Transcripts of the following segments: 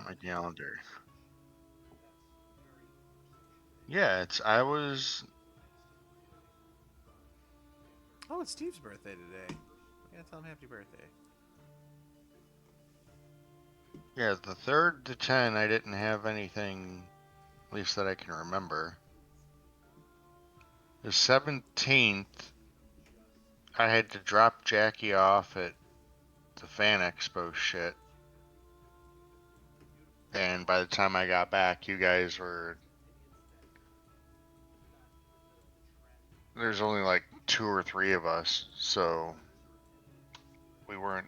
my calendar. Yeah, I was. Oh, it's Steve's birthday today. I gotta tell him happy birthday. Yeah, the 3rd to 10, I didn't have anything, at least that I can remember. The 17th, I had to drop Jackie off at the Fan Expo shit. And by the time I got back, you guys were. There's only like 2 or 3 of us, so we weren't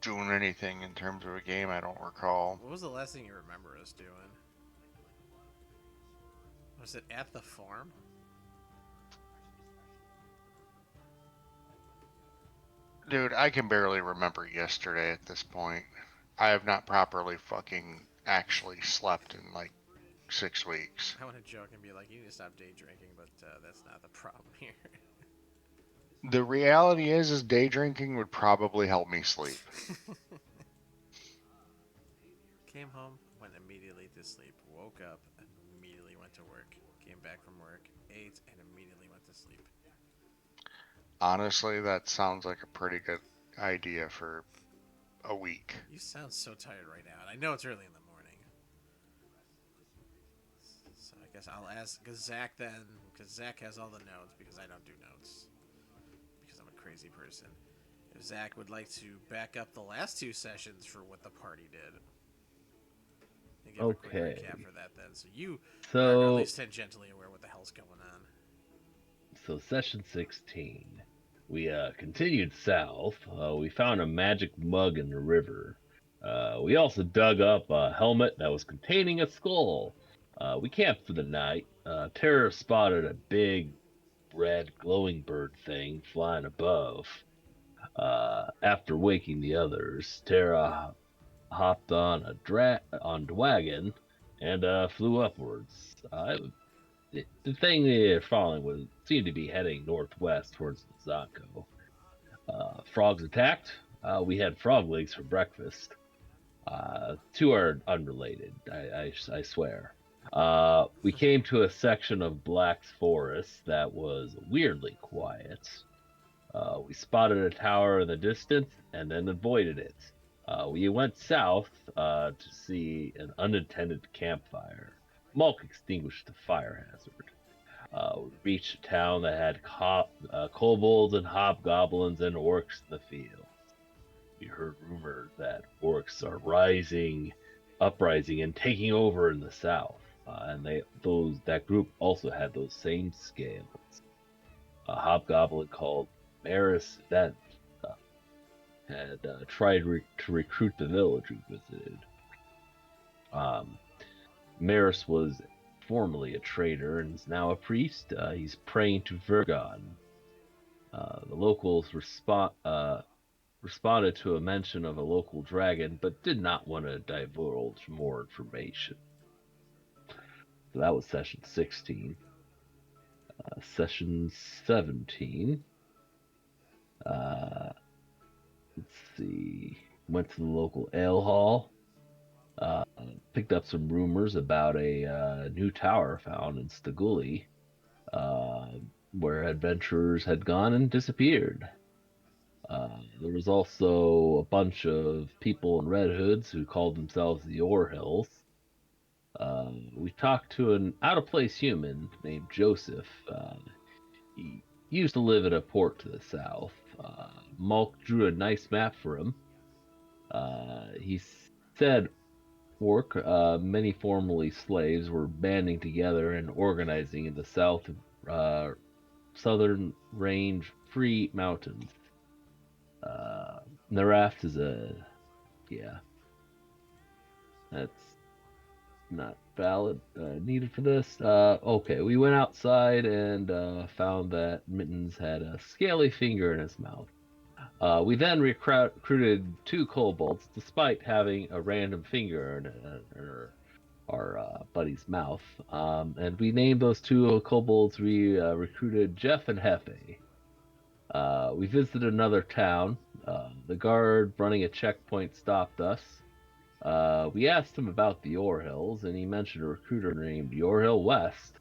doing anything in terms of a game, I don't recall. What was the last thing you remember us doing? Was it at the farm? Dude, I can barely remember yesterday at this point. I have not properly fucking actually slept in like 6 weeks. I want to joke and be like, you need to stop day drinking, but that's not the problem here. The reality is day drinking would probably help me sleep. Came home, went immediately to sleep. Woke up, immediately went to work. Came back from work, ate, and immediately went to sleep. Honestly, that sounds like a pretty good idea for a week. You sound so tired right now, and I know it's early in the morning. So I guess I'll ask Zach then, because Zach has all the notes, because I don't do notes, because I'm a crazy person. If Zach would like to back up the last 2 sessions for what the party did, and give a quick recap Okay. for that then. So you are at So least tangentially aware what the hell's going on. so session 16. We continued south. We found a magic mug in the river. We also dug up a helmet that was containing a skull. We camped for the night. Terror spotted a big red glowing bird thing flying above. After waking the others, Terra hopped on the wagon and flew upwards. The thing they were following was seemed to be heading northwest towards the Zanko. Frogs attacked. We had frog legs for breakfast. Two are unrelated, I swear. We came to a section of Black's forest that was weirdly quiet. We spotted a tower in the distance and then avoided it. We went south to see an unattended campfire. Malk extinguished the fire hazard. We reached a town that had kobolds and hobgoblins and orcs in the field. We heard rumors that orcs are uprising and taking over in the south. And that group also had those same scales. A hobgoblin called Maris Vent had tried to recruit the village we visited. Um, Maris was formerly a trader and is now a priest. He's praying to Virgon. The locals responded to a mention of a local dragon, but did not want to divulge more information. So that was session 16. Session 17. Uh, let's see. Went to the local ale hall. Uh, Picked up some rumors about a new tower found in Staguli, uh, where adventurers had gone and disappeared. There was also a bunch of people in red hoods who called themselves the Ore Hills. We talked to an out of place human named Joseph. He used to live at a port to the south. Malk drew a nice map for him. He said many formerly slaves, were banding together and organizing in the uh, southern range free mountains. Uh, the raft is yeah, that's not valid, needed for this. Okay, we went outside and found that Mittens had a scaly finger in his mouth. We then recruited 2 kobolds, despite having a random finger in our buddy's mouth. And we named those 2 kobolds we recruited Jeff and Hefe. We visited another town. The guard running a checkpoint stopped us. We asked him about the Ore Hills, and he mentioned a recruiter named Hill West.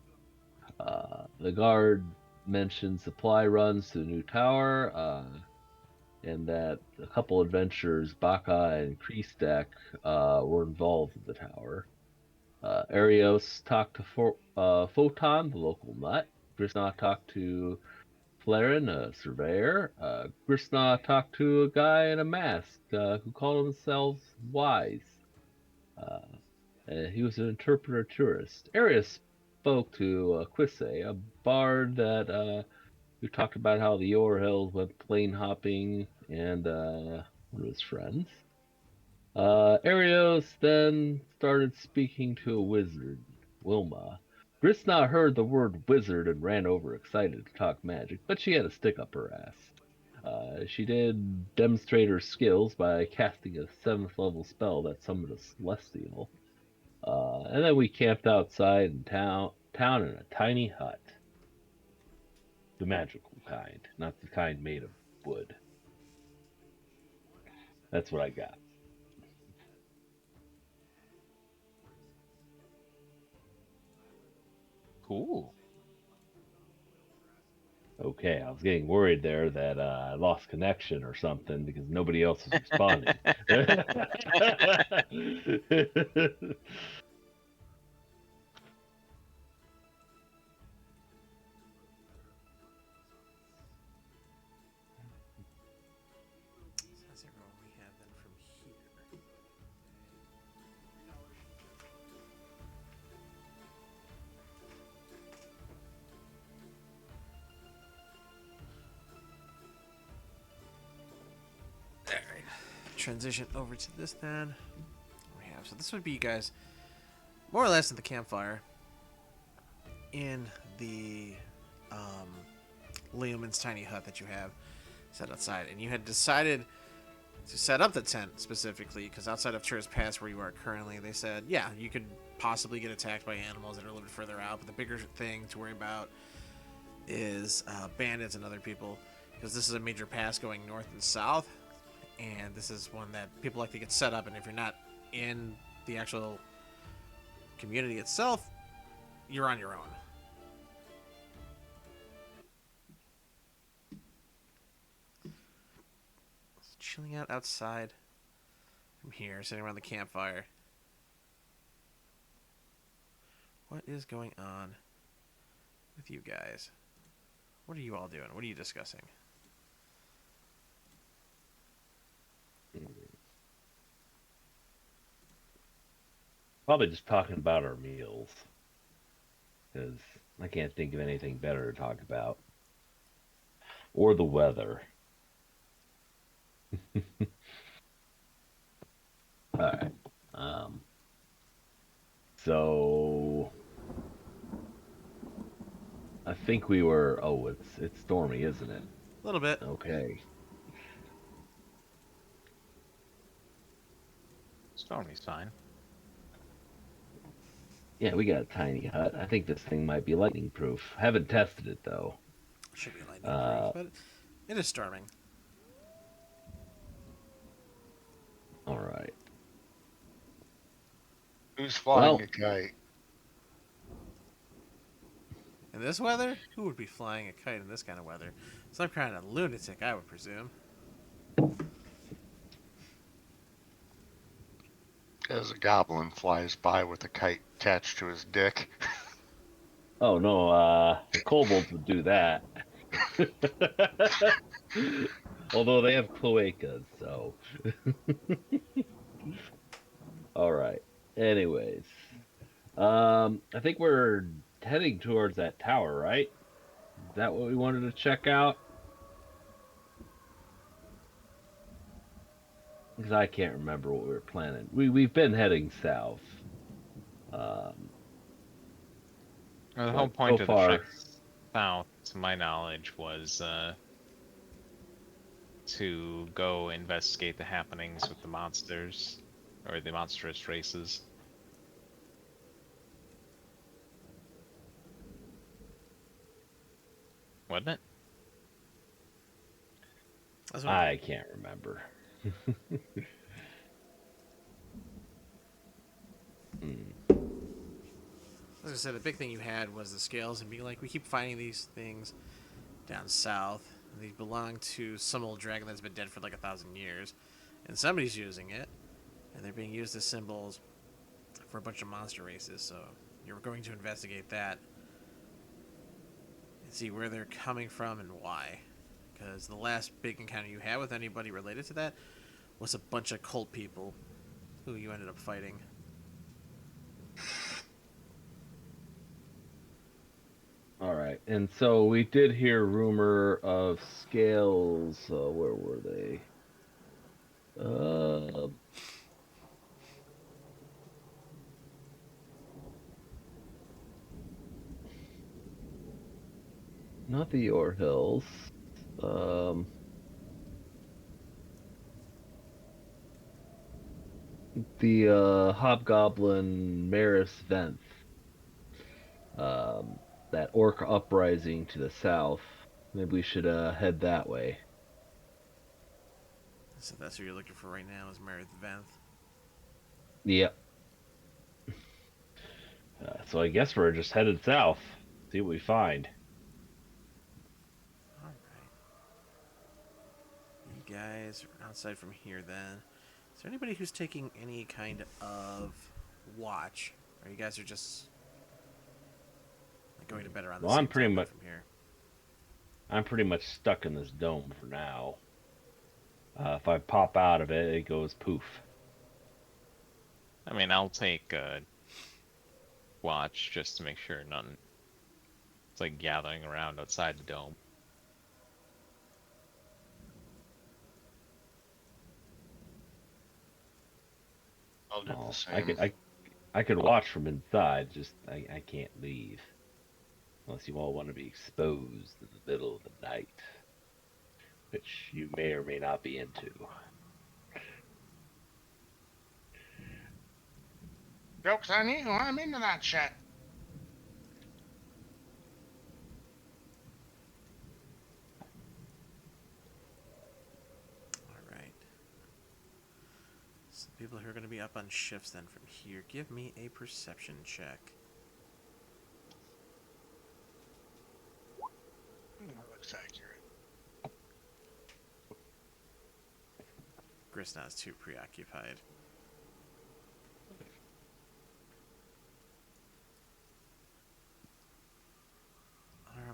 The guard mentioned supply runs to the new tower, and that a couple adventures, Baka and Kreestak, were involved with the tower. Arios talked to Photon, the local nut. Grisna talked to Flaren, a surveyor. Grisna talked to a guy in a mask who called themselves Wise. Uh, he was an interpreter tourist. Arius spoke to Quisse, a bard that who talked about how the Ore Hills went plane hopping, and one of his friends. Arios then started speaking to a wizard, Wilma. Grisna heard the word wizard and ran over excited to talk magic, but she had a stick up her ass. She did demonstrate her skills by casting a 7th level spell that summoned a celestial. And then we camped outside in town in a tiny hut. The magical kind, not the kind made of wood. That's what I got. Cool. Okay, I was getting worried there that I lost connection or something because nobody else was responding. So that's everyone we have then from here. Alright. Transition over to this then. We have so this would be you guys more or less at the campfire in the Leoman's tiny hut that you have set outside, and you had decided to set up the tent specifically because outside of Tourist Pass, where you are currently, they said, yeah, you could possibly get attacked by animals that are a little bit further out, but the bigger thing to worry about is bandits and other people, because this is a major pass going north and south, and this is one that people like to get set up, and if you're not in the actual community itself, you're on your own. Chilling out outside from here, sitting around the campfire. What is going on with you guys? What are you all doing? What are you discussing? Probably just talking about our meals because I can't think of anything better to talk about. Or the weather. All right. So I think we were. Oh, it's stormy, isn't it? A little bit. Okay. Stormy's fine. Yeah, we got a tiny hut. I think this thing might be lightning proof. Haven't tested it though. Should be lightning Uh, proof, but it is storming. all right. Who's flying Well, a kite? In this weather, who would be flying a kite in this kind of weather? Some kind of lunatic, I would presume. As a goblin flies by with a kite attached to his dick. oh no, kobolds would do that. Although they have cloacas, so. All right. Anyways, I think we're heading towards that tower, right? Is that what we wanted to check out? Because I can't remember what we were planning. We've been heading south. Um, Well, the whole but so point of the far, trek south, to my knowledge, was to go investigate the happenings with the monsters, or the monstrous races. Wasn't it? That's what I can't remember. Hmm. As I said, the big thing you had was the scales and being like, we keep finding these things down south. And these belong to some old dragon that's been dead for like 1,000 years, and somebody's using it, and they're being used as symbols for a bunch of monster races. So you're going to investigate that and see where they're coming from and why. Because the last big encounter you had with anybody related to that was a bunch of cult people who you ended up fighting. All right, and so we did hear rumor of scales. Where were they? Uh, not the Yor Hills. Um, the Hobgoblin Maris Venth. Um, that orc uprising to the south. Maybe we should head that way. So that's what you're looking for right now is Meredith Venth. Yep. So I guess we're just headed south. See what we find. All right. You guys are outside from here then. Is there anybody who's taking any kind of watch? Or you guys are just going to bed around the Well, same time though from here? I'm pretty much stuck in this dome for now. If I pop out of it, it goes poof. I mean, I'll take a watch just to make sure none. It's like gathering around outside the dome. I'll do the Well, same. I could watch from inside. Just I can't leave unless you all want to be exposed in the middle of the night, which you may or may not be into. Joke's on you. I'm into that shit. All right. So people who are going to be up on shifts then from here, give me a perception check. That looks accurate. Grisna's too preoccupied.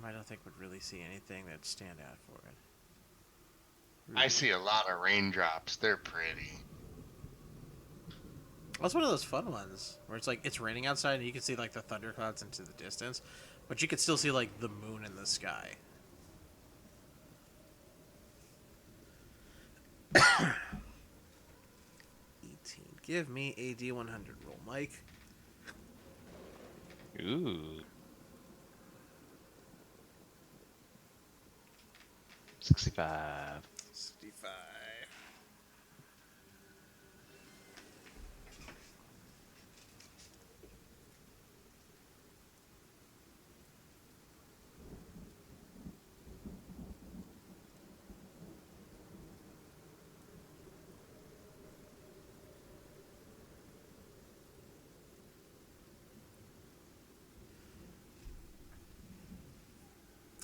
I don't think would really see anything that'd stand out for it. Really. I see a lot of raindrops. They're pretty. That's one of those fun ones where it's like it's raining outside and you can see like the thunderclouds into the distance, but you can still see like the moon in the sky. Give me a D100 roll, Mike. Ooh. 65. 65.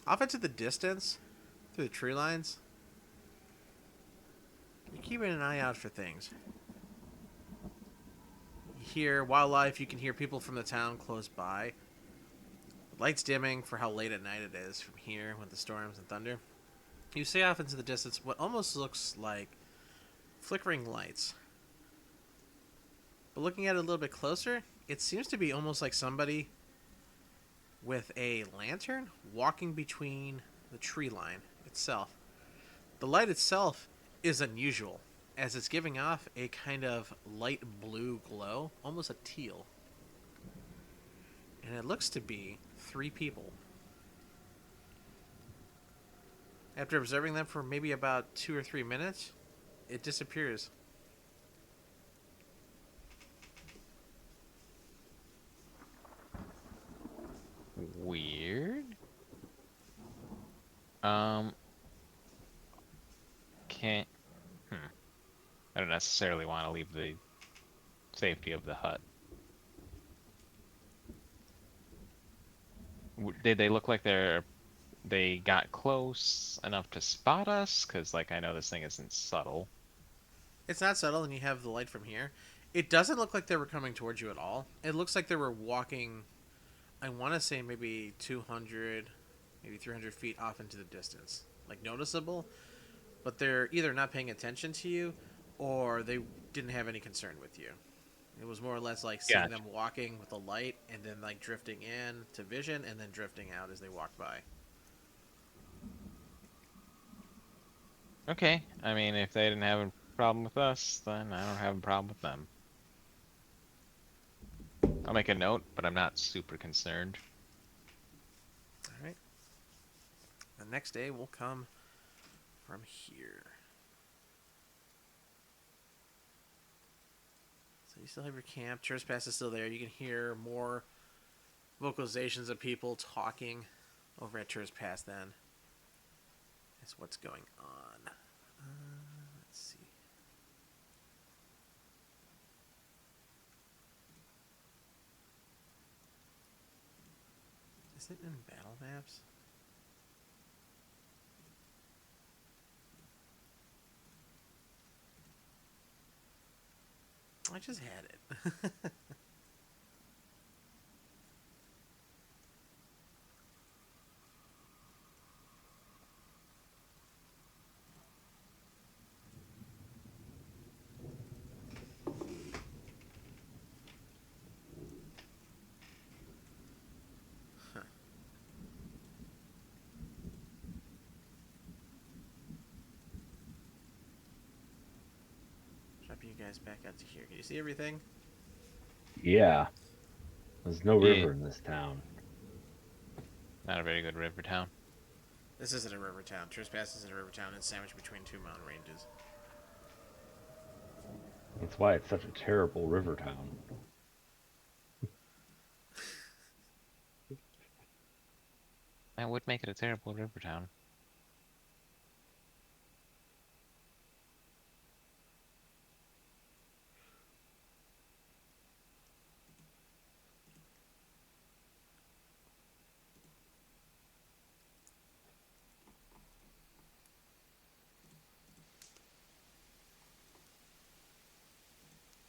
Off into the distance, through the tree lines, you're keeping an eye out for things. You hear wildlife, you can hear people from the town close by. The lights dimming for how late at night it is from here with the storms and thunder. You see off into the distance what almost looks like flickering lights. But looking at it a little bit closer, it seems to be almost like somebody with a lantern walking between the tree line itself. The light itself is unusual, as it's giving off a kind of light blue glow, almost a teal. And it looks to be 3 people. After observing them for maybe about 2 or 3 minutes, it disappears. Weird. Um, can't. Hmm. I don't necessarily want to leave the safety of the hut. Did they look like they got close enough to spot us? Because like I know this thing isn't subtle. It's not subtle, and you have the light from here. It doesn't look like they were coming towards you at all. It looks like they were walking. I want to say maybe 200, maybe 300 feet off into the distance, like noticeable. But they're either not paying attention to you, or they didn't have any concern with you. It was more or less like seeing Gotcha. them walking with a light, and then like drifting in to vision, and then drifting out as they walked by. Okay. I mean, if they didn't have a problem with us, then I don't have a problem with them. I'll make a note, but I'm not super concerned. All right. The next day will come from here. So you still have your camp. Trespass is still there. You can hear more vocalizations of people talking over at Trespass then. That's what's going on. Let's see. Is it in battle maps? I just had it. Huh. Drop you guys back out to here. Can you see everything? Yeah, there's no Yeah, river in this town. not a very good river town. This isn't a river town. Trespass isn't a river town. It's sandwiched between two mountain ranges. That's why it's such a terrible river town. That would make it a terrible river town.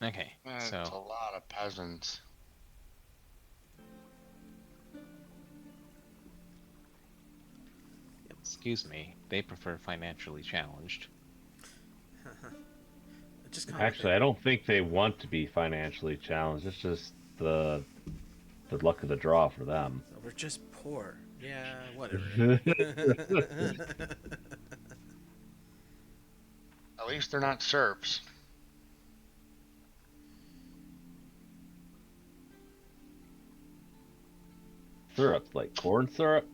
Okay, That's a so lot of peasants. excuse me, they prefer financially challenged. Just come with Actually, it. I don't think they want to be financially challenged. It's just the luck of the draw for them. So we're just poor. Yeah, whatever. At least they're not serfs. Syrup, like corn syrup.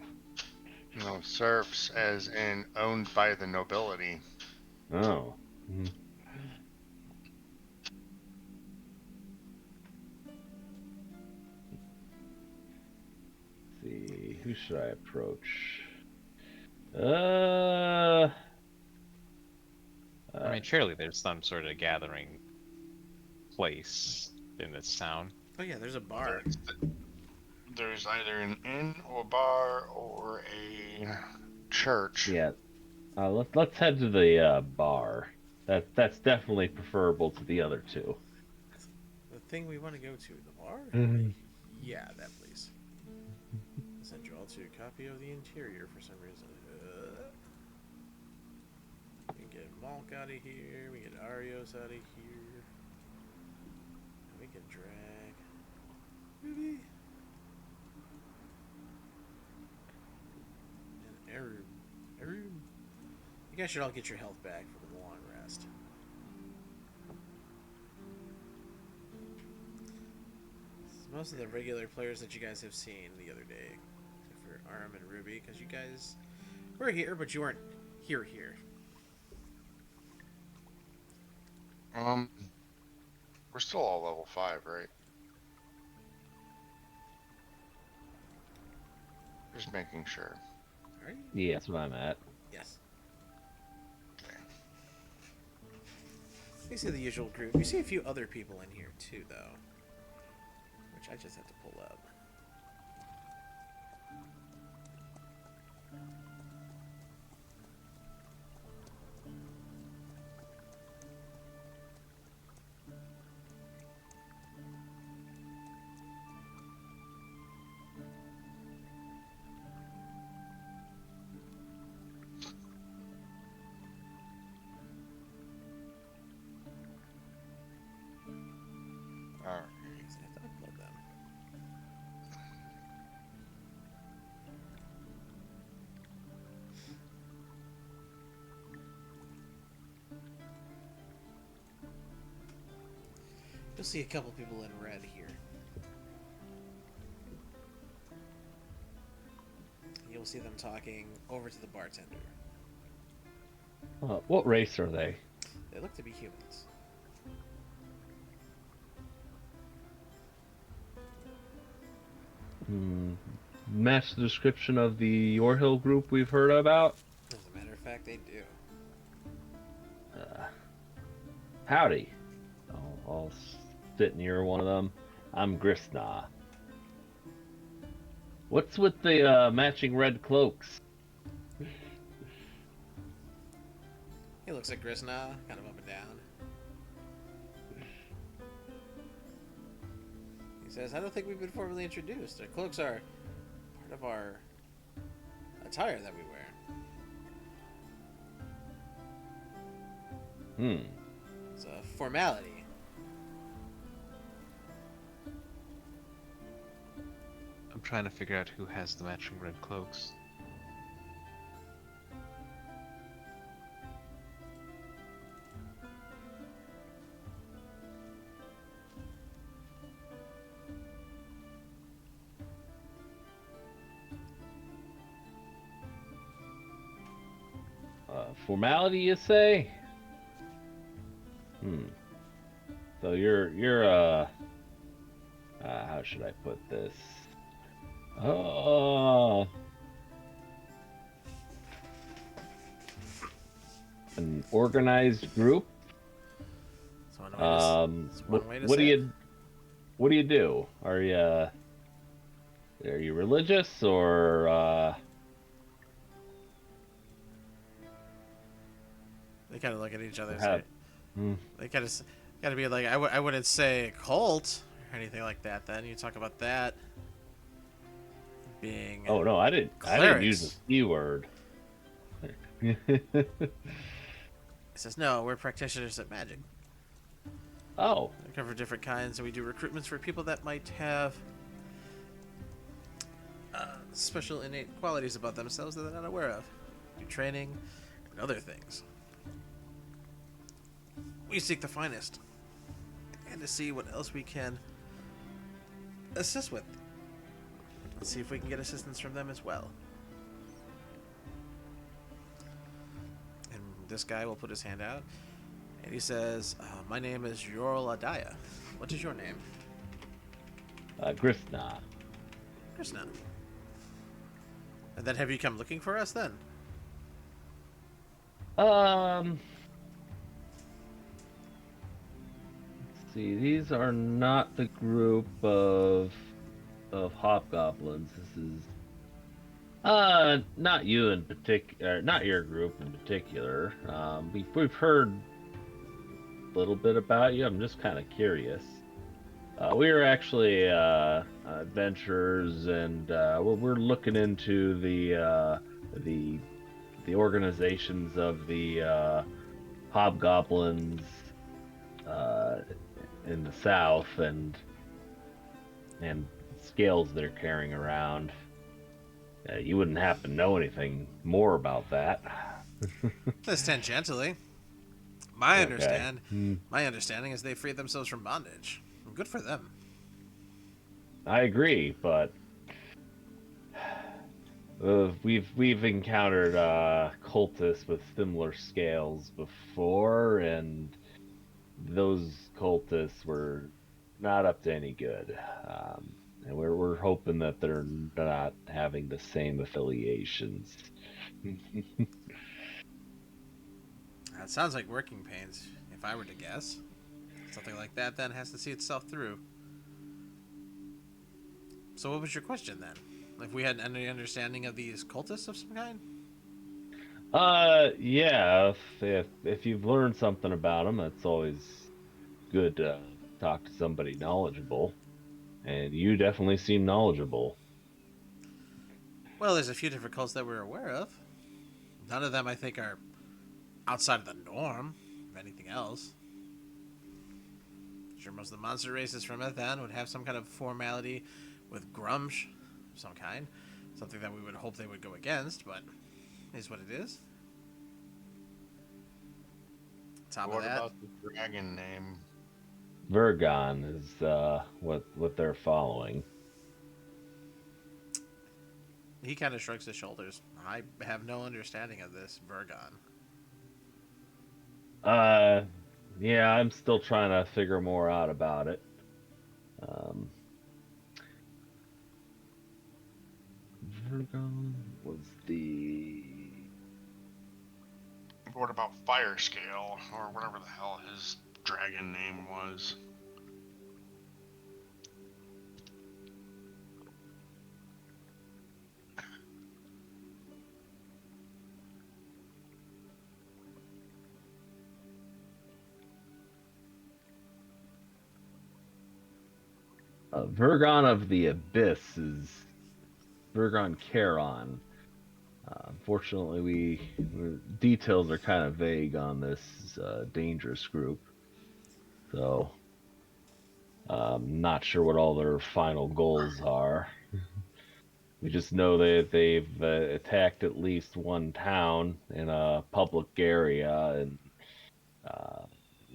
No, serfs as in owned by the nobility. Oh. Mhm. See, who should I approach? Uh, I mean, surely there's some sort of gathering place in this town. Oh yeah, there's a bar. There's, there's either an inn or bar or a church. yeah. Let's head to the bar. That's definitely preferable to the other two. The thing we want to go to, the bar? Mhm. Yeah, that place. Send you all to a copy of the interior for some reason. We can get Malk out of here. We can get Arios out of here. We can drag Ruby and Eru. Eru. You guys should all get your health back for the long rest. Most of the regular players that you guys have seen the other day, except for Arm and Ruby, because you guys were here, but you weren't here. Um, we're still all level 5, right? Just making sure. Are you? Yeah, that's what I'm at. Yes. Okay. You see the usual group. You see a few other people in here too, though, which I just have to pull up. All right. I have to upload them. You'll see a couple people in red here. You'll see them talking over to the bartender. What race are they? They look to be humans. Match the description of the Yorhill group we've heard about? As a matter of fact, they do. Howdy. I'll sit near one of them. I'm Grisna. What's with the matching red cloaks? He looks at Grisna, kind of up and down. He says, I don't think we've been formally introduced. Our cloaks are part of our attire that we wear. It's a formality. I'm trying to figure out who has the matching red cloaks. Formality, you say? So you're how should I put this? An organized group. That's one way to, that's one way to What do say it. you do? Are you religious or They kind of look at each other. And have- say, they kind of got to be like, I wouldn't say a cult or anything like that. Then you talk about that being. Oh no, I didn't use the C word. He says, no, we're practitioners of magic. Oh, We cover different kinds, and we do recruitments for people that might have special innate qualities about themselves that they're not aware of. Do training and other things. We seek the finest, and to see what else we can assist with. Let's see if we can get assistance from them as well. And this guy will put his hand out, and he says, my name is Yorl Adaya. What is your name? Grisna. Krishna. And then have you come looking for us then? Let's see. These are not the group of hobgoblins. This is not you in particular, not your group in particular. We've heard a little bit about you. I'm just kind of curious. We are actually adventurers, and we're looking into the organizations of the hobgoblins in the south, and scales they're carrying around. You wouldn't happen to know anything more about that. Just tangentially. My Okay. my understanding is they freed themselves from bondage. Good for them. I agree, but we've encountered cultists with similar scales before, and those cultists were not up to any good. And we're hoping that they're not having the same affiliations. That sounds like working pains. If if I were to guess. Something like that then has to see itself through. So what was your question then? If we had any understanding of these cultists of some kind? Yeah. If you've learned something about them, it's always good to talk to somebody knowledgeable. And you definitely seem knowledgeable. Well, there's a few different cults that we're aware of. None of them, I think, are outside of the norm, if anything else. Sure, most of the monster races from Ethan would have some kind of formality with grunge of some kind. Something that we would hope they would go against, but it is what it is. Top of What that, about the dragon name? Vergon is what they're following. he kind of shrugs his shoulders. I have no understanding of this Vergon. Uh, yeah, I'm still trying to figure more out about it. Um, Vergon was the What about Fire Scale, or whatever the hell his dragon name was? Vergon of the Abyss is Vergon Charon. Unfortunately, details are kind of vague on this dangerous group, so not sure what all their final goals are. We just know that they've attacked at least one town in a public area, and uh,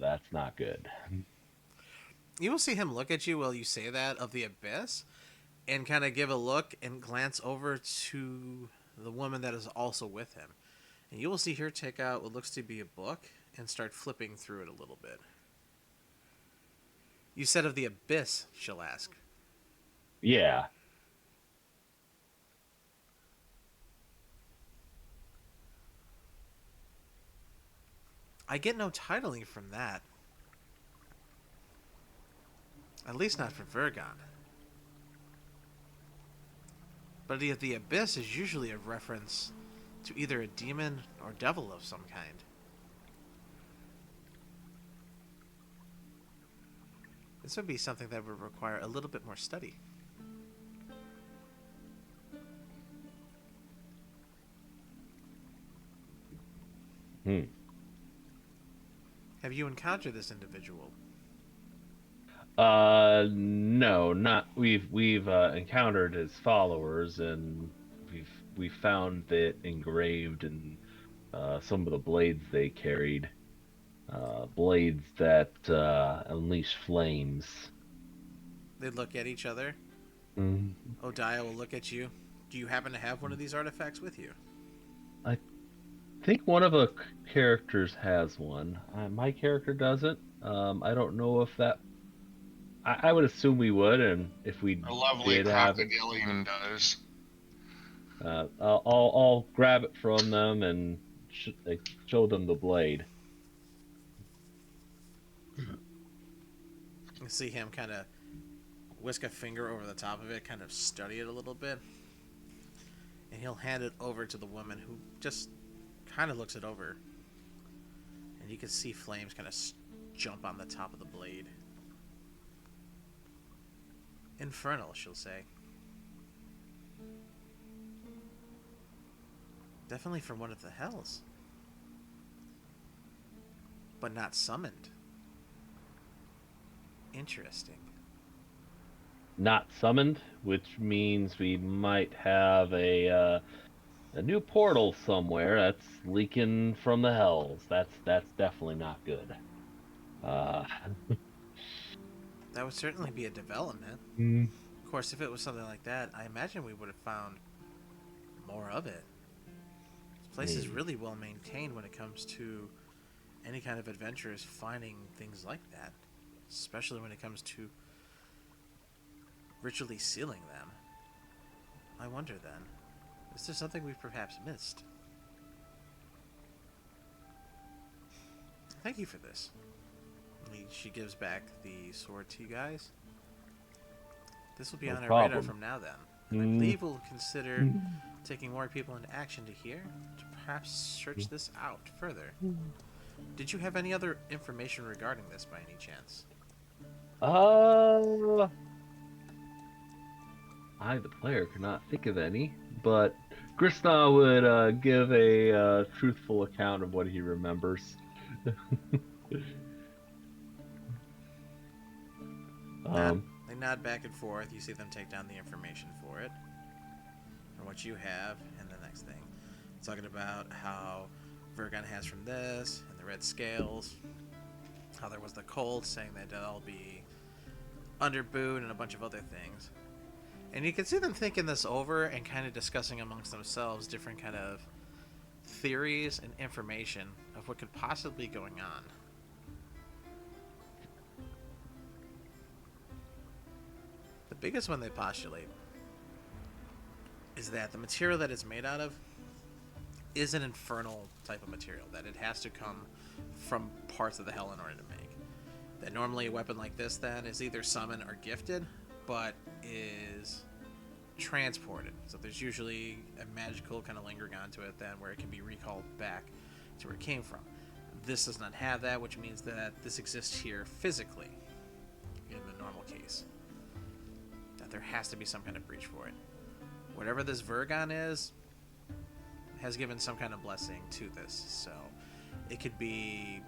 that's not good. You will see him look at you while you say that of the abyss, and kind of give a look and glance over to the woman that is also with him. And you will see her take out what looks to be a book and start flipping through it a little bit. You said of the abyss, she'll ask. Yeah. I get no titling from that. At least not for Vergon. But the abyss is usually a reference to either a demon or devil of some kind. This would be something that would require a little bit more study. Hmm. Have you encountered this individual? No, not we've encountered his followers, and we found it engraved in some of the blades they carried. Blades that unleash flames. They look at each other. Mm. Odia will look at you. Do you happen to have one of these artifacts with you? I think one of the characters has one. My character doesn't. I don't know if that. I would assume we would, and if we A lovely did have it, crocodilian does. I'll grab it from them and show them the blade. You see him kind of whisk a finger over the top of it, kind of study it a little bit. And he'll hand it over to the woman who just kind of looks it over. And you can see flames kind of jump on the top of the blade. Infernal, she'll say. Definitely from one of the hells. But not summoned. Interesting. Not summoned, which means we might have a new portal somewhere that's leaking from the hells. That's definitely not good. Uh, That would certainly be a development. mm, Of course, if it was something like that, I imagine we would have found more of it. This place is really well maintained when it comes to any kind of adventurers finding things like that. Especially when it comes to ritually sealing them. I wonder then, is there something we've perhaps missed? I Thank you for this. She gives back the sword to you guys. This will be No on our radar problem. from now then. And I Mm. believe we'll consider taking more people into action to here to perhaps search this out further. Did you have any other information regarding this by any chance? I, the player, cannot think of any, but Grisna would give a truthful account of what he remembers. They nod back and forth. You see them take down the information for it, or what you have, and the next thing. Talking about how Vergon has from this, and the red scales, how there was the cold saying that they'll all be under boot, and a bunch of other things. And you can see them thinking this over and kind of discussing amongst themselves different kind of theories and information of what could possibly be going on. The biggest one they postulate is that the material that it's made out of is an infernal type of material, that it has to come from parts of the hell in order to make. That normally a weapon like this then is either summoned or gifted, but is transported. So there's usually a magical kind of lingering onto it then where it can be recalled back to where it came from. This does not have that, which means that this exists here physically in the normal case. That there has to be some kind of breach for it. Whatever this Vergon is, has given some kind of blessing to this. So it could be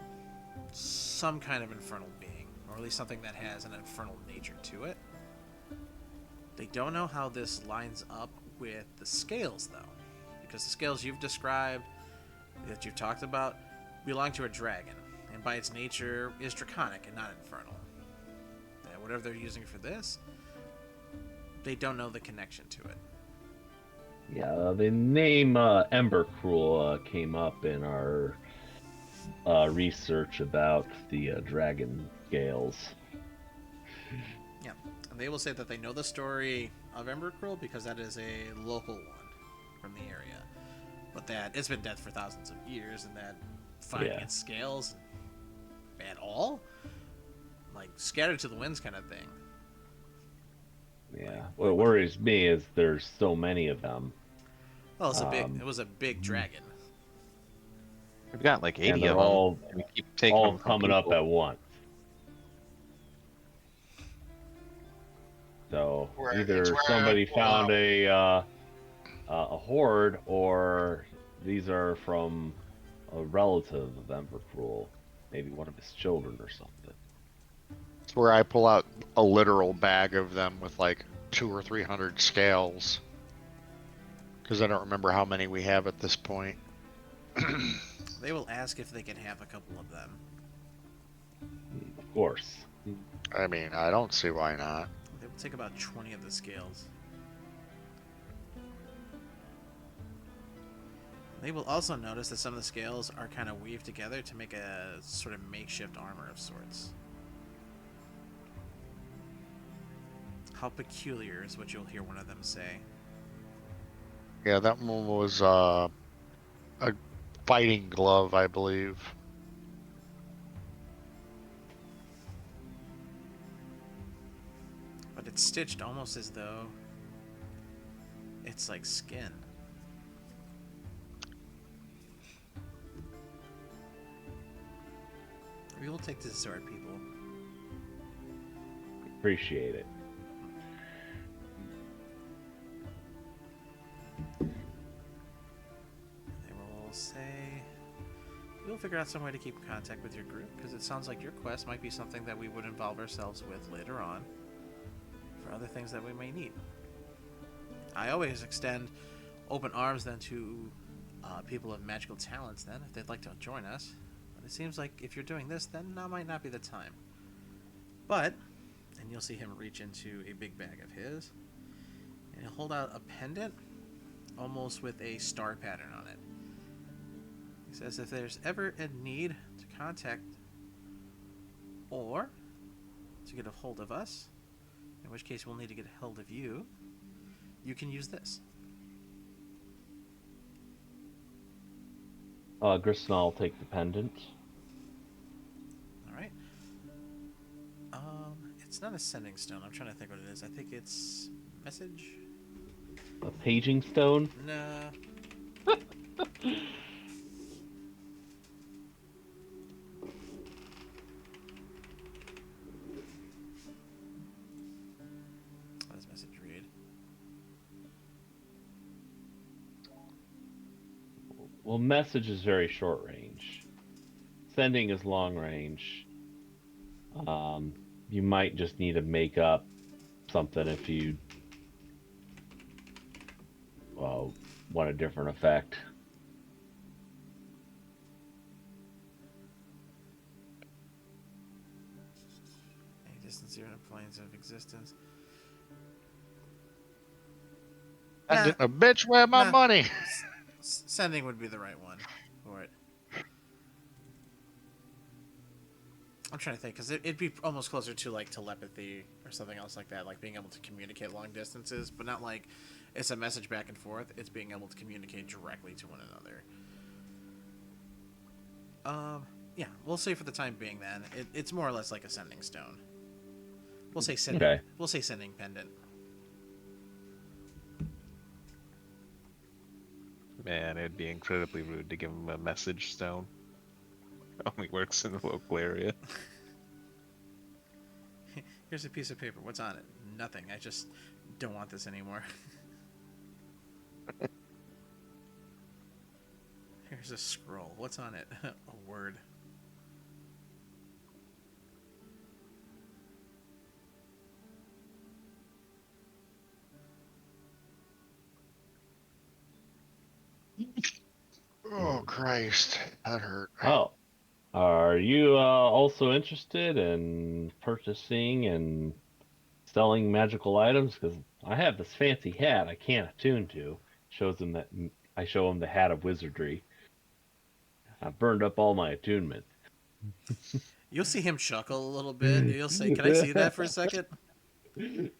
some kind of infernal being, or at least something that has an infernal nature to it. They don't know how this lines up with the scales, though, because the scales you've described, that you've talked about, belong to a dragon, and by its nature is draconic and not infernal. And whatever they're using for this, they don't know the connection to it. Yeah, the name Embercruel came up in our research about the dragon scales. Yeah, and they will say that they know the story of Embercruel because that is a local one from the area, but that it's been dead for thousands of years, and that finding its scales at all, like scattered to the winds kind of thing. Yeah, what worries me is there's so many of them. Well, it was a big dragon. We've got like 80 and they're of them. all And we keep taking all them from coming up people. at once. So either somebody found a horde, or these are from a relative of Embercruel, maybe one of his children or something. It's where I pull out a literal bag of them with like 200 or 300 scales, because I don't remember how many we have at this point. They will ask if they can have a couple of them. Of course. I mean, I don't see why not. They will take about 20 of the scales. They will also notice that some of the scales are kind of weaved together to make a sort of makeshift armor of sorts. How peculiar is what you'll hear one of them say. Yeah, that one was a fighting glove, I believe. But it's stitched almost as though it's like skin. We will take this sword, people. Appreciate it. They will say, we'll figure out some way to keep in contact with your group, because it sounds like your quest might be something that we would involve ourselves with later on for other things that we may need. I always extend open arms then to people of magical talents then, if they'd like to join us. But it seems like if you're doing this, then now might not be the time. But, and you'll see him reach into a big bag of his, and he'll hold out a pendant, almost with a star pattern on it. He says if there's ever a need to contact or to get a hold of us, in which case we'll need to get a hold of you, you can use this. Grisna will take the pendant. It's not a sending stone. I'm trying to think what it is. I think it's message. A paging stone? No. How does message read? Well, message is very short range. Sending is long range. Um, you might just need to make up something if you want a different effect. Any distance zero planes of existence. And Nah, a bitch, where my nah. money? Sending would be the right one for it. I'm trying to think because it'd be almost closer to like telepathy or something else like that, like being able to communicate long distances, but not like it's a message back and forth. It's being able to communicate directly to one another. Yeah, we'll say for the time being, then it's more or less like a sending stone. We'll say sending. Okay. We'll say sending pendant. Man, it'd be incredibly rude to give him a message stone. Only works in the local area. Here's a piece of paper. What's on it? Nothing. I just don't want this anymore. Here's a scroll. What's on it? A word. Oh Christ, that hurt. Oh, are you also interested in purchasing and selling magical items? Because I have this fancy hat I can't attune to. Shows him that I show him the hat of wizardry. I've burned up all my attunement. You'll see him chuckle a little bit. You'll say, "Can I see that for a second?"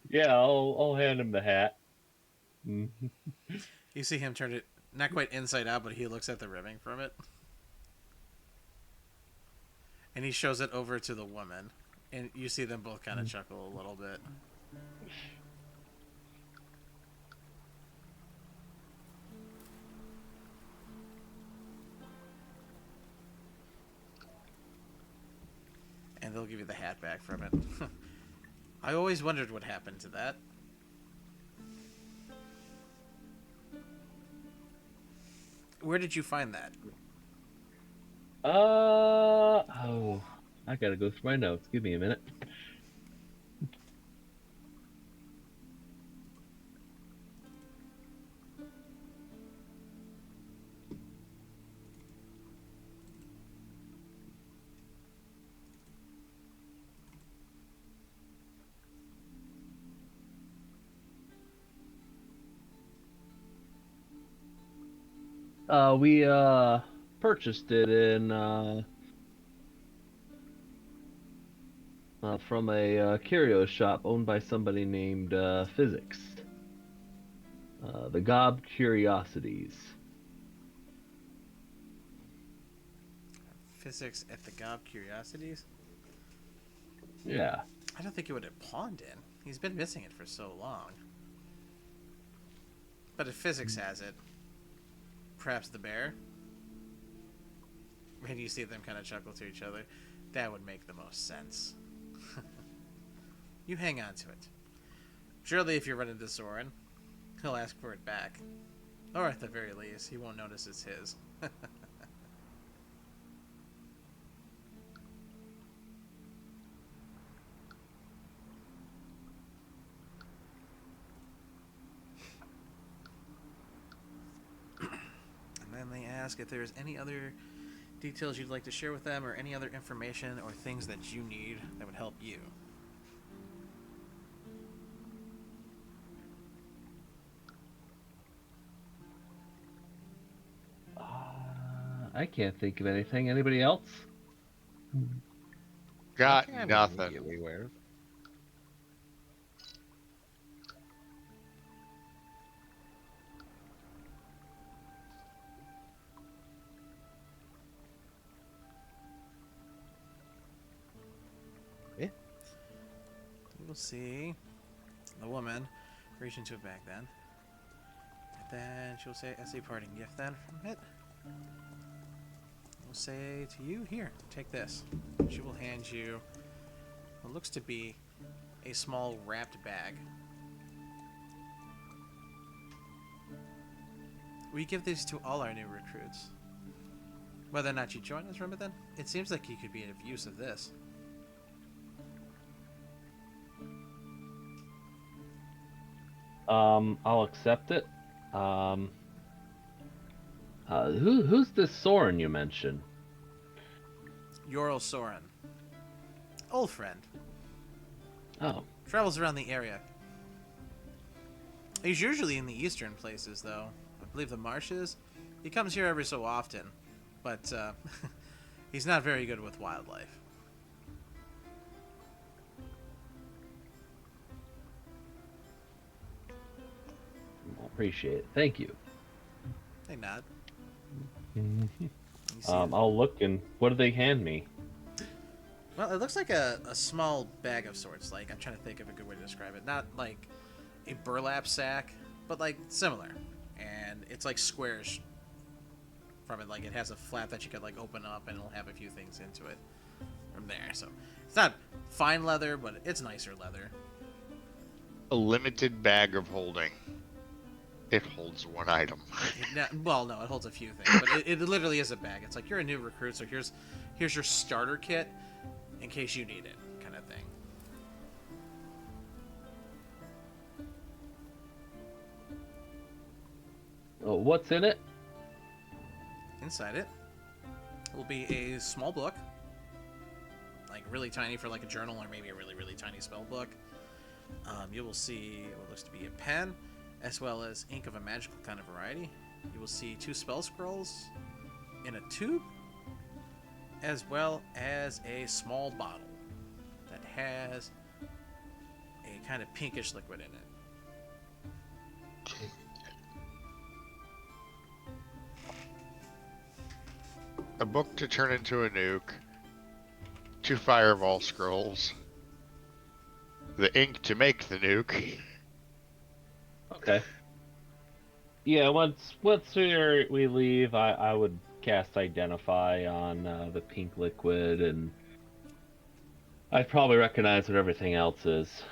Yeah, I'll hand him the hat. You see him turn it not quite inside out, but he looks at the ribbing from it, and he shows it over to the woman, and you see them both kind of chuckle a little bit. And they'll give you the hat back from it. I always wondered what happened to that. Where did you find that? Oh, I gotta go through my notes. Give me a minute. We purchased it in from a curio shop owned by somebody named Physics. The Gob Curiosities. Physics at the Gob Curiosities? Yeah. I don't think it would have pawned in. He's been missing it for so long. But if Physics has it, perhaps the bear? And you see them kind of chuckle to each other. That would make the most sense. You hang on to it. Surely if you run into Soren, he'll ask for it back. Or at the very least, he won't notice it's his. And then they ask if there's any other details you'd like to share with them, or any other information or things that you need that would help you. I can't think of anything. Anybody else? Got I'm nothing. immediately aware of. Yeah. will see the woman reach into a bag then. And then she'll say, as a parting gift then from it, we'll say to you, here, take this. She will hand you what looks to be a small wrapped bag. We give these to all our new recruits. Whether or not you join us, remember then? It seems like you could be of use of this. I'll accept it. Who's this Soren you mentioned? Yorl Soren. Old friend. Oh, Travels around the area. He's usually in the eastern places, though. I believe the marshes. He comes here every so often, but he's not very good with wildlife. appreciate it. Thank you. They nod. You see I'll look and what do they hand me? well, it looks like a small bag of sorts. Like, I'm trying to think of a good way to describe it. Not like a burlap sack, but like similar. And it's like squarish from it. Like, it has a flap that you could like open up and it'll have a few things into it from there. So it's not fine leather, but it's nicer leather. A limited bag of holding. It holds one item. Well, no, it holds a few things, but it literally is a bag. It's like, you're a new recruit, so here's your starter kit in case you need it, kind of thing. Oh, what's in it? Inside it will be a small book, like really tiny for like a journal or maybe a really, really tiny spell book. You will see what looks to be a pen, as well as ink of a magical kind of variety. You will see 2 spell scrolls in a tube, as well as a small bottle that has a kind of pinkish liquid in it. A book to turn into a nuke. 2 fireball scrolls. The ink to make the nuke. Okay. Yeah, once we leave, I would cast Identify on the pink liquid, and I'd probably recognize what everything else is.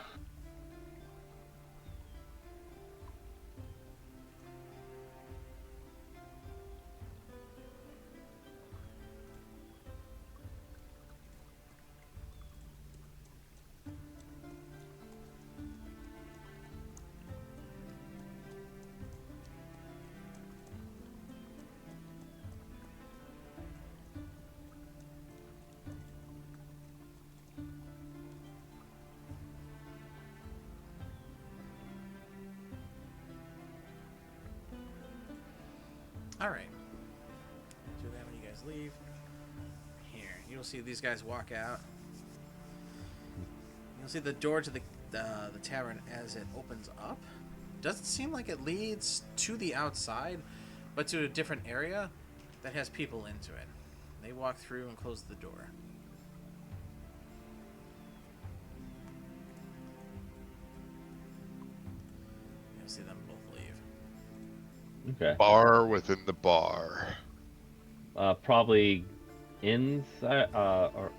Alright. Do that when you guys leave. Here, you'll see these guys walk out. You'll see the door to the tavern as it opens up. Doesn't seem like it leads to the outside, but to a different area that has people into it. They walk through and close the door. You'll see them both leave. Okay. Bar within the bar. Probably inside or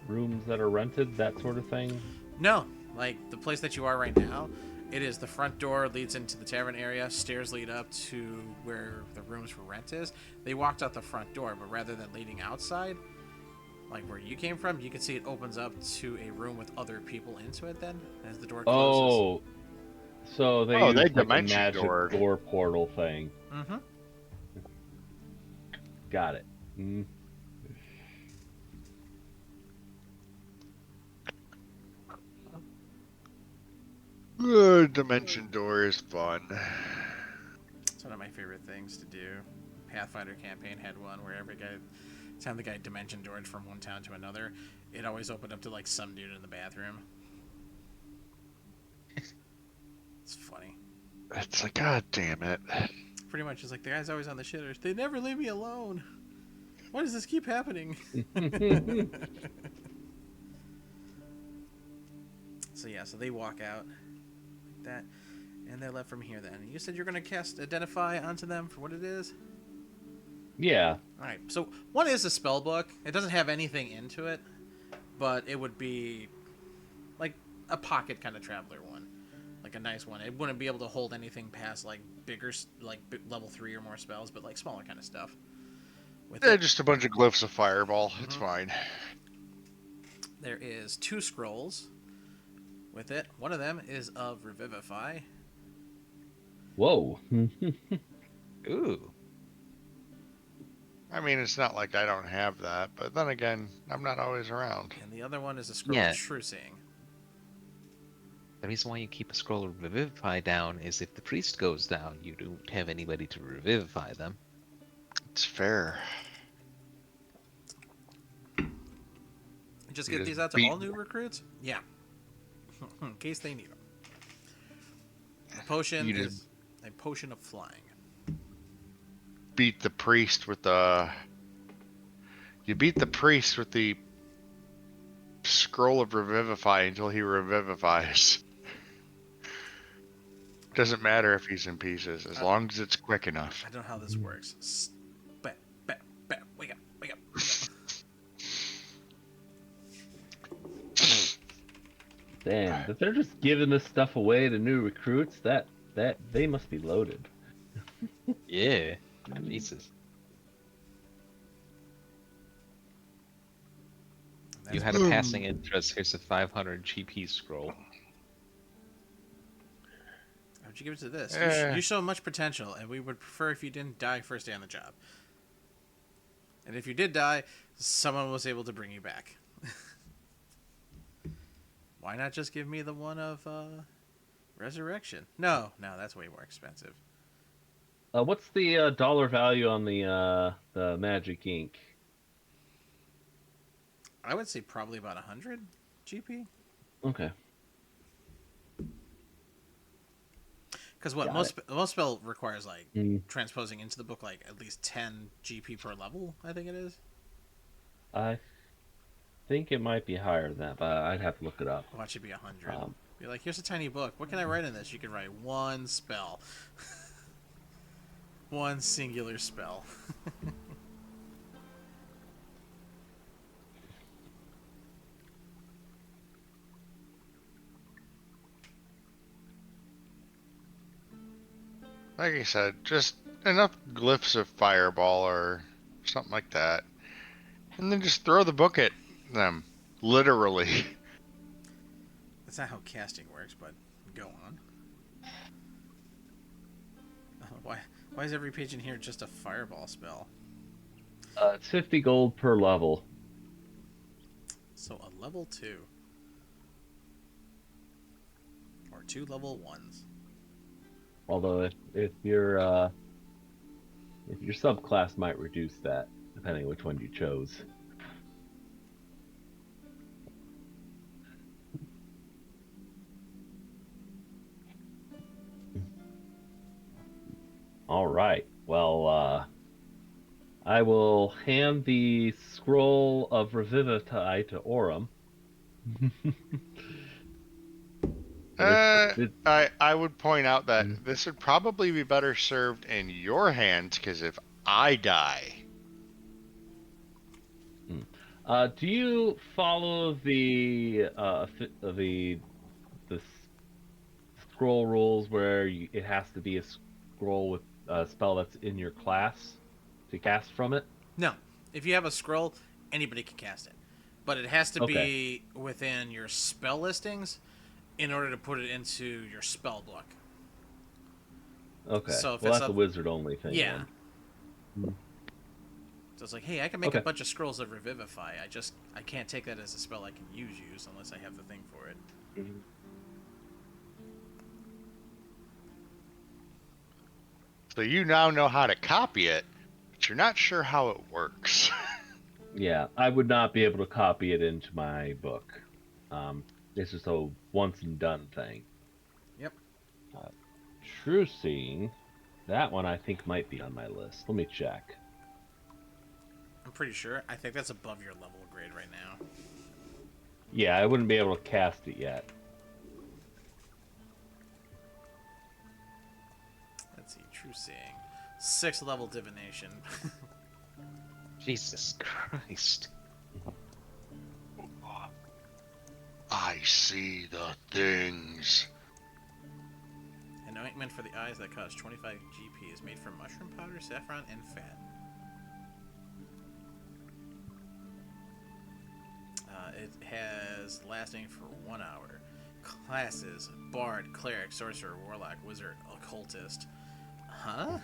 rooms that are rented, that sort of thing. No, like the place that you are right now, it is the front door leads into the tavern area. Stairs lead up to where the rooms for rent is. They walked out the front door, but rather than leading outside, like where you came from, you can see it opens up to a room with other people into it. Then, as the door closes. Oh, so they Oh, use they like a dimension magic doored. door portal thing. Mm-hmm. Got it. Mm. Dimension door is fun. It's one of my favorite things to do. Pathfinder campaign had one where every time the guy dimension doored from one town to another, it always opened up to like some dude in the bathroom. It's funny. It's like, god damn it. Pretty much, it's like the guy's always on the shitters. They never leave me alone. Why does this keep So they walk out like that, and they're left from here. Then you said you're gonna cast Identify onto them for what it is. Yeah. All right. So one is a spell book. It doesn't have anything into it, but it would be like a pocket kind of traveler one, like a nice one. It wouldn't be able to hold anything past like bigger, like level 3 or more spells, but like smaller kind of stuff. With Yeah, it, just a bunch of glyphs of fireball. It's fine. there is 2 scrolls. With it, one of them is of Revivify. Whoa. Ooh. I mean, it's not like I don't have that, but then again, I'm not always around. And the other one is a scroll Yeah. of True Seeing. The reason why you keep a scroll of revivify down is if the priest goes down, you don't have anybody to revivify them. It's fair. Just You get just these out to beat- all new recruits? Yeah. In case they need them. The potion You is a potion of flying. Beat the priest with the. You beat the priest with the scroll of revivify until he revivifies. Doesn't matter if he's in pieces, as long as it's quick enough. I don't know how this works. Wake up, wake up, wake up. Damn, if they're just giving this stuff away to new recruits, that they must be loaded. Yeah. Jesus. You had a passing interest. Here's a 500 GP scroll. How'd you give it to this? Eh. You show much potential, and we would prefer if you didn't die first day on the job. And if you did die, someone was able to bring you back. Why not just give me the one of Resurrection? No, that's way more expensive. What's the dollar value on the magic ink? I would say probably about 100 GP. Okay. Because what Got most spell requires like Mm. transposing into the book like at least 10 GP per level. I think it is. I think it might be higher than that, but I'd have to look it up. Watch it be 100. Um, Be like, here's a tiny book. What can I write in this? You can write one spell. One singular spell. Like I said, just enough glyphs of fireball or something like that. And then just throw the book at them. Literally. That's not how casting works, but go on. Why is every page in here just a fireball spell? it's 50 gold per level. So a level 2. Or 2 level 1s. Although if your subclass might reduce that, depending on which one you chose. All right. Well, I will hand the scroll of Revivify to Aurum. I would point out that this would probably be better served in your hands, because if I die, do you follow the scroll rules where it has to be a scroll with a spell that's in your class to cast from it? No. If you have a scroll, anybody can cast it. But it has to be within your spell listings in order to put it into your spell book. Okay. So if well, it's that's a wizard only thing. Yeah. Then. So it's like, hey, I can make a Okay. bunch of scrolls of Revivify. I can't take that as a spell I can use unless I have the thing for it. so you now know how to copy it, but you're not sure how it works. Yeah, I would not be able to copy it into my book. It's just a once and done thing. Yep. True Seeing, that one I think might be on my list. Let me check. I'm pretty sure. I think that's above your level grade right now. Yeah, I wouldn't be able to cast it yet. True seeing. 6th level divination. Jesus Christ. I see the things. An ointment for the eyes that costs 25 GP is made from mushroom powder, saffron, and fat. It has lasting for 1 hour. Classes: Bard, Cleric, Sorcerer, Warlock, Wizard, Occultist. Huh?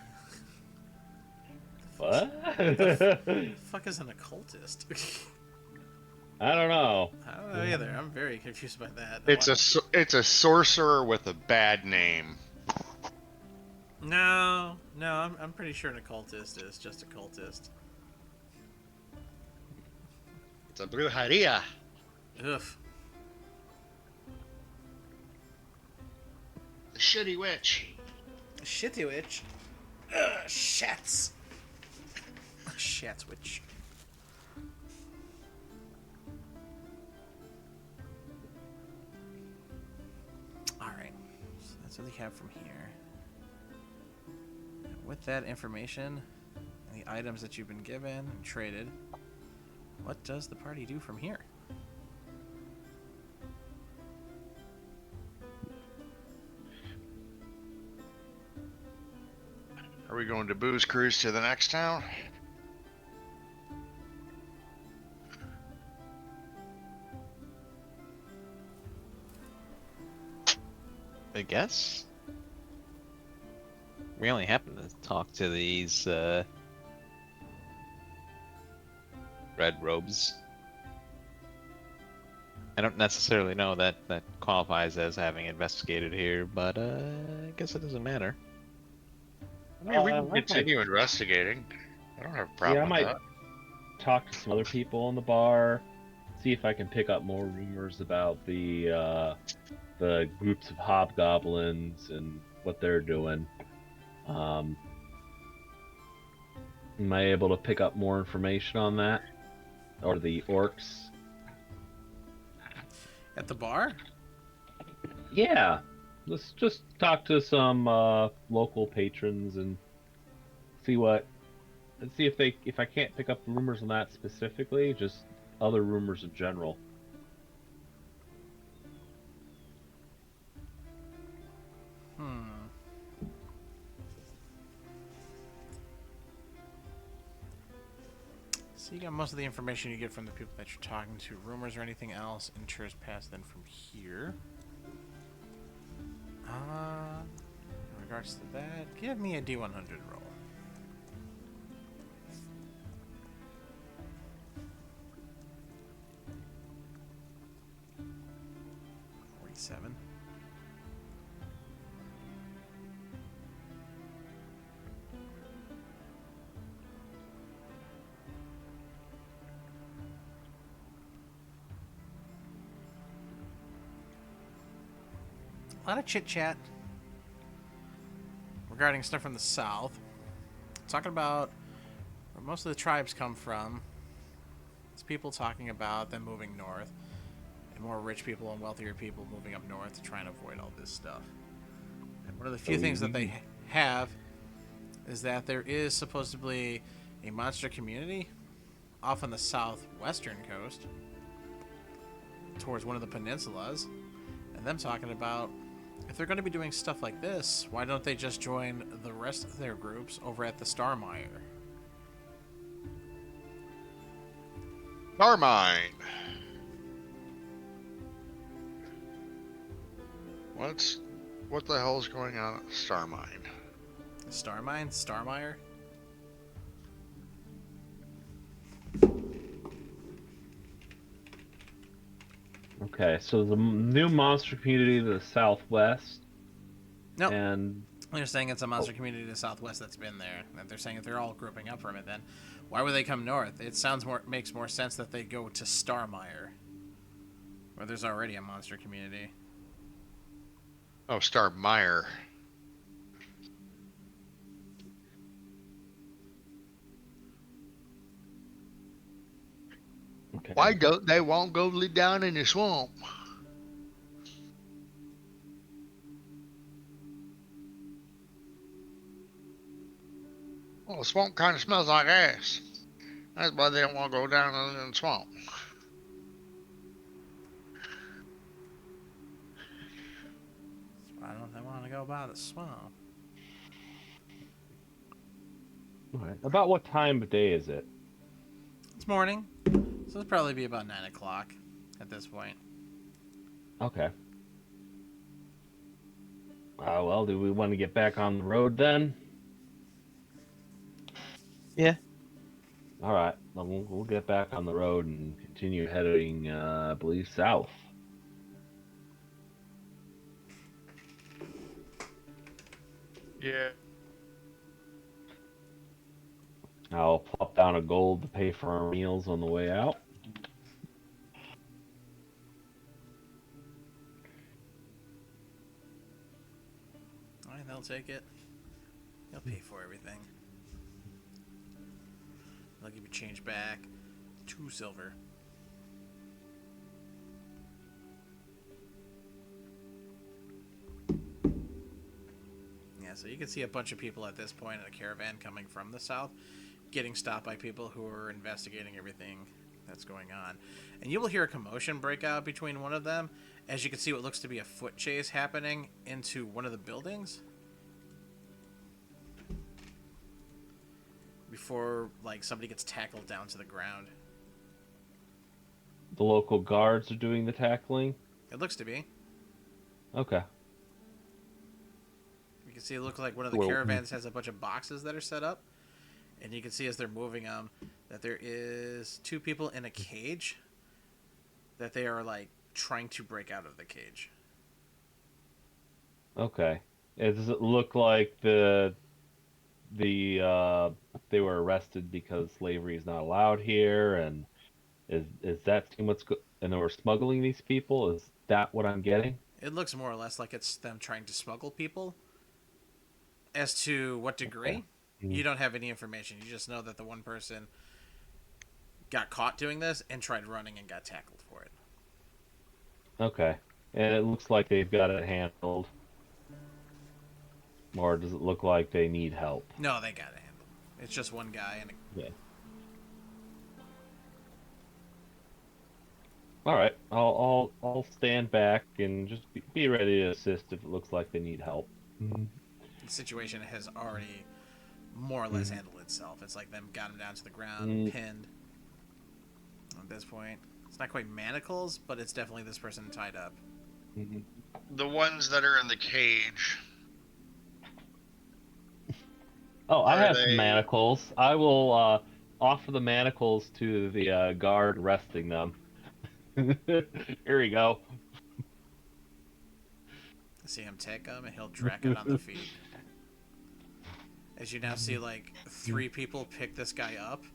What? The fuck is an occultist? I don't know. I don't know either. I'm very confused by that. It's a sorcerer with a bad name. No, I'm pretty sure an occultist is just a cultist. It's a brujeria. Ugh. A shitty witch. Shitty witch. Shats. Shats witch. Alright. So that's what they have from here. And with that information and the items that you've been given and traded, what does the party do from here? Are we going to booze cruise to the next town? I guess. We only happen to talk to these red robes. I don't necessarily know that qualifies as having investigated here, but I guess it doesn't matter. I mean, we can I might- continue investigating. I don't have a problem Yeah, I with might that. talk to some other people in the bar, see if I can pick up more rumors about the groups of hobgoblins and what they're doing. Am I able to pick up more information on that? Or the orcs? At the bar? Yeah. Let's just talk to some local patrons and see if I can't pick up rumors on that specifically, just other rumors in general. So you got most of the information you get from the people that you're talking to. Rumors or anything else ensures past then from here. In regards to that, give me a D100 roll. Seven. A lot of chit chat regarding stuff from the south. Talking about where most of the tribes come from. It's people talking about them moving north. More rich people and wealthier people moving up north to try and avoid all this stuff. And one of the few things that they have is that there is supposedly a monster community off on the southwestern coast towards one of the peninsulas, and them talking about if they're going to be doing stuff like this, why don't they just join the rest of their groups over at the Starmire? Starmine. What the hell is going on at Starmine? Starmine? Starmire? Okay, so the new monster community to the southwest. No. And They're saying it's a monster community to the southwest that's been there. And they're saying if they're all grouping up from it, then why would they come north? It makes more sense that they go to Starmire, where there's already a monster community. Oh, Starmire. okay. Why don't they won't go live down in the swamp? Well, the swamp kind of smells like ass. That's why they don't want to go down in the swamp. Why don't they want to go by the swamp? All right. About what time of day is it? It's morning, so it'll probably be about 9 o'clock at this point. Okay. Well, do we want to get back on the road then? Yeah. All right. Then we'll get back on the road and continue heading, I believe, south. Yeah. I'll plop down a gold to pay for our meals on the way out. Alright, they'll take it. They'll pay for everything. They'll give you change back. 2 silver. Yeah, so you can see a bunch of people at this point in a caravan coming from the south, getting stopped by people who are investigating everything that's going on. And you will hear a commotion break out between one of them, as you can see what looks to be a foot chase happening into one of the buildings. Before, like, somebody gets tackled down to the ground. The local guards are doing the tackling. It looks to be. Okay. You can see it looks like one of the Well, caravans has a bunch of boxes that are set up. And you can see as they're moving them that there is 2 people in a cage that they are, like, trying to break out of the cage. Okay. Does it look like they were arrested because slavery is not allowed here, and is that too much? And they were smuggling these people. Is that what I'm getting? It looks more or less like it's them trying to smuggle people. As to what degree, Okay. you don't have any information. You just know that the one person got caught doing this and tried running and got tackled for it. Okay. And it looks like they've got it handled. Or does it look like they need help? No, they got it handled. It's just one guy and a... Yeah. All right. I'll stand back and just be ready to assist if it looks like they need help. The situation has already more or less handled itself. It's like them got him down to the ground, pinned. At this point, it's not quite manacles, but it's definitely this person tied up. The ones that are in the cage. Oh, I Are have they- some manacles. I will offer the manacles to the guard arresting them. Here we go. See him take him, and he'll drag it on the feet. As you now see, like, 3 people pick this guy up,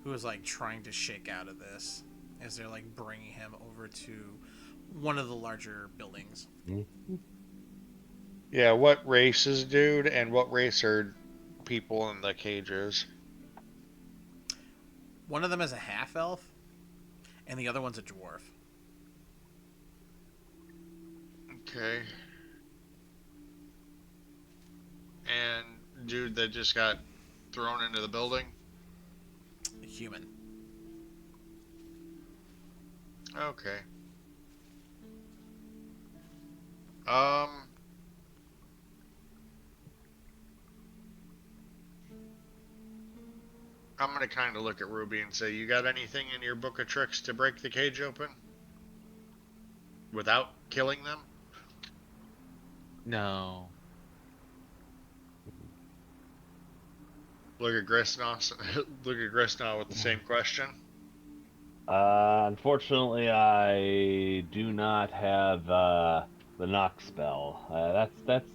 who is, like, trying to shake out of this, as they're, like, bringing him over to one of the larger buildings. Yeah, what race is dude, and what race are people in the cages? One of them is a half-elf, and the other one's a dwarf. Okay. And dude that just got thrown into the building? A human. Okay. I'm gonna kind of look at Ruby and say, you got anything in your book of tricks to break the cage open? Without killing them? No. Look at Grisna. Look at Grisna with the same question. Unfortunately, I do not have the knock spell.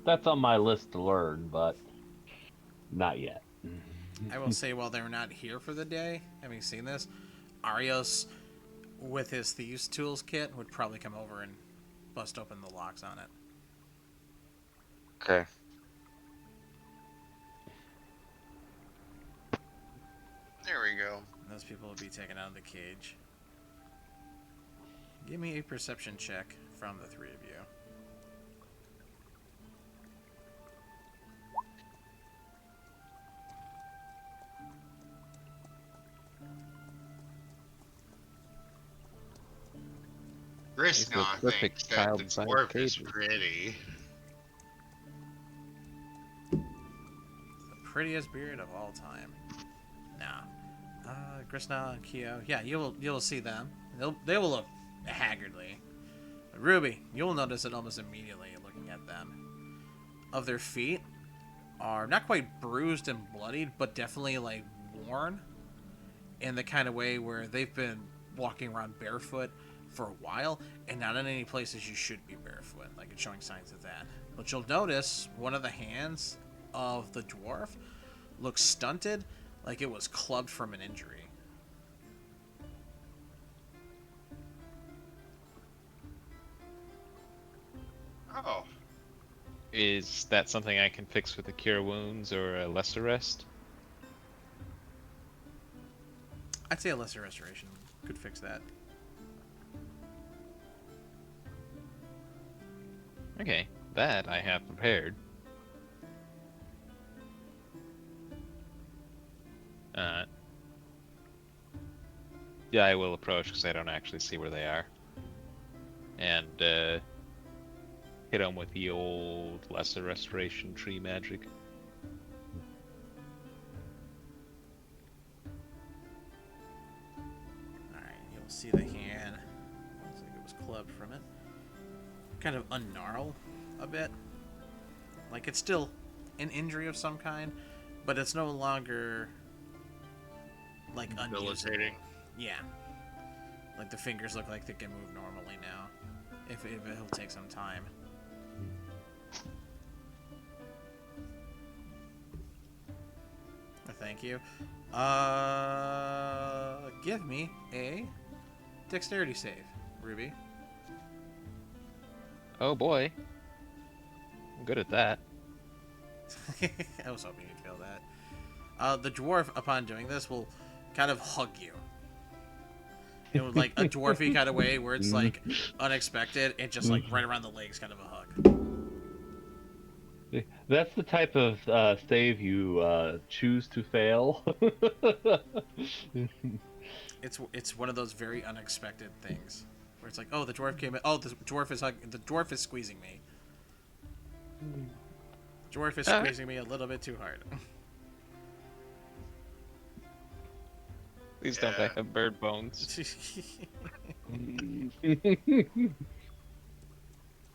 That's on my list to learn, but not yet. I will say, while they're not here for the day, having seen this, Arios, with his Thieves' Tools kit, would probably come over and bust open the locks on it. Okay. There we go. And those people will be taken out of the cage. Give me a perception check from the 3 of you. These were Grisnaw thinks perfect that the child-sized dwarf is cages. pretty. The prettiest beard of all time. Nah. Grisna and Keo. Yeah, you'll see them. They will look haggardly. Ruby, you'll notice it almost immediately looking at them. Of their feet are not quite bruised and bloodied, but definitely like worn in the kind of way where they've been walking around barefoot for a while, and not in any places you should be barefoot. Like it's showing signs of that. But you'll notice one of the hands of the dwarf looks stunted, like it was clubbed from an injury. Oh, Is that something I can fix with a cure wounds or a lesser rest? I'd say a lesser restoration could fix that. Okay, that I have prepared. Yeah, I will approach because I don't actually see where they are. And hit them with the old lesser restoration tree magic. Alright, you'll see the hand. Looks like it was clubbed from it. Kind of unnarl a bit. Like it's still an injury of some kind, but it's no longer like unusable. debilitating. Yeah. Like the fingers look like they can move normally now. If it'll take some time. Thank you. Give me a dexterity save, Ruby. Oh boy. I'm good at that. I was hoping you'd fail that. The dwarf, upon doing this, will kind of hug you. You know, like a dwarfy kind of way where it's like unexpected and just like right around the legs, kind of a hug. That's the type of save you choose to fail. It's one of those very unexpected things where it's like, oh, the dwarf came in. Oh, the dwarf is squeezing me. The dwarf is squeezing me a little bit too hard. Please don't I have bird bones.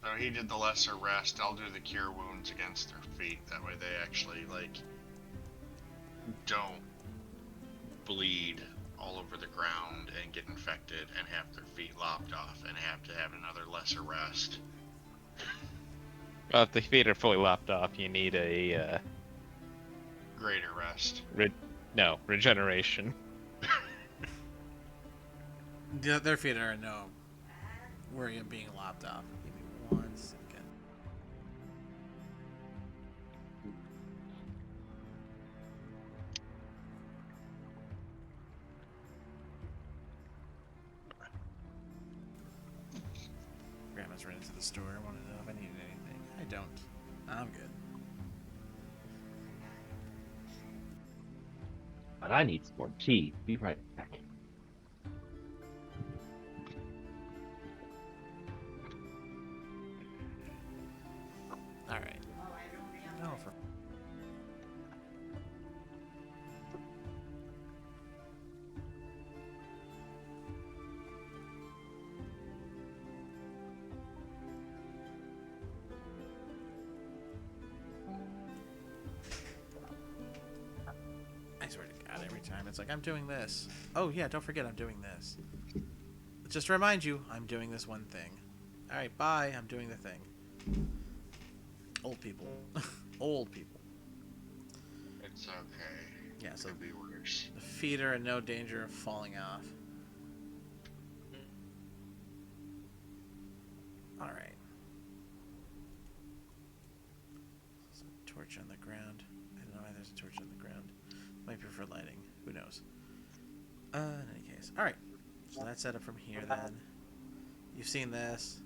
So he did the lesser rest. I'll do the cure wounds against their feet. That way they actually like don't bleed all over the ground and get infected and have their feet lopped off and have to have another lesser rest. Well, if the feet are fully lopped off, you need a Greater rest. regeneration. Their feet are no worry of being lopped off. Give me 1 second. Grandma's ran into the store. I want to know if I needed anything. I don't. I'm good. But I need some more tea. Be right back. All right. No, for I swear to God, every time it's like, I'm doing this. Oh, yeah, don't forget I'm doing this. Just to remind you, I'm doing this one thing. Alright, bye, I'm doing the thing. Old people. Old people. It's okay. Yeah, so Could be worse. the feet are in no danger of falling off. Alright. There's a torch on the ground. I don't know why there's a torch on the ground. Might be for lighting. Who knows? In any case. Alright. So that's set up from here then. You've seen this.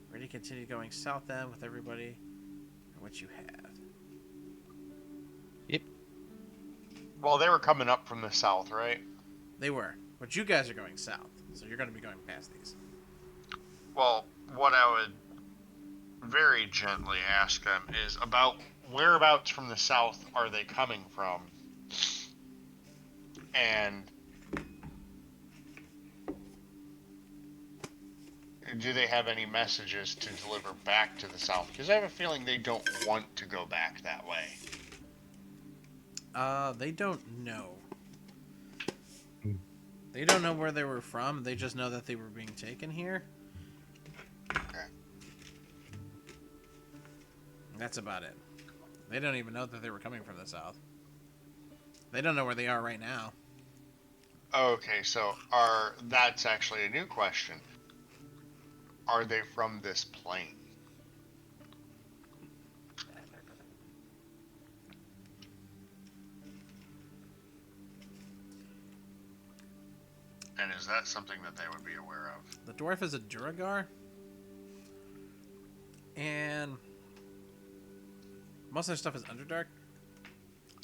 Ready to continue going south then with everybody? Or what you have? Yep. Well, they were coming up from the south, right? They were. But you guys are going south. So you're going to be going past these. Well, what I would very gently ask them is about whereabouts from the south are they coming from? And do they have any messages to deliver back to the south? Because I have a feeling they don't want to go back that way. They don't know. Hmm. They don't know where they were from. They just know that they were being taken here. Okay. That's about it. They don't even know that they were coming from the south. They don't know where they are right now. Okay, so that's actually a new question. Are they from this plane? And is that something that they would be aware of? The dwarf is a Duragar. And most of their stuff is Underdark.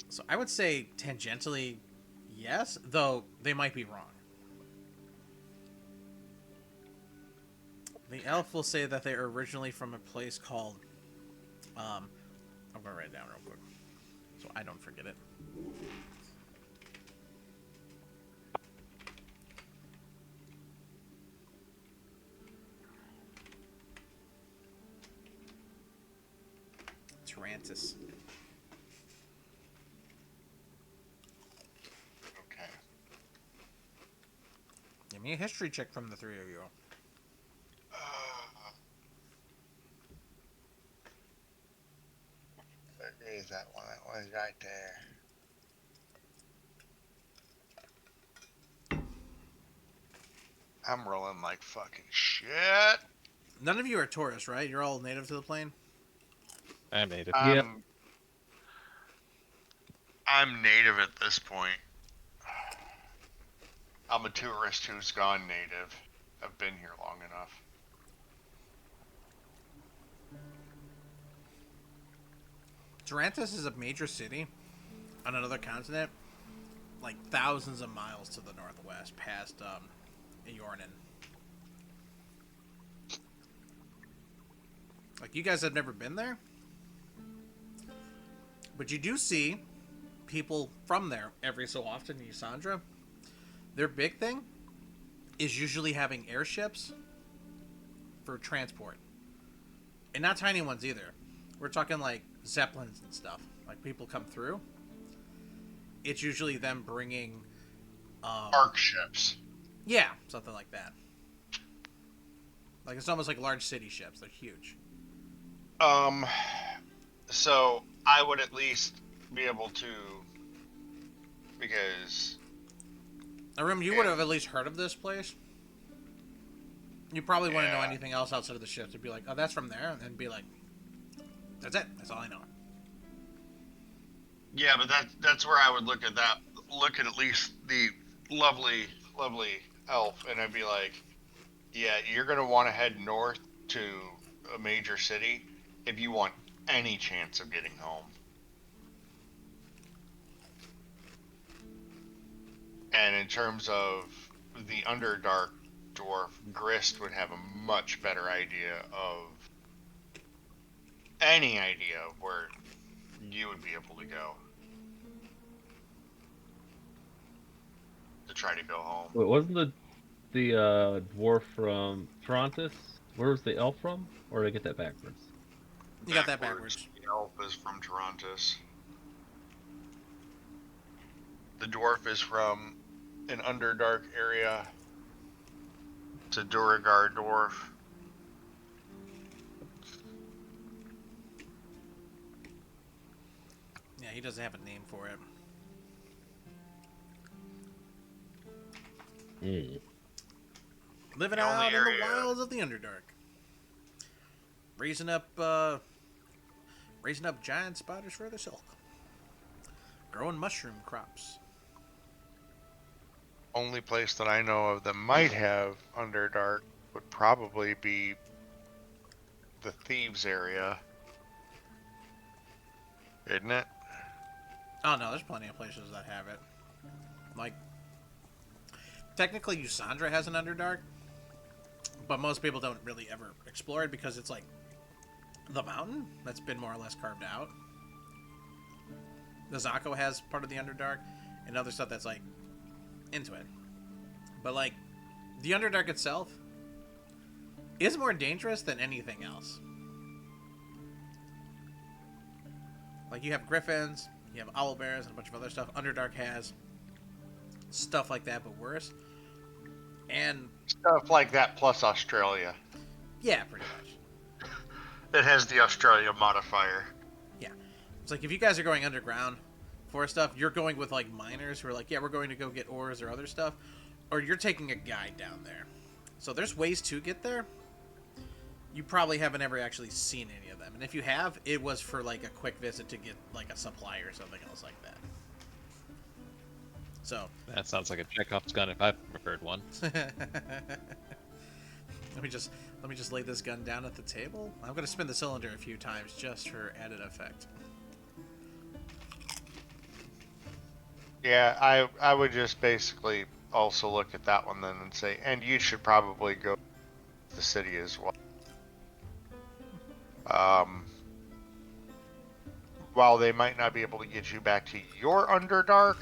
So I would say tangentially yes, though they might be wrong. The elf will say that they are originally from a place called I'm gonna write it down real quick so I don't forget it. Tarantus. Okay. Give me a history check from the three of you. Where is that one? That one's right there. I'm rolling like fucking shit. None of you are Taurus, right? You're all native to the plane? I made it. Yep. I'm native at this point. I'm a tourist who's gone native. I've been here long enough. Tarantus is a major city on another continent, like thousands of miles to the northwest, past Eornin. Like, you guys have never been there, but you do see people from there every so often in Ysandra. Their big thing is usually having airships for transport, and not tiny ones either. We're talking like zeppelins and stuff. Like, people come through. It's usually them bringing Arc ships. yeah, something like that. Like, it's almost like large city ships. They're huge. So I would at least be able to, because Arim, you would have at least heard of this place. You probably wouldn't know anything else outside of the ship to be like, oh, that's from there, and then be like, that's it. That's all I know. yeah, but that's where I would look at that. Look at least the lovely elf, and I'd be like, yeah, you're gonna want to head north to a major city if you want any chance of getting home. And in terms of the Underdark dwarf, Grist would have a much better idea of any idea of where you would be able to go to try to go home. Wait, wasn't the dwarf from Torontus? Where was the elf from? Or did I get that backwards? You got that backwards. The elf is from Torontus. The dwarf is from an Underdark area. It's a Duragar dwarf. Yeah, he doesn't have a name for it. Hmm. Living The only out in the area- wilds of the Underdark. Raising up giant spiders for the silk. Growing mushroom crops. Only place that I know of that might have Underdark would probably be the Thieves area. Isn't it? Oh no, there's plenty of places that have it. Like, technically Usandra has an Underdark, but most people don't really ever explore it because it's like the mountain that's been more or less carved out. The Zako has part of the Underdark and other stuff that's like into it. But like the Underdark itself is more dangerous than anything else. Like you have griffins, you have owlbears, and a bunch of other stuff. Underdark has stuff like that, but worse. And Stuff like that plus Australia. yeah, pretty much. It has the Australia modifier. Yeah, it's like if you guys are going underground for stuff, you're going with like miners who are like, yeah, we're going to go get ores or other stuff, or you're taking a guide down there. So there's ways to get there. You probably haven't ever actually seen any of them, and if you have, it was for like a quick visit to get like a supply or something else like that. So That sounds like a Chekhov's gun if I've ever heard one. let me just lay this gun down at the table. I'm gonna spin the cylinder a few times just for added effect. Yeah, I would just basically also look at that one then and say, and you should probably go to the city as well. While they might not be able to get you back to your Underdark,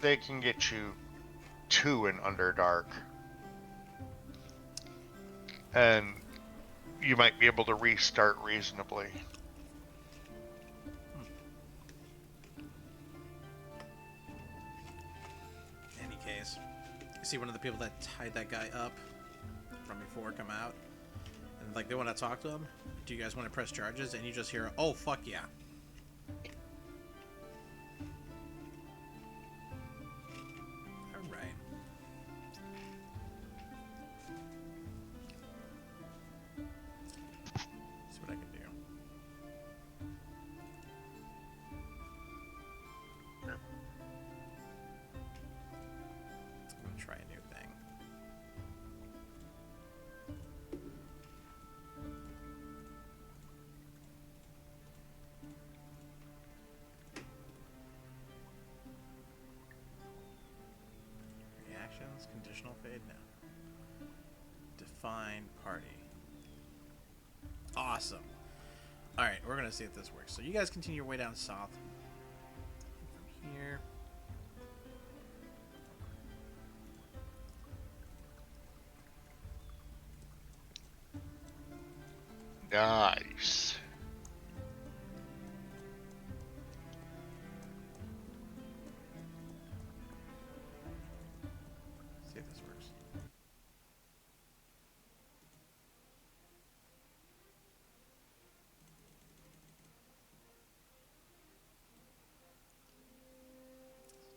they can get you to an Underdark. And you might be able to restart reasonably. In any case, you see one of the people that tied that guy up from before come out, and like they want to talk to him. Do you guys want to press charges? And you just hear, "Oh fuck yeah!" All right. See what I can do. I'm gonna try a new thing. Reactions, conditional fade now. Define party. Awesome. Alright, we're gonna see if this works. So you guys continue your way down south. From here. Nice. See if this works.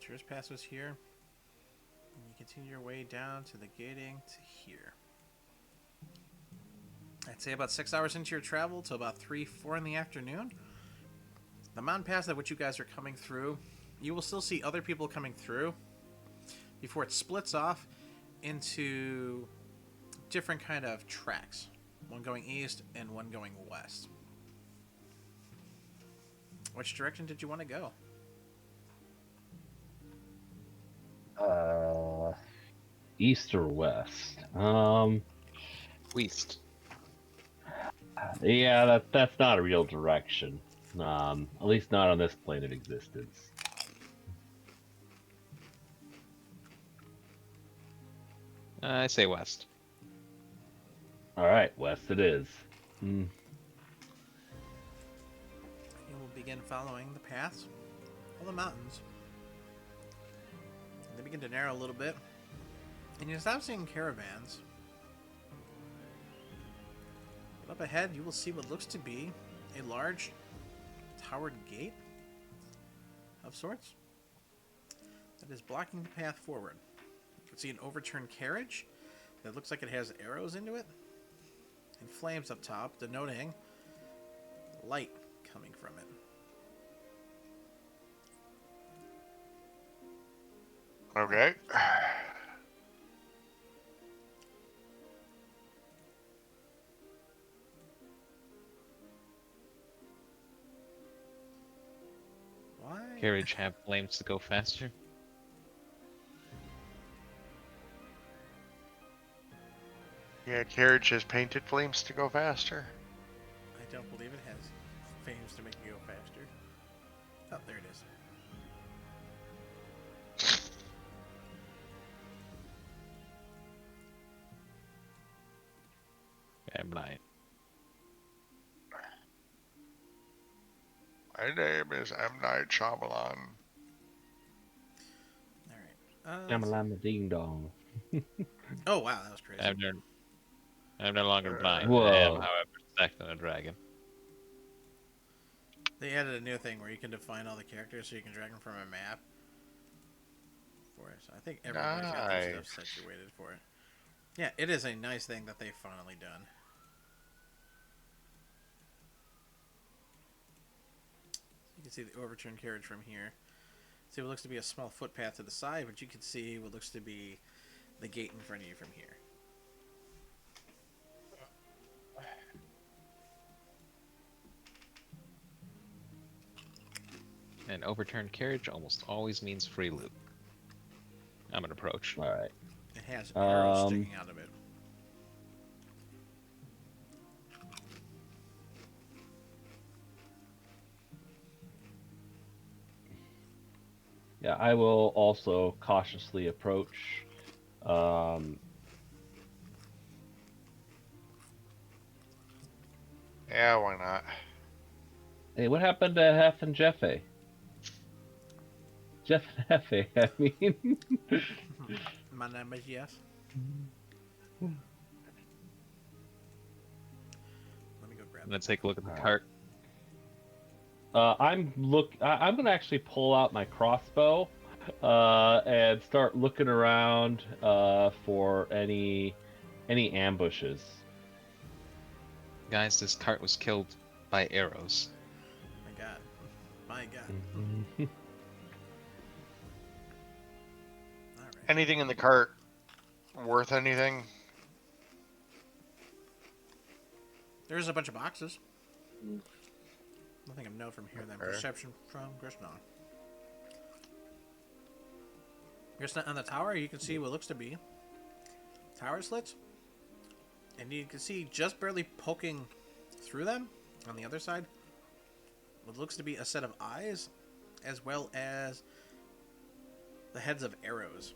Tourist pass was here. And you continue your way down to the gating to here. I'd say about 6 hours into your travel to about 3, 4 in the afternoon. The mountain pass that which you guys are coming through, you will still see other people coming through before it splits off into different kind of tracks. One going east and one going west. Which direction did you want to go? East or west? West. Yeah, that's not a real direction. At least not on this plane of existence. I say west. All right, west it is. Hmm. You will begin following the paths of the mountains. And they begin to narrow a little bit. And you stop seeing caravans. But up ahead, you will see what looks to be a large towered gate of sorts that is blocking the path forward. You can see an overturned carriage that looks like it has arrows into it and flames up top, denoting light coming from it. Okay. Why? Carriage have flames to go faster. carriage has painted flames to go faster. I don't believe it has flames to make you go faster. Oh, there it is. M Night. My name is M. Night Shyamalan. Alright. Shamalama ding dong. Oh, wow, that was crazy. I'm no longer blind. Whoa. I am, however, second a dragon. They added a new thing where you can define all the characters so you can drag them from a map for it. So I think everybody's got their stuff Nice. situated for it. Yeah, it is a nice thing that they've finally done. You can see the overturned carriage from here. See what looks to be a small footpath to the side, but you can see what looks to be the gate in front of you from here. An overturned carriage almost always means free loot. I'm an approach. All right. It has arrows sticking out of it. Yeah, I will also cautiously approach. Yeah, why not? Hey, what happened to Hef and Jeffe? Jeff and Hefe, I mean. My name is Yes. Let me go grab I'm gonna take a look at the Alright. cart. I'm gonna actually pull out my crossbow, and start looking around for any ambushes. Guys, this cart was killed by arrows. My God. My God. Mm-hmm. Alright. Anything in the cart worth anything? There's a bunch of boxes. Nothing of note from here then. Okay. Perception from Grishnon. Grishnon on the tower, you can see what looks to be tower slits. And you can see just barely poking through them on the other side what looks to be a set of eyes, as well as the heads of arrows.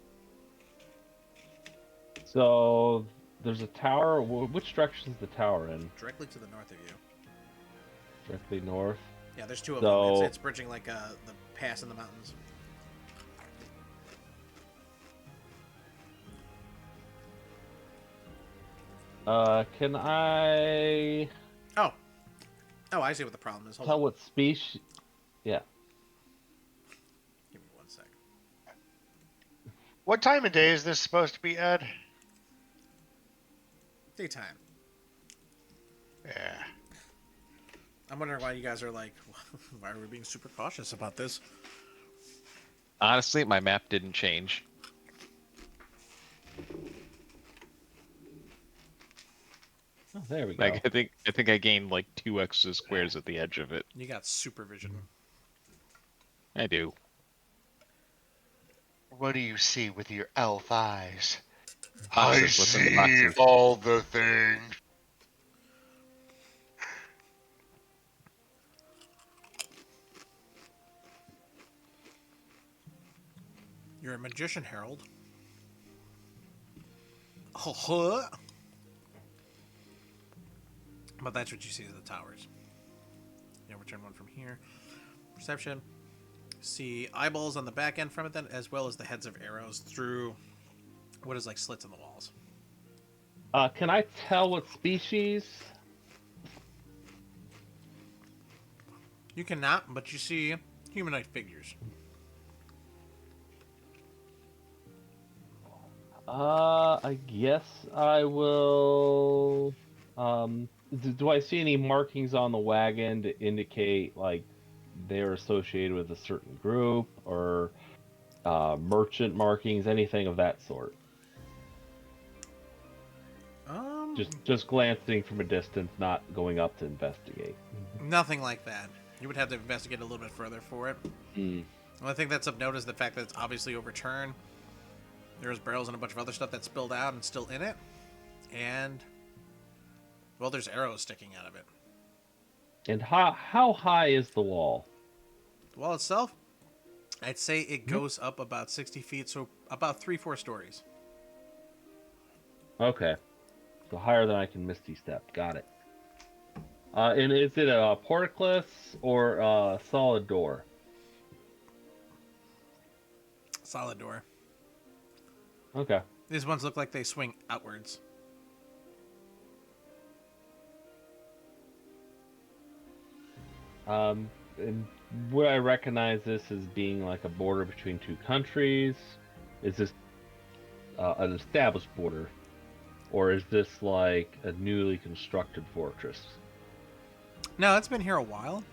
So there's a tower. Which direction is the tower in? Directly to the north of you. Directly north. Yeah, there's two of So- them. It's bridging like the pass in the mountains. Can I Oh, I see what the problem is. Hold tell on. what species? Yeah. Give me 1 second. What time of day is this supposed to be, Ed? Daytime. Yeah. I'm wondering why you guys are like, why are we being super cautious about this? Honestly, my map didn't change. Oh, there we go. Like I think I gained like 2 extra squares at the edge of it. You got supervision. I do. What do you see with your elf eyes? Boxes, what's in the boxes? all the things. You're a magician, Harold. Oh, huh. But that's what you see as the towers. Yeah, return one from here. Perception. See eyeballs on the back end from it then, as well as the heads of arrows through what is like slits in the walls. Can I tell what species? You cannot, but you see humanoid figures. I guess I will. Do I see any markings on the wagon to indicate like they're associated with a certain group or merchant markings, anything of that sort? Just glancing from a distance, not going up to investigate. Nothing like that. You would have to investigate a little bit further for it. Hmm. The only thing that's of note is the fact that it's obviously overturned. There's barrels and a bunch of other stuff that spilled out and still in it. And Well, there's arrows sticking out of it. And how high is the wall? The wall itself, I'd say it Mhm. goes up about 60 feet, so about 3-4 stories. Okay, so higher than I can misty step. Got it. And is it a portcullis or a solid door? Solid door. Okay. These ones look like they swing outwards. And would I recognize this as being like a border between two countries? Is this an established border, or is this like a newly constructed fortress? No, it's been here a while.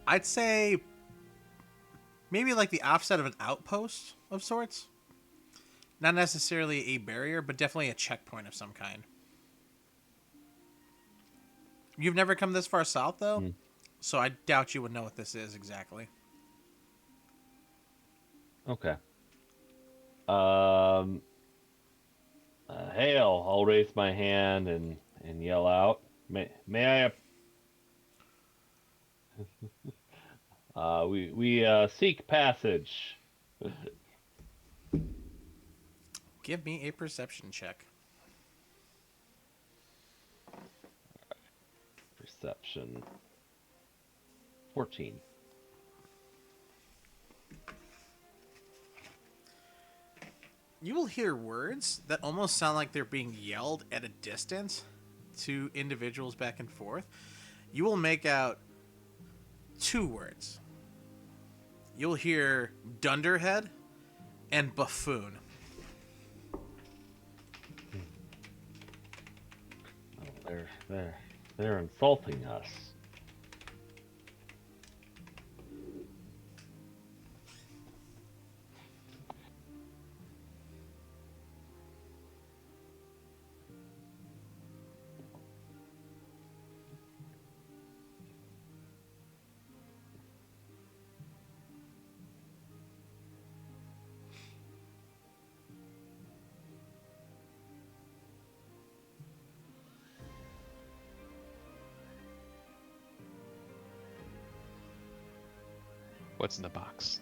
I'd say maybe like the offset of an outpost of sorts. Not necessarily a barrier, but definitely a checkpoint of some kind. You've never come this far south, though, Hmm. so I doubt you would know what this is exactly. Okay. Um. Hail! I'll raise my hand and yell out. May I? We seek passage. Give me a perception check. Perception. 14. You will hear words that almost sound like they're being yelled at a distance to individuals back and forth. You will make out two words. You'll hear dunderhead and buffoon. Oh, they're insulting us. What's in the box?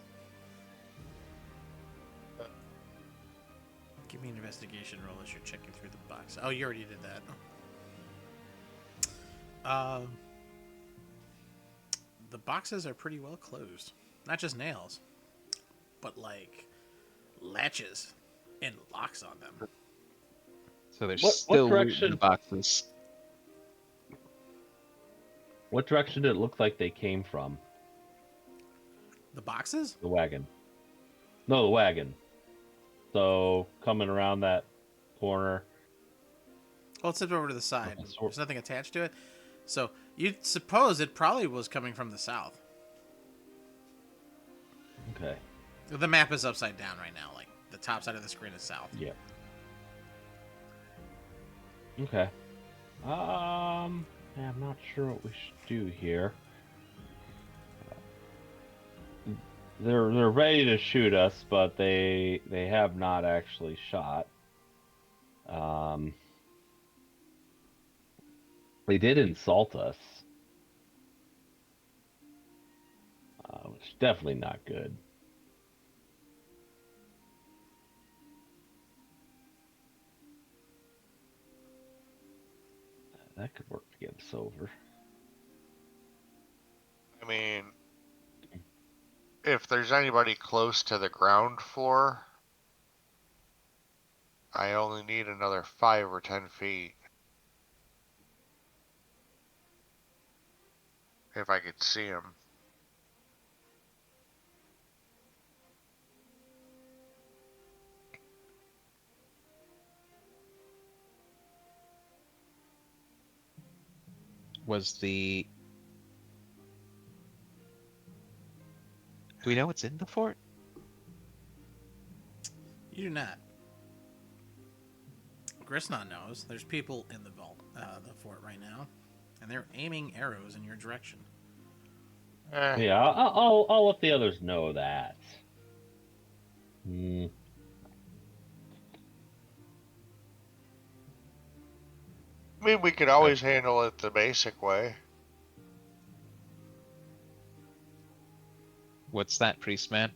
Give me an investigation roll as you're checking through the box. Oh, you already did that. The boxes are pretty well closed. Not just nails, but like latches and locks on them. So there's What still loot in direction? the boxes. What direction did it look like they came from? The boxes? The wagon. No, the wagon. So coming around that corner. Well, it's tipped over to the side. Okay, so- There's nothing attached to it. So you'd suppose it probably was coming from the south. Okay. The map is upside down right now. Like the top side of the screen is south. Yeah. Okay. Yeah, I'm not sure what we should do here. They're ready to shoot us, but they have not actually shot. They did insult us, which is definitely not good. That could work to get us over. I mean, if there's anybody close to the ground floor, I only need another 5 or 10 feet. If I could see him. Was the... Do we know what's in the fort? You do not. Grisnon knows. There's people in the vault, the fort right now, and they're aiming arrows in your direction. Yeah, I'll let the others know that. Hmm. I mean, we could always handle it the basic way. What's that, priest man?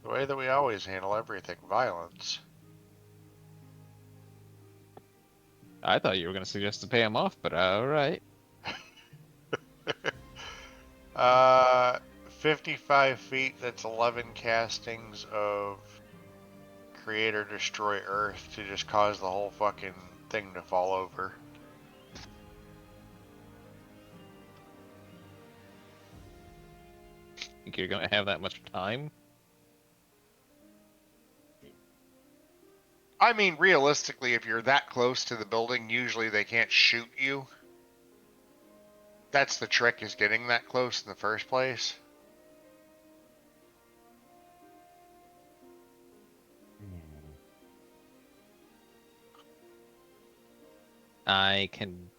The way that we always handle everything, violence. I thought you were going to suggest to pay him off, but all right. 55 feet, that's 11 castings of Create or Destroy Earth to just cause the whole fucking thing to fall over. Think you're going to have that much time? I mean, realistically, if you're that close to the building, usually they can't shoot you. That's the trick, is getting that close in the first place. I can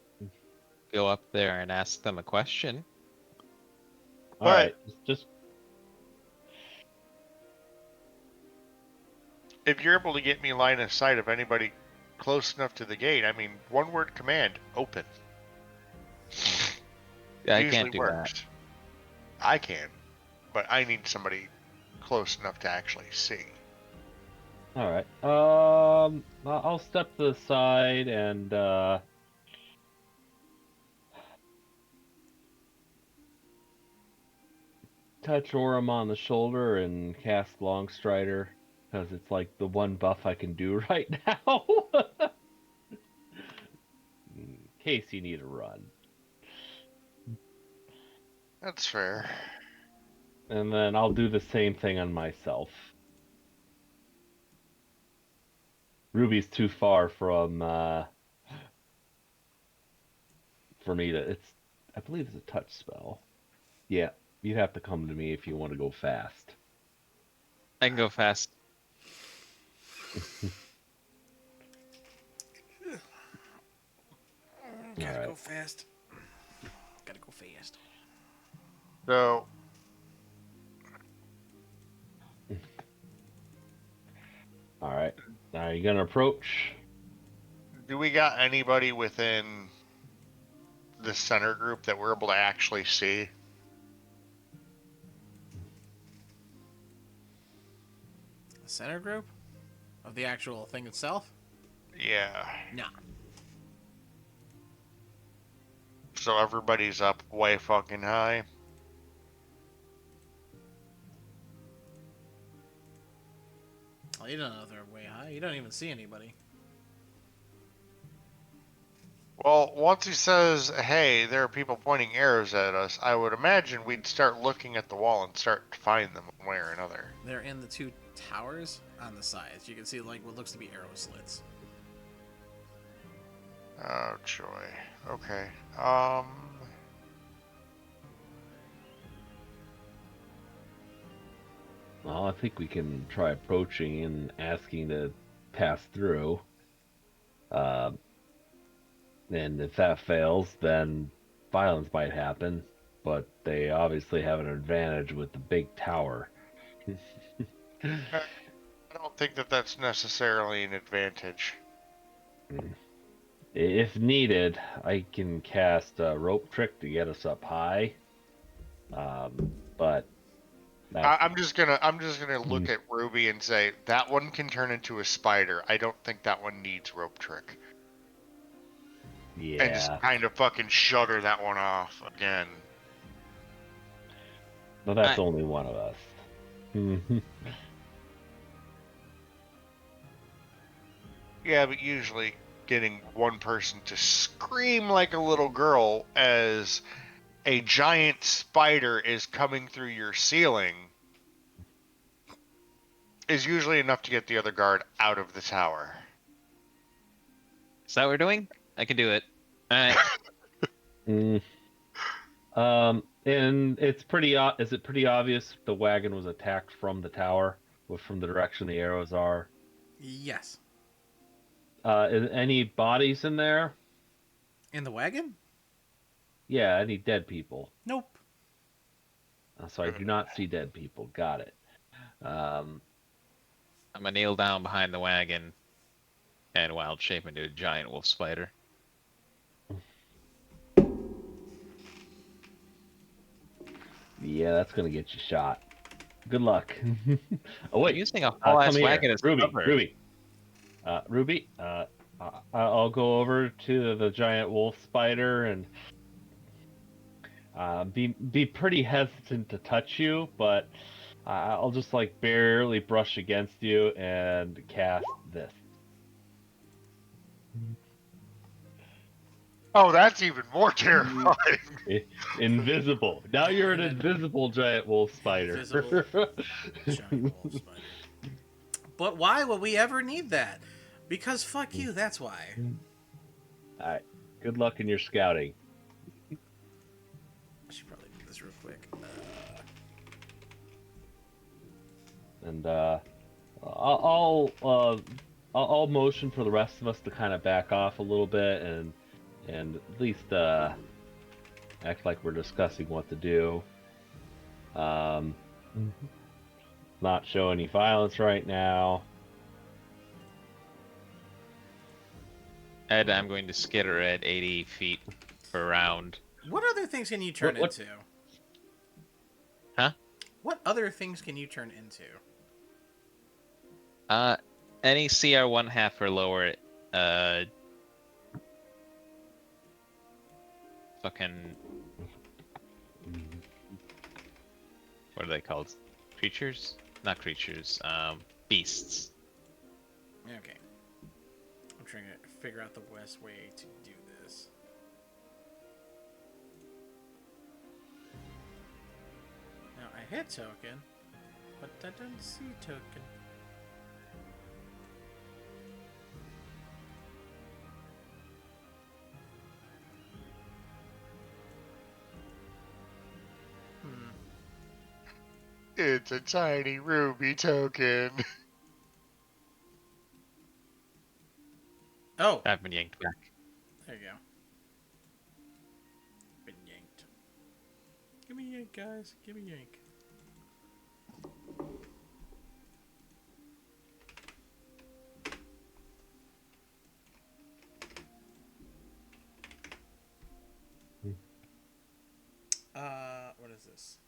go up there and ask them a question. All right, just If you're able to get me line of sight of anybody close enough to the gate, I mean, one word command, open. Yeah, I Usually can't do works. I can, but I need somebody close enough to actually see. all right. I'll step to the side and touch Orem on the shoulder and cast Longstrider because it's like the one buff I can do right now. In case you need a run. That's fair. And then I'll do the same thing on myself. Ruby's too far from for me to. I believe it's a touch spell. Yeah, you have to come to me if you want to go fast. I can go fast. Gotta Alright. go fast. Gotta go fast. So, Alright. Now you're gonna approach. do we got anybody within the center group that we're able to actually see? The center group of the actual thing itself? Yeah. No. So everybody's up way fucking high. Well, you don't know they're way high. You don't even see anybody. Well, once he says, hey, there are people pointing arrows at us, I would imagine we'd start looking at the wall and start to find them one way or another. They're in the two towers on the sides. You can see like what looks to be arrow slits. Oh, joy. Okay. Well, I think we can try approaching and asking to pass through. And if that fails, then violence might happen. But they obviously have an advantage with the big tower. I don't think that that's necessarily an advantage. If needed, I can cast a rope trick to get us up high. But I'm just gonna look at Ruby and say that one can turn into a spider. I don't think that one needs rope trick. And just yeah, kind of fucking shudder that one off again. but that's only one of us. Yeah, but usually getting one person to scream like a little girl as a giant spider is coming through your ceiling is usually enough to get the other guard out of the tower. Is that what we're doing? I can do it. Alright. And it's pretty. Is it pretty obvious the wagon was attacked from the tower, from the direction the arrows are? Yes. Is any bodies in there? In the wagon? Yeah, any dead people? Nope. So I do not see dead people. Got it. I'm gonna kneel down behind the wagon and wild shape into a giant wolf spider. Yeah, that's gonna get you shot. Good luck. Oh I'm wait, using a whole come ass here, wagon as Ruby. cover. Ruby. I'll go over to the giant wolf spider and be pretty hesitant to touch you, but I'll just like barely brush against you and cast this. Oh, that's even more terrifying. Invisible. Now you're an And then- invisible giant wolf spider. Invisible giant wolf spider. But why would we ever need that? Because fuck you, that's why. Alright. Good luck in your scouting. I should probably do this real quick. And I'll motion for the rest of us to kind of back off a little bit and at least act like we're discussing what to do. Not show any violence right now. And I'm going to skitter at 80 feet per round. What other things can you turn What- into? Huh? What other things can you turn into? Any CR 1/2 or lower, fucking, what are they called? Creatures? Not creatures, beasts. Okay. I'm trying to figure out the best way to do this. Now, I hit token, but I don't see token. It's a tiny ruby token. Oh, I've been yanked back. there you go. Been yanked. Give me a yank, guys. Give me a yank. What is this?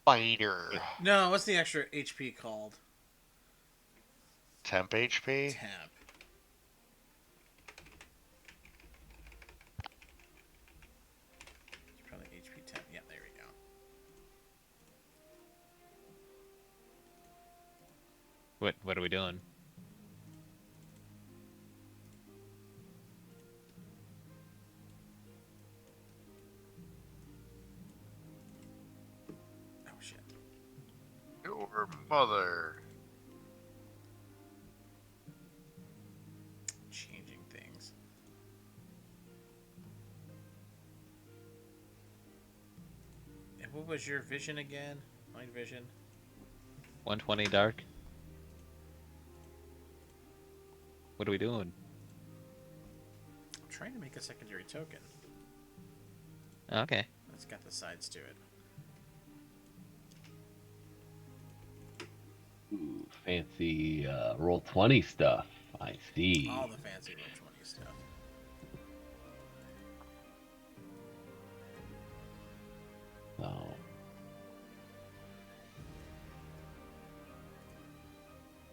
Spider. No, what's the extra HP called? Temp HP? Temp. It's probably HP temp. Yeah, there we go. What are we doing? Oh shit. Your mother. Changing things. And what was your vision again? Mind vision? 120 dark? What are we doing? I'm trying to make a secondary token. Okay. It's got the sides to it. Ooh, fancy roll 20 stuff. I see. All the fancy roll 20 stuff. Oh.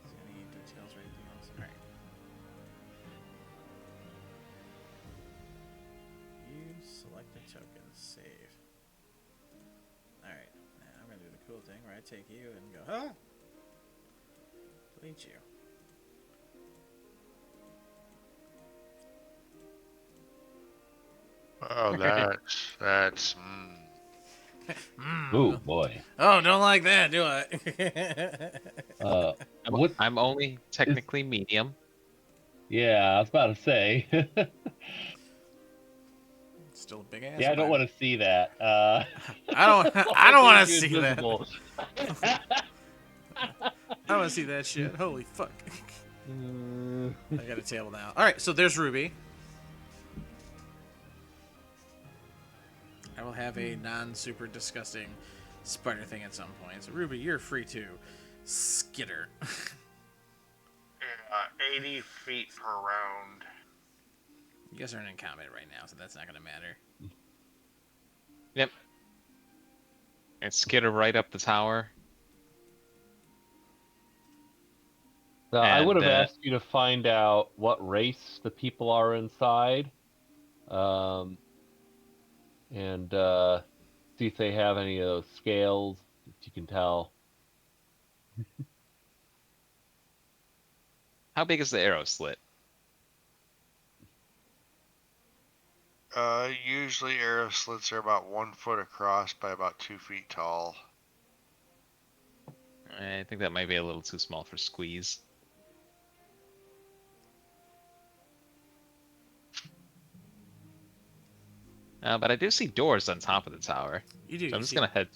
Is there any details or anything else? Alright. You select a token. Save. Alright. Now I'm going to do the cool thing where I take you and go, huh? Delete you. Oh, that's. Ooh, boy. Oh, don't like that, do I? What? I'm only technically medium. Yeah, I was about to say. Still a big ass. Yeah, I don't want to see that. I don't want to see that. Invisible. I don't want to see that shit. Holy fuck. I got a table now. Alright, so there's Ruby. I will have a non-super disgusting spider thing at some point. So Ruby, you're free to skitter. 80 feet per round. You guys aren't in combat right now, so that's not going to matter. Yep. And skitter right up the tower. I would have And, asked you to find out what race the people are inside, and see if they have any of those scales that you can tell. How big is the arrow slit? Usually arrow slits are about 1 foot across by about 2 feet tall. I think that might be a little too small for squeeze. But I do see doors on top of the tower. You do. So I'm You just see, going to head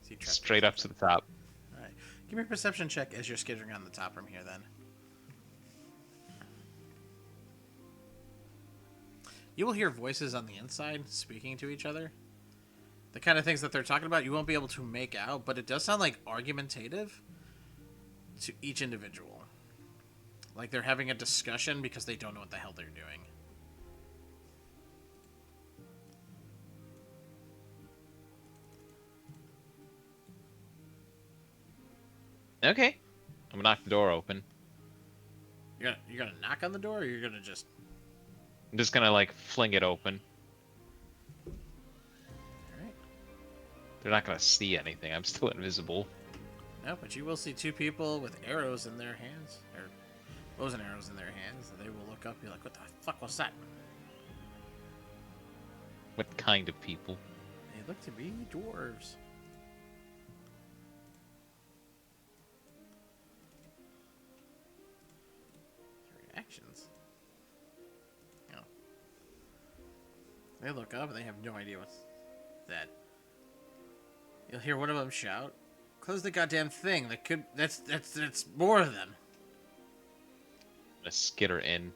see straight up to the top. All right. Give me a perception check as you're skittering on the top from here, then. You will hear voices on the inside speaking to each other. The kind of things that they're talking about, you won't be able to make out, but it does sound like argumentative to each individual. Like they're having a discussion because they don't know what the hell they're doing. Okay. I'm going to knock the door open. You're gonna knock on the door, or you're gonna just... I'm just going to, like, fling it open. Alright. They're not going to see anything. I'm still invisible. No, but you will see two people with arrows in their hands, or bows and arrows in their hands, and they will look up and be like, what the fuck was that? What kind of people? They look to be dwarves. Reactions. No. They look up and they have no idea what's that. You'll hear one of them shout, "Close the goddamn thing! That's more of them." I'm going to skitter in.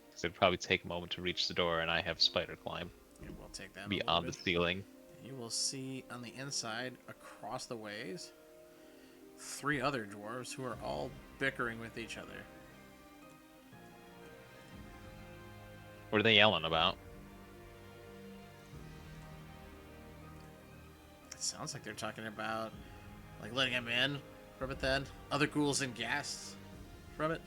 Because it'd probably take a moment to reach the door, and I have spider climb. It will take that Be on the ceiling. You will see on the inside, across the ways, 3 other dwarves who are all bickering with each other. What are they yelling about? It sounds like they're talking about, like, letting him in from it then. Other ghouls and ghasts from it.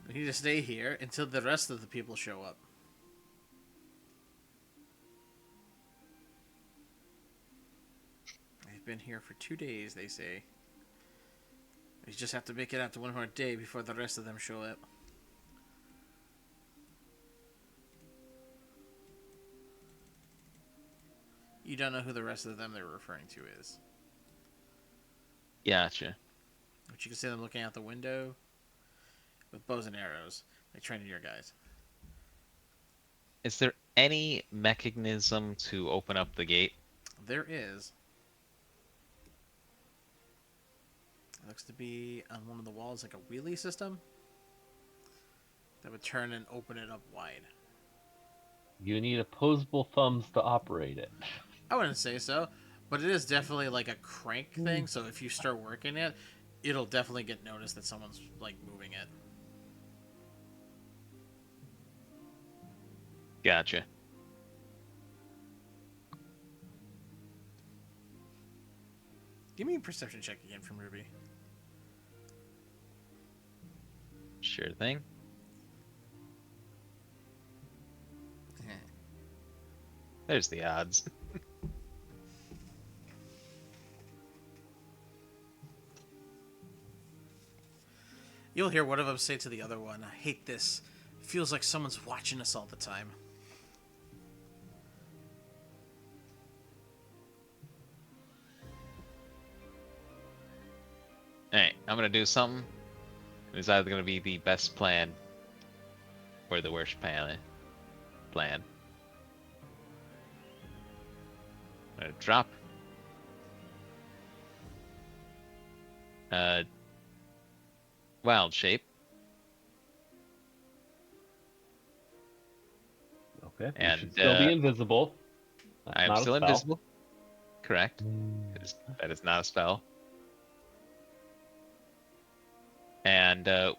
We need to stay here until the rest of the people show up. They've been here for 2 days, they say. We just have to make it out to one more day before the rest of them show up. You don't know who the rest of them they're referring to is. Gotcha. But you can see them looking out the window with bows and arrows, like training your guys. Is there any mechanism to open up the gate? There is. It looks to be on one of the walls like a wheelie system that would turn and open it up wide. You need opposable thumbs to operate it. I wouldn't say so, but it is definitely like a crank thing, so if you start working it, it'll definitely get noticed that someone's like moving it. Gotcha. Give me a perception check again from Ruby. Sure thing. There's the odds. You'll hear one of them say to the other one, "I hate this. It feels like someone's watching us all the time." Alright, I'm gonna do something. It's either gonna be the best plan or the worst plan. I'm gonna drop. Wild shape. Okay. And, You should still be invisible. That's I am not a still spell. invisible. Correct. That is not a spell. and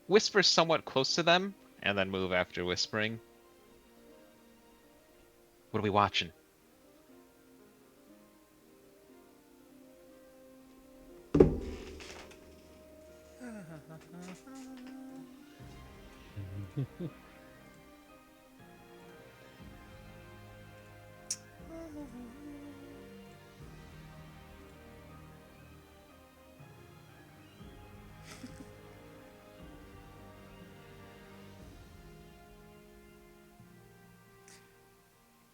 whisper somewhat close to them, and then move after whispering. What are we watching?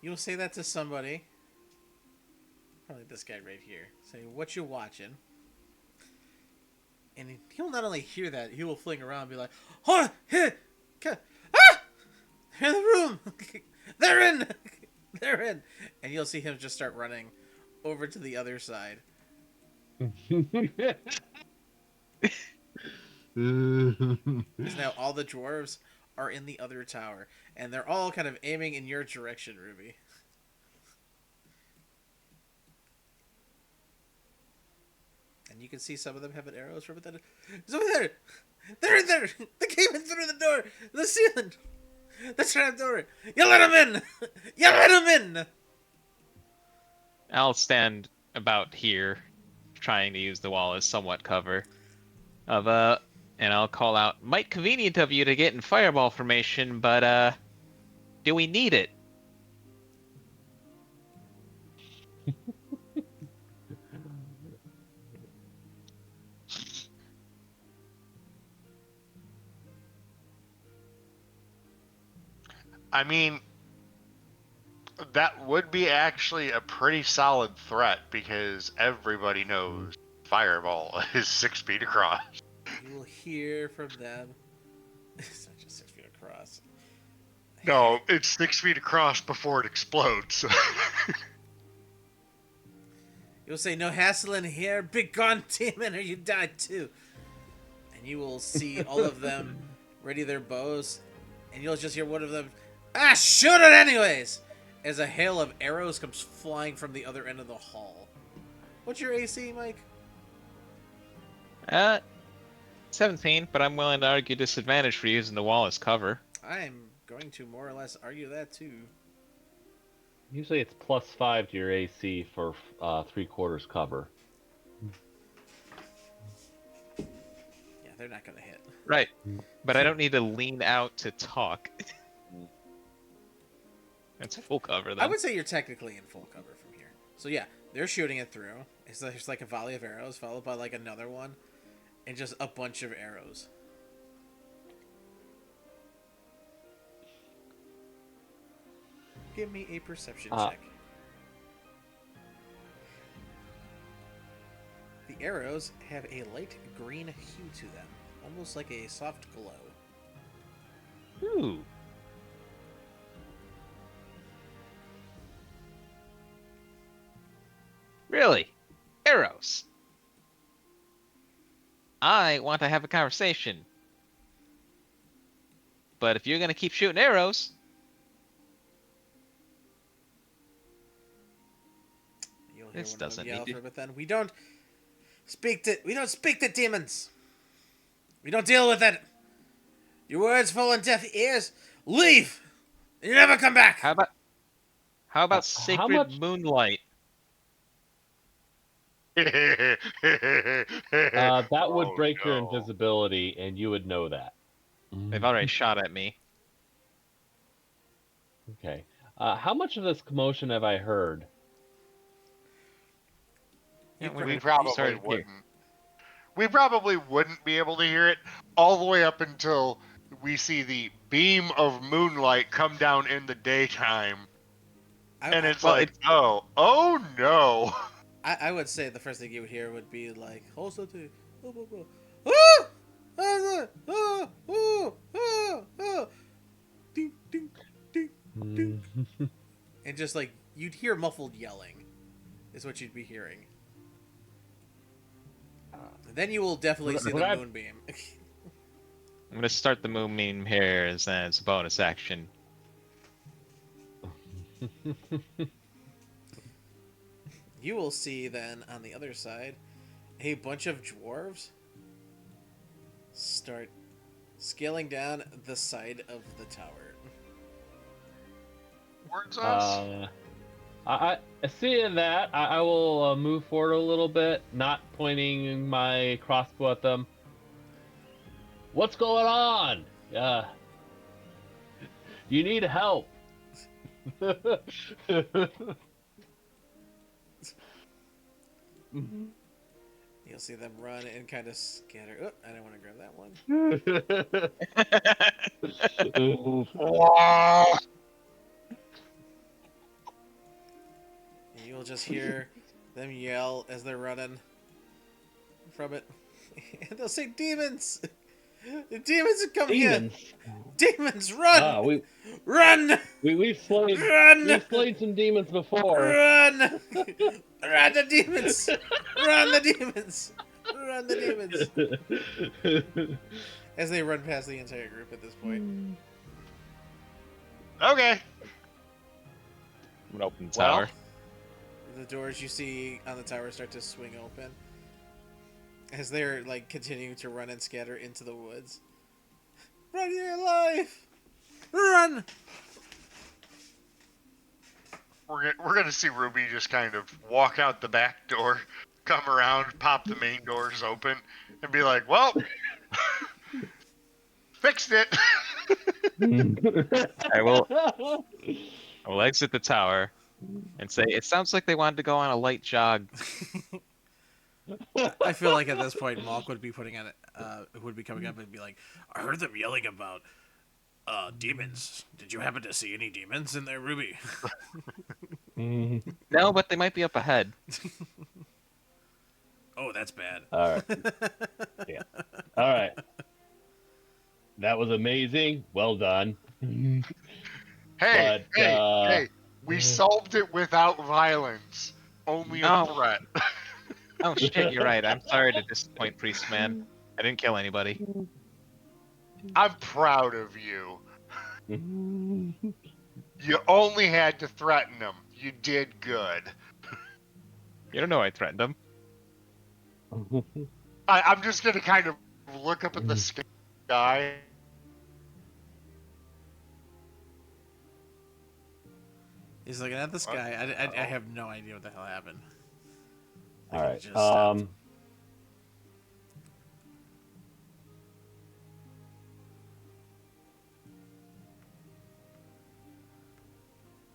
You'll say that to somebody. Probably this guy right here. Say, what you watching? And he'll not only hear that, he will fling around and be like, "Oh, here, ah! They're in the room! They're in! They're in!" And you'll see him just start running over to the other side. Because now all the dwarves are in the other tower. And they're all kind of aiming in your direction, Ruby. And you can see some of them having arrows from it. It's over there! They're in there! They came in through the door! The ceiling! The trap door! You let them in! You let them in! I'll stand about here, trying to use the wall as somewhat cover. And I'll call out, "Might convenient of you to get in fireball formation, but do we need it?" I mean, that would be actually a pretty solid threat because everybody knows Fireball is 6 feet across. You will hear from them. It's not just 6 feet across. No, it's 6 feet across before it explodes. You'll say, "No hassling here, big gone demon, or you die too." And you will see all of them ready their bows, and you'll just hear one of them, "Ah, shoot it anyways!" As a hail of arrows comes flying from the other end of the hall. What's your AC, Mike? 17, but I'm willing to argue disadvantage for using the wall as cover. I'm going to more or less argue that too. Usually it's +5 to your AC for 3/4 cover. Yeah, they're not going to hit. Right, but I don't need to lean out to talk. That's full cover then. I would say you're technically in full cover from here. So yeah, they're shooting it through. It's like a volley of arrows followed by like another one, and just a bunch of arrows. Give me a perception check. The arrows have a light green hue to them, almost like a soft glow. Ooh. Really? Arrows? I want to have a conversation. But if you're going to keep shooting arrows... You'll hear This one doesn't of them yell need to... from within. We don't speak to demons. We don't deal with it. Your words fall on deaf ears. Leave. You never come back. How about sacred much- moonlight? That would Oh, break your no. invisibility, and you would know that. They've already shot at me. Okay. How much of this commotion have I heard? Yeah, We probably started here. wouldn't. We probably wouldn't be able to hear it all the way up until we see the beam of moonlight come down in the daytime. And it's well, like, oh no. I would say the first thing you would hear would be like, ding, ding, ding, ding. And just like, you'd hear muffled yelling, is what you'd be hearing. Then you will definitely see the moonbeam. I'm going to start the moonbeam here as a bonus action. You will see then on the other side a bunch of dwarves start scaling down the side of the tower. Towards us. Seeing that, I will move forward a little bit, not pointing my crossbow at them. What's going on? You need help. You'll see them run and kind of scatter. Oh, I didn't want to grab that one. And you'll just hear them yell as they're running from it. And they'll say, "Demons! The demons are coming Demons. here! Demons, run! Run! We've slain Run! some demons before. Run! Run the demons! Run the demons! Run the demons!" As they run past the entire group at this point. Okay. I'm gonna open the tower. The doors you see on the tower start to swing open as they're like continuing to run and scatter into the woods. Run for your life! Run! We're gonna see Ruby just kind of walk out the back door, come around, pop the main doors open, and be like, "Well, fixed it." I will exit the tower and say, "It sounds like they wanted to go on a light jog." I feel like at this point, Malk would be coming up and be like, "I heard them yelling about demons. Did you happen to see any demons in there, Ruby?" No, but they might be up ahead. Oh, that's bad. All right. Yeah. All right. That was amazing. Well done. Hey, But, hey, we solved it without violence. Only a No. threat. Oh shit, you're right. I'm sorry to disappoint Priest Man. I didn't kill anybody. I'm proud of you. You only had to threaten them. You did good. You don't know I threatened him. I'm just gonna kind of look up at the sky. He's looking at the sky. I have no idea what the hell happened. All Like, right. it just stopped.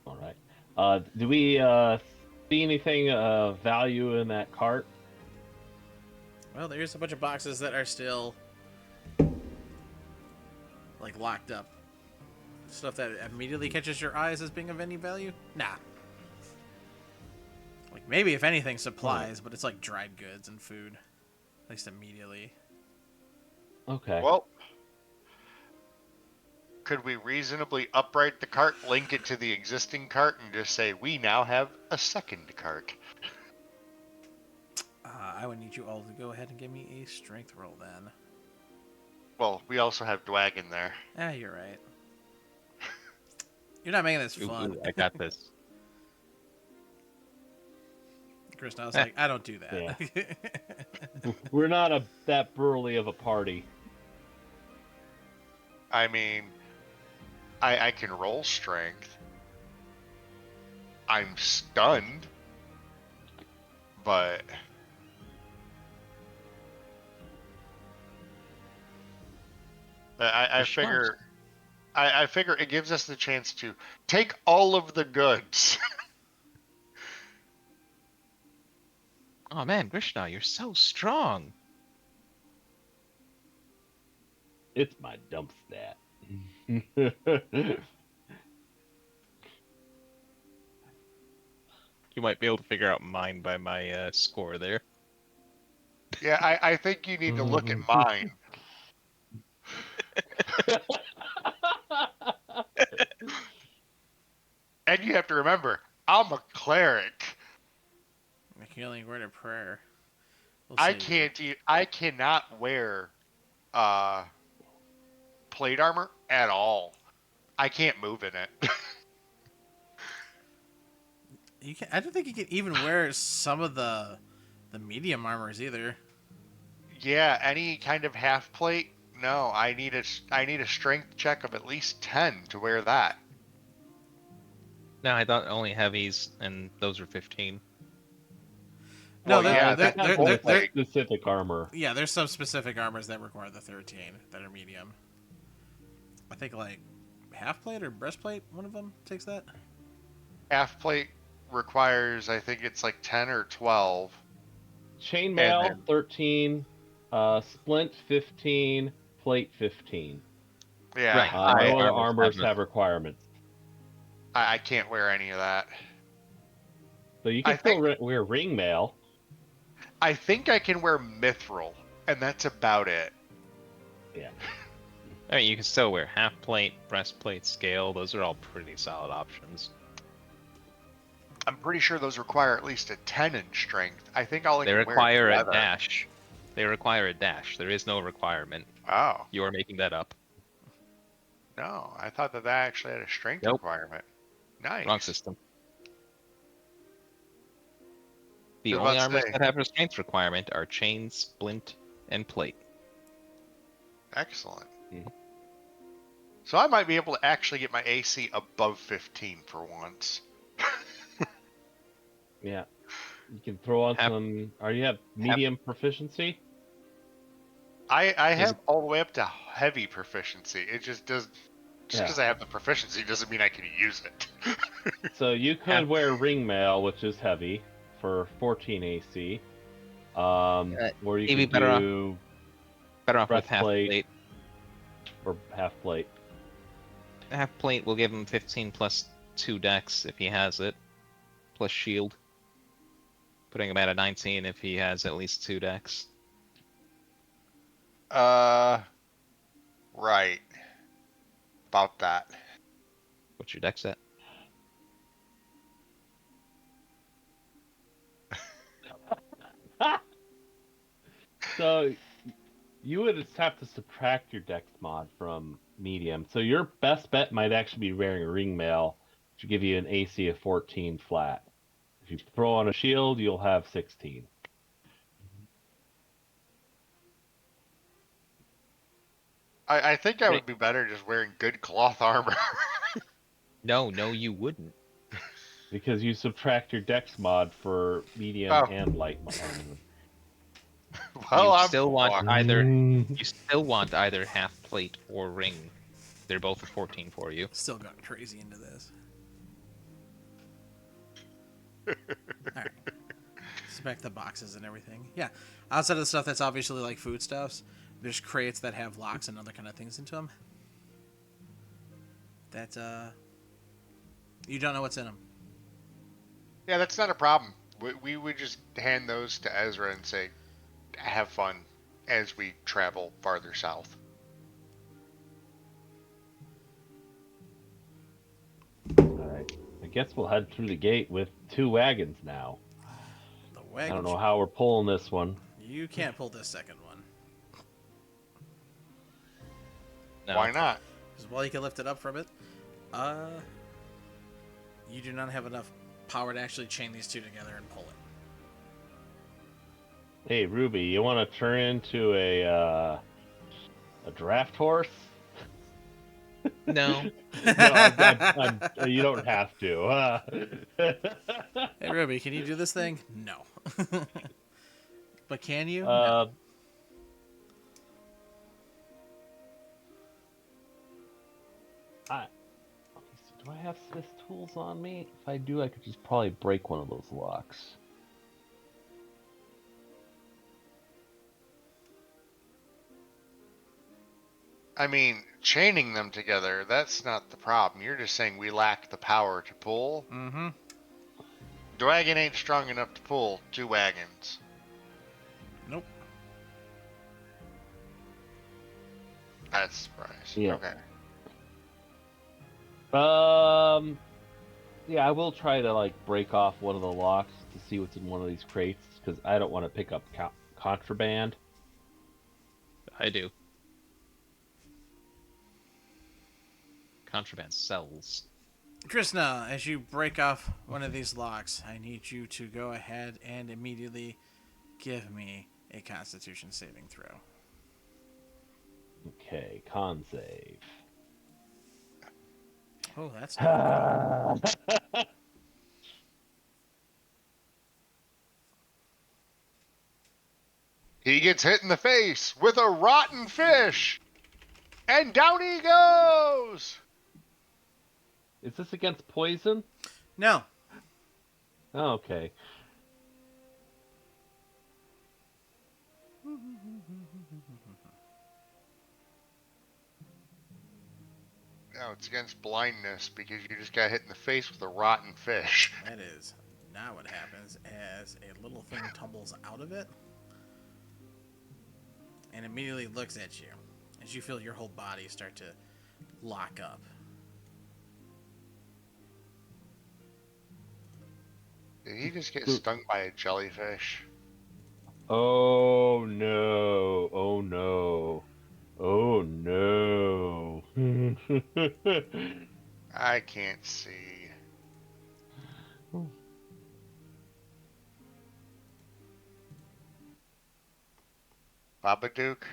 All right. Do we see anything of value in that cart? Well, there's a bunch of boxes that are still like locked up. Stuff that immediately catches your eyes as being of any value? Nah. Like maybe if anything supplies, but it's like dried goods and food. At least immediately. Okay. Well, could we reasonably upright the cart, link it to the existing cart, and just say we now have a second cart? I would need you all to go ahead and give me a strength roll then. Well, we also have Dwagon there. Ah, you're right. You're not making this Ooh, fun. I got this. Chris, I was like, I don't do that. Yeah. We're not that burly of a party. I mean, I can roll strength. I'm stunned, but I figure I figure it gives us the chance to take all of the goods. Oh man, Krishna, you're so strong. It's my dump stat. You might be able to figure out mine by my score there. Yeah, I think you need to look at mine. And you have to remember, I'm a cleric. I can only word a prayer. We'll I see. can't. I cannot wear plate armor at all. I can't move in it. You can. I don't think you can even wear some of the medium armors either. Yeah, any kind of half plate, No, I need a strength check of at least 10 to wear that. No, I thought only heavies, and those are 15. No, Well, yeah, It that depends full on plate. specific armor. yeah, there's some specific armors that require the 13 that are medium. I think like half plate or breastplate, one of them takes that. Half plate requires, I think it's like 10 or 12. Chainmail then- 13, splint 15, plate 15. Yeah, Right. No other armors armors have a- have requirements. I can't wear any of that. So you I can still think- wear ring mail. I think I can wear mithril, and that's about it. Yeah. I mean, you can still wear half plate, breastplate, scale. Those are all pretty solid options. I'm pretty sure those require at least a 10 in strength. I think all I They can require wear is a leather. dash. They require a dash. There is no requirement. Oh, You are making that up. no. I thought that actually had a strength Nope. requirement. Nice. Wrong system. The I was only about to armors say. that have a strength requirement are chain, splint, and plate. Excellent. Mhm. So I might be able to actually get my AC above 15 for once. Yeah. You can throw on Have- some. Are you have medium proficiency? I Is have it- all the way up to heavy proficiency. It just does. Just Yeah. because I have the proficiency doesn't mean I can use it. So you could Have- wear ring mail, which is heavy, for 14 AC. Or you maybe could better off- do Better off with half Breastplate. plate. or half plate. Half plate will give him 15 plus 2 dex if he has it, plus shield. Putting him at a 19 if he has at least 2 dex. Right. About that. What's your dex at? So you would just have to subtract your dex mod from medium. So your best bet might actually be wearing ring mail, which will give you an AC of 14 flat. If you throw on a shield, you'll have 16. I think I Right. would be better just wearing good cloth armor. No, you wouldn't. Because you subtract your dex mod for medium Oh. and light armor. Well, You I'm still want fucked. either. Mm. You still want either half plate or ring. They're both a 14 for you. Still going crazy into this. Alright. Back the boxes and everything. Yeah. Outside of the stuff that's obviously like foodstuffs, there's crates that have locks and other kind of things into them. That, you don't know what's in them. Yeah, that's not a problem. We would just hand those to Ezra and say, have fun as we travel farther south. Alright. I guess we'll head through the gate with 2 wagons now. The I wagon. don't know how we're pulling this one. You can't pull this second one. No. Why not? Because while you can lift it up from it, you do not have enough power to actually chain these two together and pull it. Hey, Ruby, you want to turn into a draft horse? No. No, you don't have to. Hey, Ruby, can you do this thing? No. But can you? Uh, let me see, do I have Smith tools on me? If I do, I could just probably break one of those locks. I mean, chaining them together, that's not the problem. You're just saying we lack the power to pull. Mm-hmm. The wagon ain't strong enough to pull 2 wagons. Nope. That's a surprise. Yeah. Okay. Yeah, I will try to like break off one of the locks to see what's in one of these crates because I don't want to pick up contraband. I do. Contraband sells. Krishna, as you break off one of these locks, I need you to go ahead and immediately give me a Constitution saving throw. Okay, con save. Oh, that's not good. He gets hit in the face with a rotten fish, and down he goes. Is this against poison? No. Oh, okay. No, it's against blindness because you just got hit in the face with a rotten fish. That is not what happens as a little thing tumbles out of it and immediately looks at you as you feel your whole body start to lock up. Did he just get stung by a jellyfish? Oh no! Oh no! Oh no! I can't see. Babadook?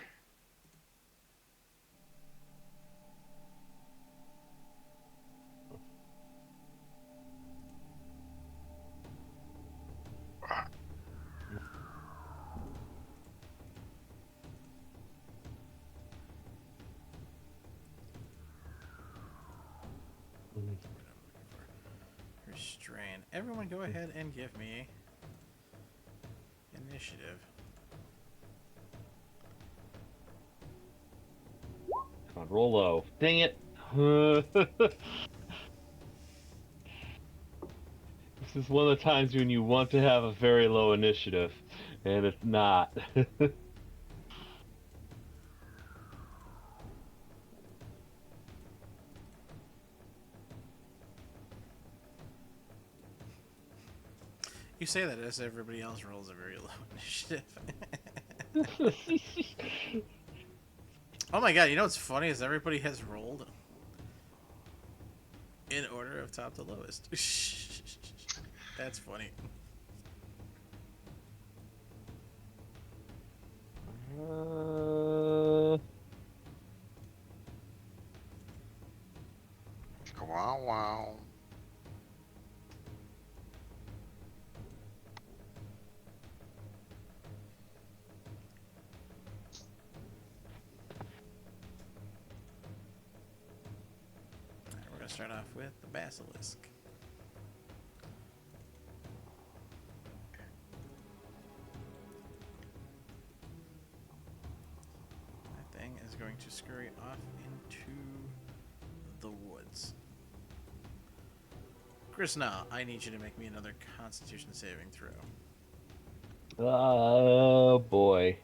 Restrain. Everyone go ahead and give me initiative. Come on, roll low. Dang it! This is one of the times when you want to have a very low initiative, and it's not. You say that as everybody else rolls a very low initiative. Oh my god, you know what's funny is everybody has rolled in order of top to lowest. That's funny. Wow, wow. Alright, we're gonna start off with the basilisk. That thing is going to scurry off into the woods. Krishna, I need you to make me another Constitution saving throw. Oh boy.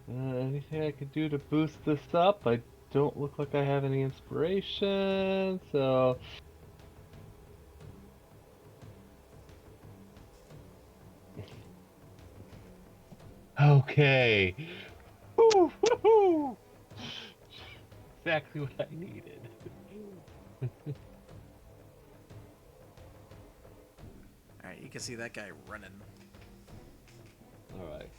Anything I could do to boost this up? I don't look like I have any inspiration, so. Okay. Woo, woohoo! Exactly what I needed. Alright, you can see that guy running. Alright,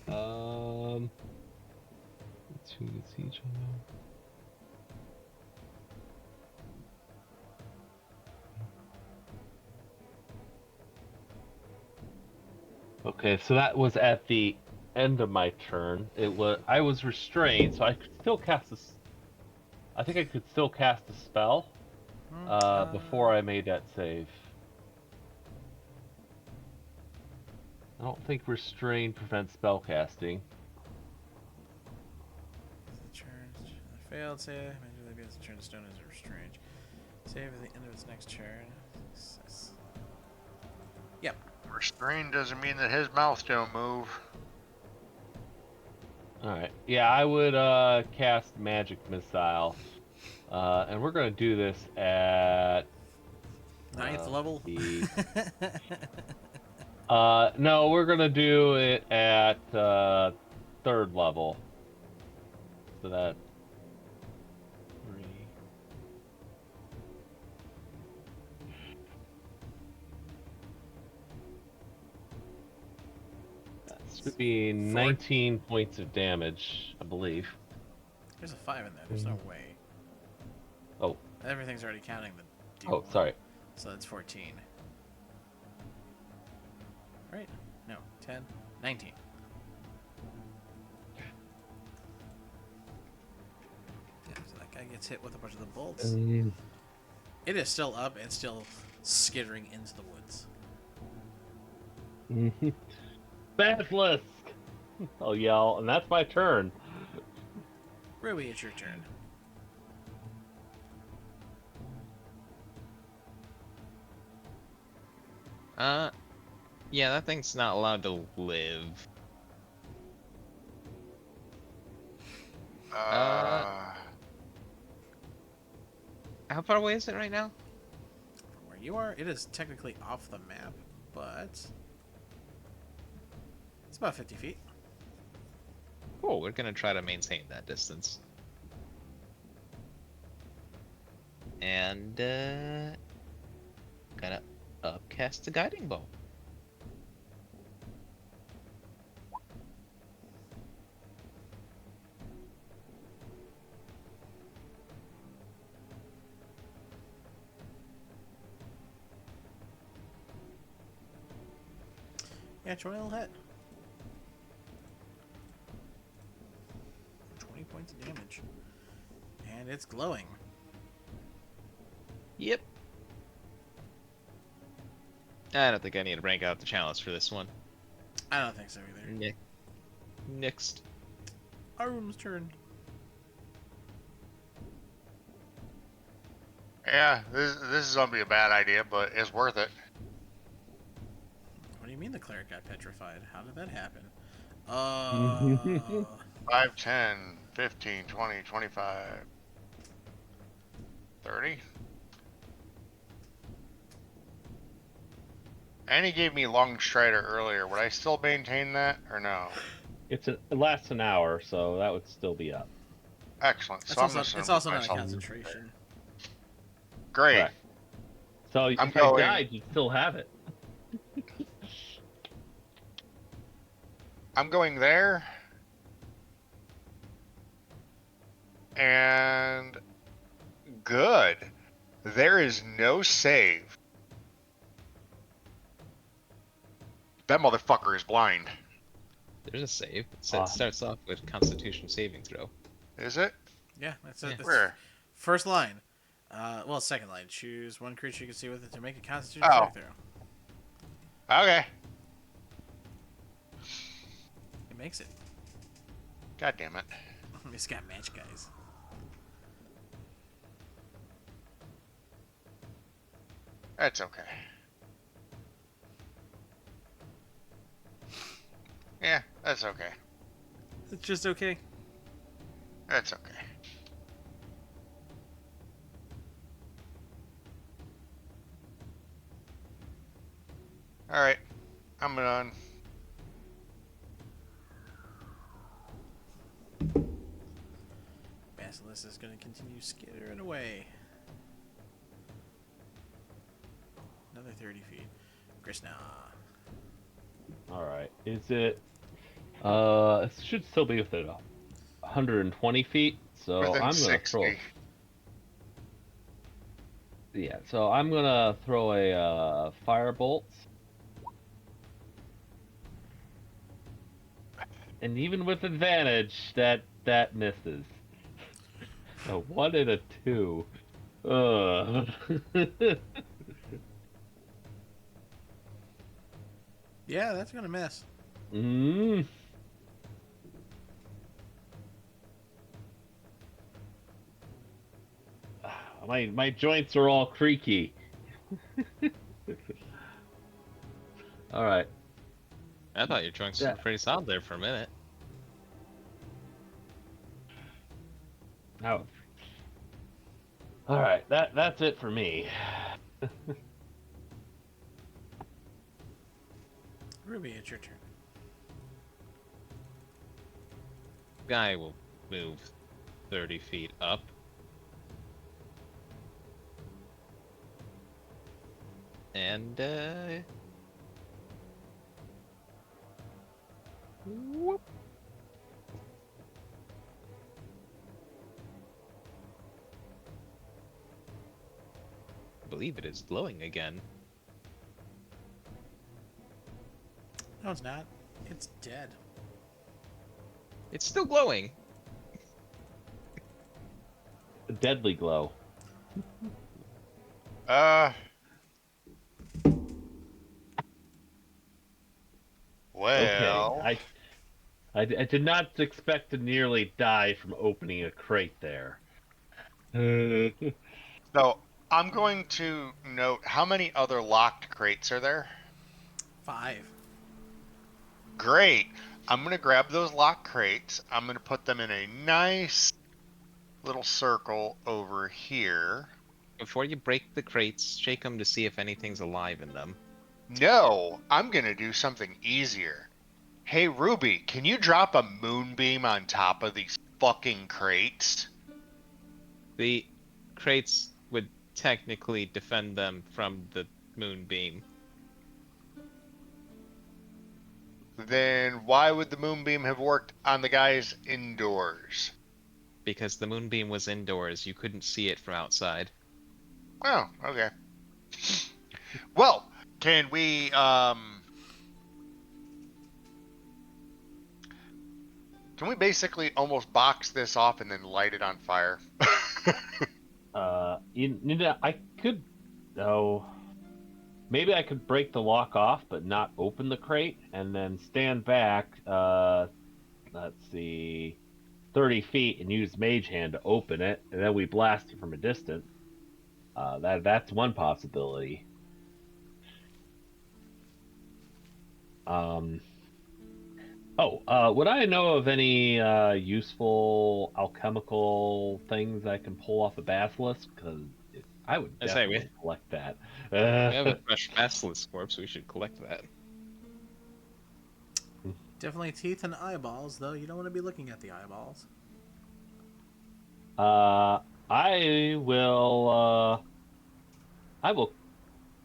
let's see the siege on that. Okay, so that was at the end of my turn. I was restrained, so I could still cast I think I could still cast a spell before I made that save. I don't think restrain prevents spell casting. Failed save. Magically begins to turn the stone into restrained. Save at the end of its next turn. Success. Yep. Restrained doesn't mean that his mouth don't move. Alright. Yeah, I would cast Magic Missile. And we're going to do this at... 9th level? No, we're going to do it at 3rd level. So that... 3... That should be 19 points of damage, I believe. There's a 5 in there. There's no way. Oh, Everything's already counting the D1. oh, sorry. So that's 14. Right? No, 10, 19. Yeah, so that guy gets hit with a bunch of the bolts. It is still up and still skittering into the woods. Basilisk! I'll yell, and that's my turn. Ruby, it's your turn. Yeah, that thing's not allowed to live. How far away is it right now? From where you are, it is technically off the map, but it's about 50 feet. Cool, we're gonna try to maintain that distance. And, gonna upcast the guiding bolt. Yeah, 20 will hit. 20 points of damage. And it's glowing. Yep. I don't think I need to rank out the chalice for this one. I don't think so either. Next. Arum's turn. Yeah, this is gonna be a bad idea, but it's worth it. What do you mean the cleric got petrified? How did that happen? 5, 10, 15, 20, 25, 30. And he gave me Long Strider earlier. Would I still maintain that or no? It lasts an hour, so that would still be up. Excellent. It's So also, I'm just it's gonna also move not a myself- concentration. Great. Correct. So I'm if I going- died, you'd still have it. I'm going there. And good. There is no save. That motherfucker is blind. There's a save. It Ah. starts off with Constitution saving throw. Is it? Yeah, that's Yeah. it. Where? First line. Well, second line. Choose one creature you can see with it to make a Constitution Oh. saving throw. Okay. It makes it. God damn it. It's got match, guys. That's okay. Yeah, that's okay. It's just okay. That's okay. Alright. I'm done. Basilisk is going to continue skittering away. Another 30 feet. Krishna. Alright. Is it... it should still be within 120 feet, so Within I'm gonna 60. throw... Yeah, so I'm gonna throw a firebolt. And even with advantage, that misses. A 1 and a 2. Ugh. Yeah, that's going to miss. Mm. My joints are all creaky. All right. I thought your joints Yeah. were pretty solid there for a minute. Now, all right. That's it for me. Ruby, it's your turn. Guy will move 30 feet up. And, whoop. believe it is glowing again. No, it's not. It's dead. It's still glowing. A deadly glow. Okay, Well, I did not expect to nearly die from opening a crate there. so I'm going to note how many other locked crates are there. 5. Great. I'm going to grab those locked crates. I'm going to put them in a nice little circle over here. Before you break the crates, shake them to see if anything's alive in them. No, I'm going to do something easier. Hey, Ruby, can you drop a moonbeam on top of these fucking crates? The crates would technically defend them from the moonbeam. Then why would the moonbeam have worked on the guys indoors? Because the moonbeam was indoors, you couldn't see it from outside. Oh, okay. Well, can we basically almost box this off and then light it on fire? I could, oh, maybe I could break the lock off, but not open the crate, and then stand back. Let's see, 30 feet, and use Mage Hand to open it, and then we blast it from a distance. That's one possibility. Would I know of any useful alchemical things I can pull off a basilisk? Because I would I say, definitely collect that. we have a fresh basilisk corpse, we should collect that. Definitely teeth and eyeballs, though you don't want to be looking at the eyeballs. I will. I will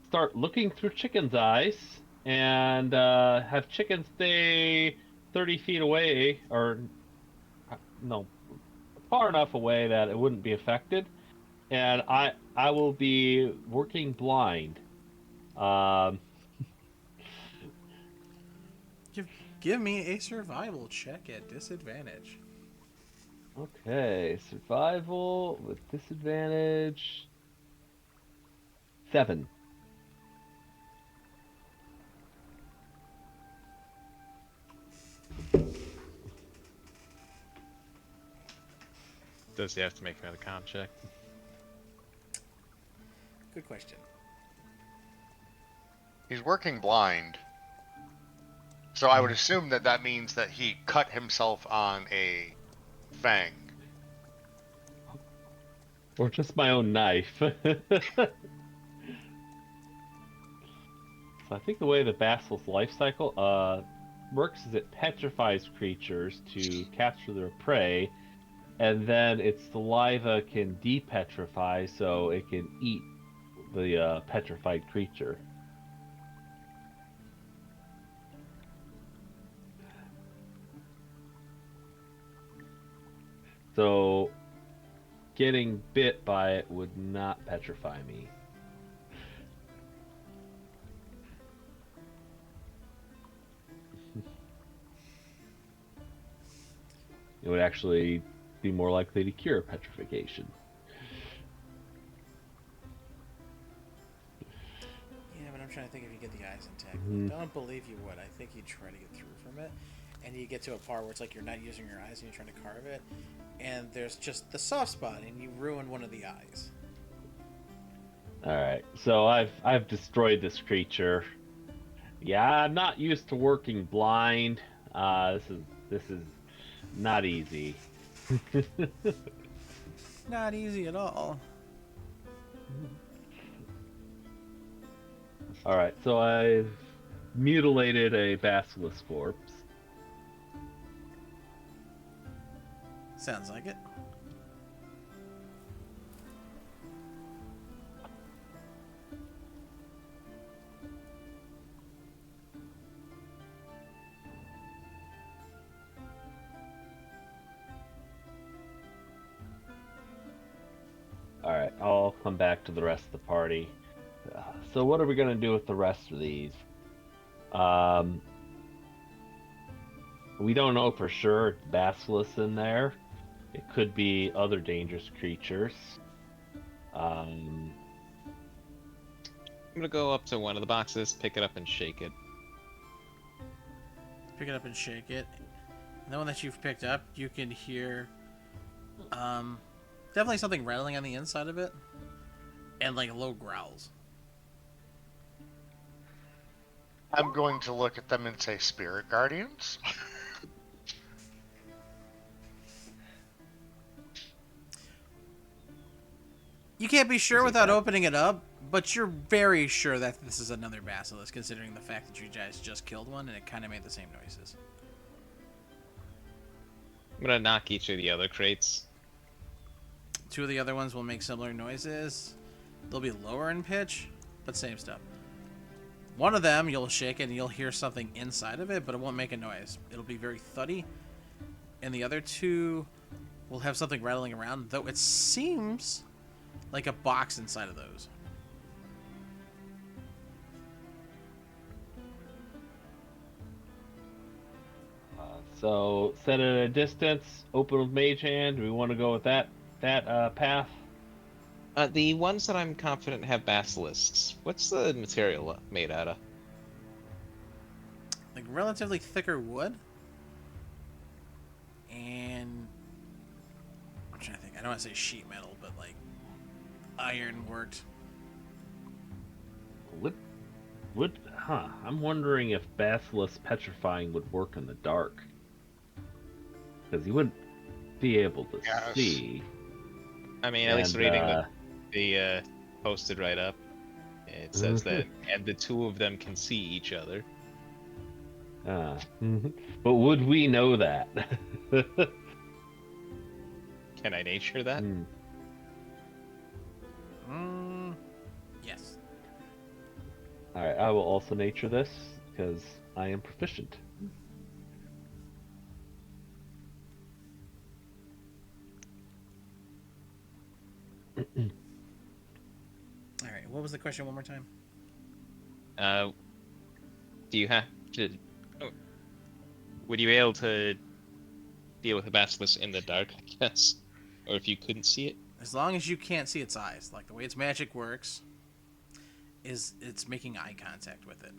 start looking through chicken's eyes and have chicken stay 30 feet away, or no, far enough away that it wouldn't be affected. And I will be working blind. Um, Give me a survival check at disadvantage. okay, survival with disadvantage. 7. Does he have to make another con check? Good question. He's working blind. So I would assume that that means that he cut himself on a fang. Or just my own knife. So I think the way the basilisk life cycle works is it petrifies creatures to capture their prey, and then its saliva can depetrify so it can eat the petrified creature. So getting bit by it would not petrify me. It would actually be more likely to cure petrification. Yeah, but I'm trying to think if you get the eyes intact. Mhm. I don't believe you would. I think you'd try to get through from it, and you get to a part where it's like you're not using your eyes and you're trying to carve it, and there's just the soft spot, and you ruin one of the eyes. All right, so I've destroyed this creature. Yeah, I'm not used to working blind. This is not easy. Not easy at all. All right, so I've mutilated a basilisk corpse. Sounds like it. All right, I'll come back to the rest of the party. So what are we gonna do with the rest of these? Um, we don't know for sure it's Basilisk in there. It could be other dangerous creatures. Um, I'm gonna go up to one of the boxes, pick it up, and shake it. Pick it up and shake it. And the one that you've picked up, you can hear definitely something rattling on the inside of it, and like low growls. I'm going to look at them and say, Spirit Guardians? You can't be sure Is it without that? opening it up, but you're very sure that this is another basilisk, considering the fact that you guys just killed one and it kind of made the same noises. I'm gonna knock each of the other crates. Two of the other ones will make similar noises. They'll be lower in pitch, but same stuff. One of them, you'll shake it and you'll hear something inside of it, but it won't make a noise. It'll be very thuddy. And the other two will have something rattling around, though it seems like a box inside of those. So set at a distance, open with Mage Hand. Do we want to go with that path? The ones that I'm confident have basilisks. What's the material made out of? Like relatively thicker wood. And I'm trying to think. I don't want to say sheet metal, but like iron worked. I'm wondering if Basilisk petrifying would work in the dark. Because you wouldn't be able to Yes. see. I mean, at least reading the posted right up, it says that, and the two of them can see each other. But would we know that? Can I nature that? Yes. Alright, I will also nature this, because I am proficient. All right. What was the question? One more time. Do you have to? Would you be able to deal with a basilisk in the dark? I guess, or if you couldn't see it. As long as you can't see its eyes, like the way its magic works, is it's making eye contact with it.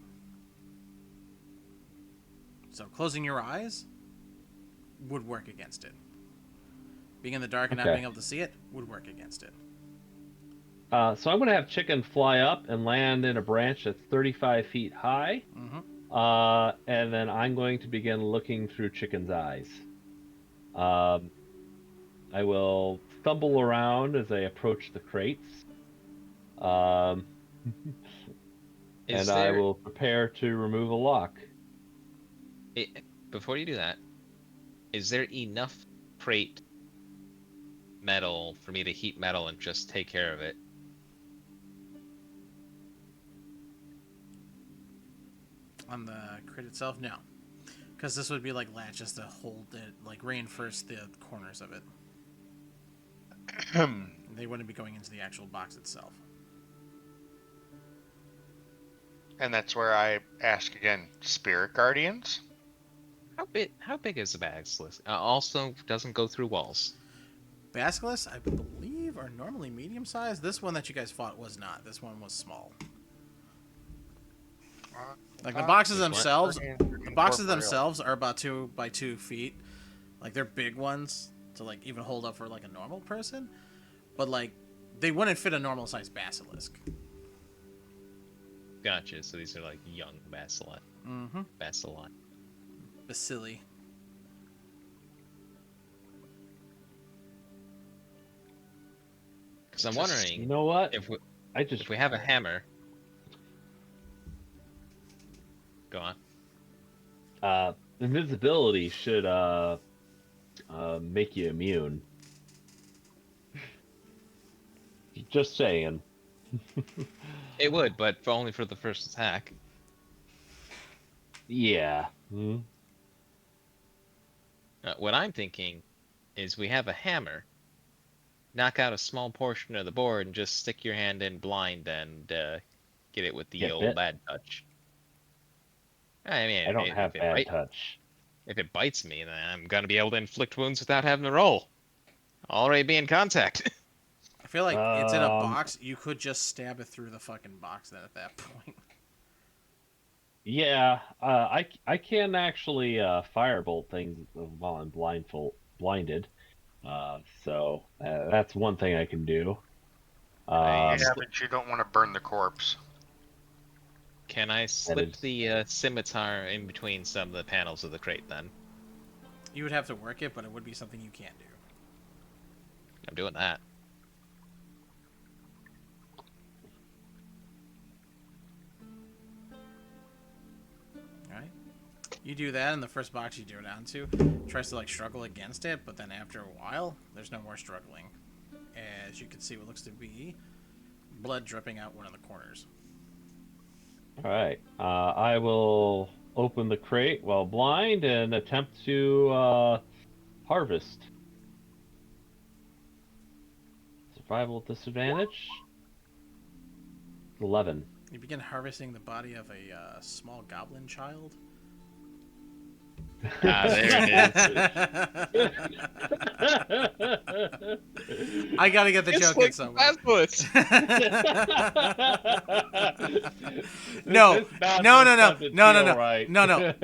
So closing your eyes would work against it. Being in the dark and not Okay. being able to see it would work against it. So I'm going to have Chicken fly up and land in a branch that's 35 feet high. And then I'm going to begin looking through Chicken's eyes. I will stumble around as I approach the crates. And I will prepare to remove a lock. Before you do that, is there enough crate metal for me to heat metal and just take care of it? On the crate itself, no. Because this would be like latches to hold it, like reinforce the corners of it. They wouldn't be going into the actual box itself. And that's where I ask again, Spirit Guardians? How big is the basilisk? Also doesn't go through walls. Basilisks, I believe, are normally medium sized. This one that you guys fought was not. This one was small. Like the boxes themselves, are about 2 by 2 feet. Like they're big ones to like even hold up for like a normal person, but like they wouldn't fit a normal sized basilisk. Gotcha. So these are like young bacilli. Bacilli. Bacilli. Because I'm wondering, You know what? if we, I just if we have a hammer. Go on. Invisibility should make you immune. Just saying. It would, but only for the first attack. Yeah. What I'm thinking is we have a hammer. knock out a small portion of the board and just stick your hand in blind and get it with the Get old bit? bad touch. I mean, I don't have bad touch. if it bites me, then I'm gonna be able to inflict wounds without having to roll. Already be in contact. I feel like it's in a Um, box. You could just stab it through the fucking box then at that point. Yeah, I can actually firebolt things while I'm blinded. So that's one thing I can do. I Yeah, Um, but you don't want to burn the corpse. Can I that slip is the scimitar in between some of the panels of the crate then? You would have to work it, but it would be something you can do. I'm doing that. Alright? You do that, and the first box you do it onto tries to like struggle against it, but then after a while, there's no more struggling. As you can see, what looks to be blood dripping out one of the corners. all right. I will open the crate while blind and attempt to harvest. Survival disadvantage. 11. You begin harvesting the body of a small goblin child. Ah, there it is. I gotta get the joke in somewhere. No, This math no, just no, no, doesn't no, no, feel no, right. no, no.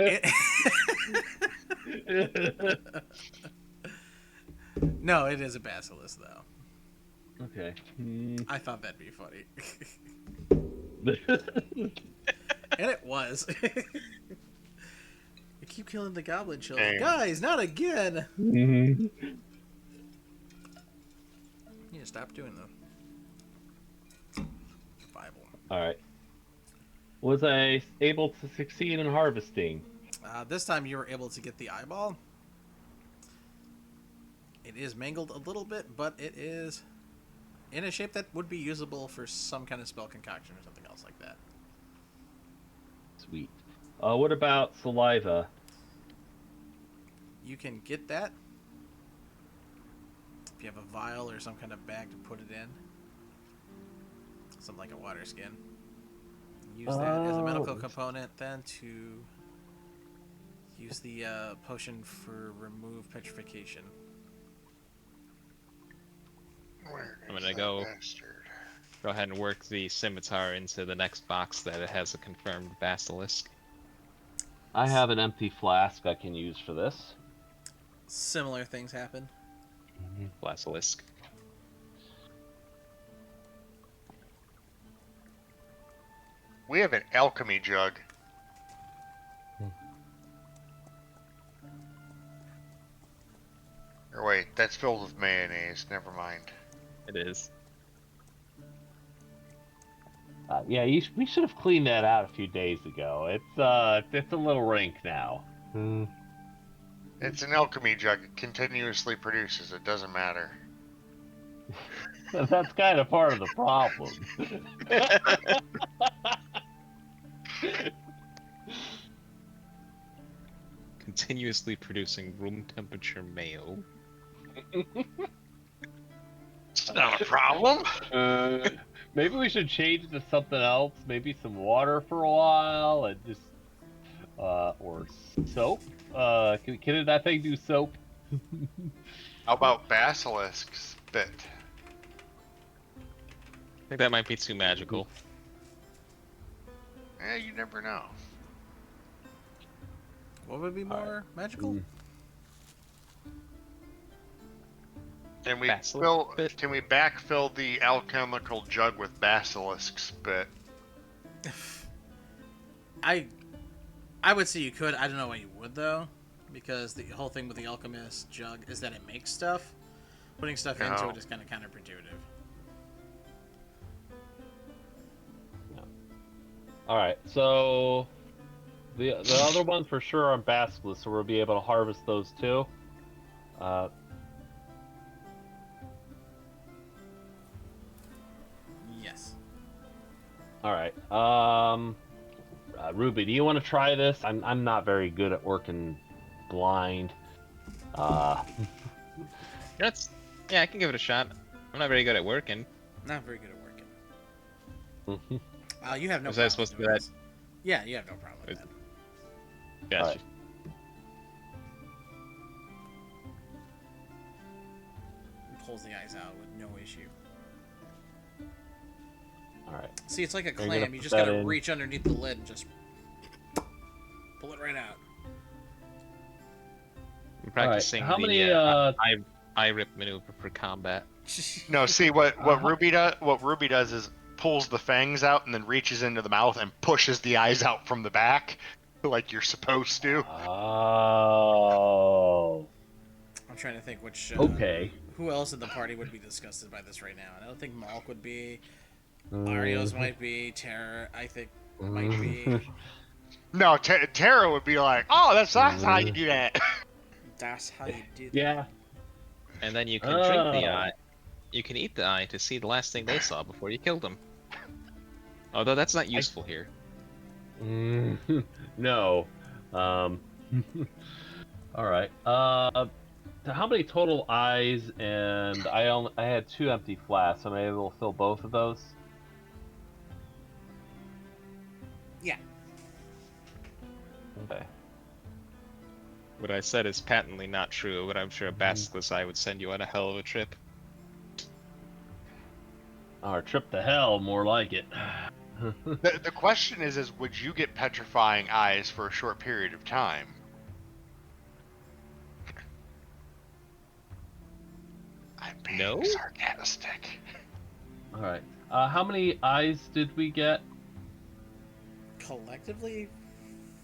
No, it is a basilisk, though. Okay. I thought that'd be funny. And it was. You keep killing the goblin children. Damn. Guys, not again! Mhm. You need to stop doing the Bible. All right. Was I able to succeed in harvesting? This time you were able to get the eyeball. It is mangled a little bit, but it is in a shape that would be usable for some kind of spell concoction or something else like that. Sweet. What about saliva? You can get that if you have a vial or some kind of bag to put it in. Something like a water skin. Use that as a medical component, then to use the potion for remove petrification. Where I'm is gonna that go- bastard? Go ahead and work the scimitar into the next box that it has a confirmed basilisk. I have an empty flask I can use for this. Similar things happen. Basilisk. We have an alchemy jug. Or wait, that's filled with mayonnaise. Never mind. It is. Yeah, we should have cleaned that out a few days ago. It's a little rank now. It's an alchemy jug. It continuously produces. It doesn't matter. That's kind of part of the problem. Continuously producing room temperature mayo. It's not a problem. Maybe we should change to something else. Maybe some water for a while, and just or soap. Can that thing do soap? How about basilisk spit? I think that might be too magical. Eh, you never know. What would be more magical? Can we Basilisk spit? Can we backfill the alchemical jug with basilisk spit? I would say you could. I don't know why you would though, because the whole thing with the alchemist jug is that it makes stuff. Putting stuff into No. it is kind of counterintuitive. All right, so the other ones for sure are on basilisk, so we'll be able to harvest those too. Yes. All right. Ruby, do you want to try this? I'm not very good at working blind. Yeah, I can give it a shot. I'm not very good at working. Not very good at working. You have no Was I problem supposed to doing do that? this. Yeah, you have no problem with that. Gotcha. Alright. He pulls the eyes out with no issue. All right. See, it's like a Are you gonna clam. You put just that gotta in? reach underneath the lid and just pull it right out. I'm practicing How the many, eye rip maneuver for combat. No, see what Uh-huh. Ruby does. What Ruby does is pulls the fangs out and then reaches into the mouth and pushes the eyes out from the back, like you're supposed to. Oh. I'm trying to think which. Okay. Who else in the party would be disgusted by this right now? I don't think Malk would be. Mm-hmm. Arios might be. Terra, I think, might be. No, Tara would be like, "Oh, that's how you do that." That's how you do that. Yeah. And then you can drink the Oh. eye. You can eat the eye to see the last thing they saw before you killed them. Although that's not useful here. No. All right. So how many total eyes? And I had 2 empty flasks. Am I able to fill both of those? Yeah. Okay. What I said is patently not true, but I'm sure a basilisk eye would send you on a hell of a trip. Or trip to hell, more like it. The question is would you get petrifying eyes for a short period of time? I'm being No? sarcastic. All right. How many eyes did we get? Collectively,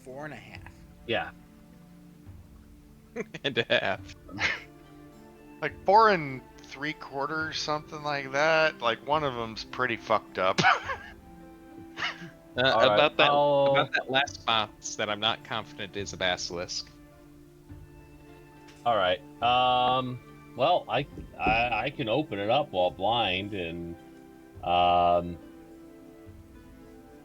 4.5. Yeah. And a half. Like 4 3/4, something like that. Like one of them's pretty fucked up. All right, about that I'll- about that last box that I'm not confident is a basilisk. All right. Well, I can open it up while blind, and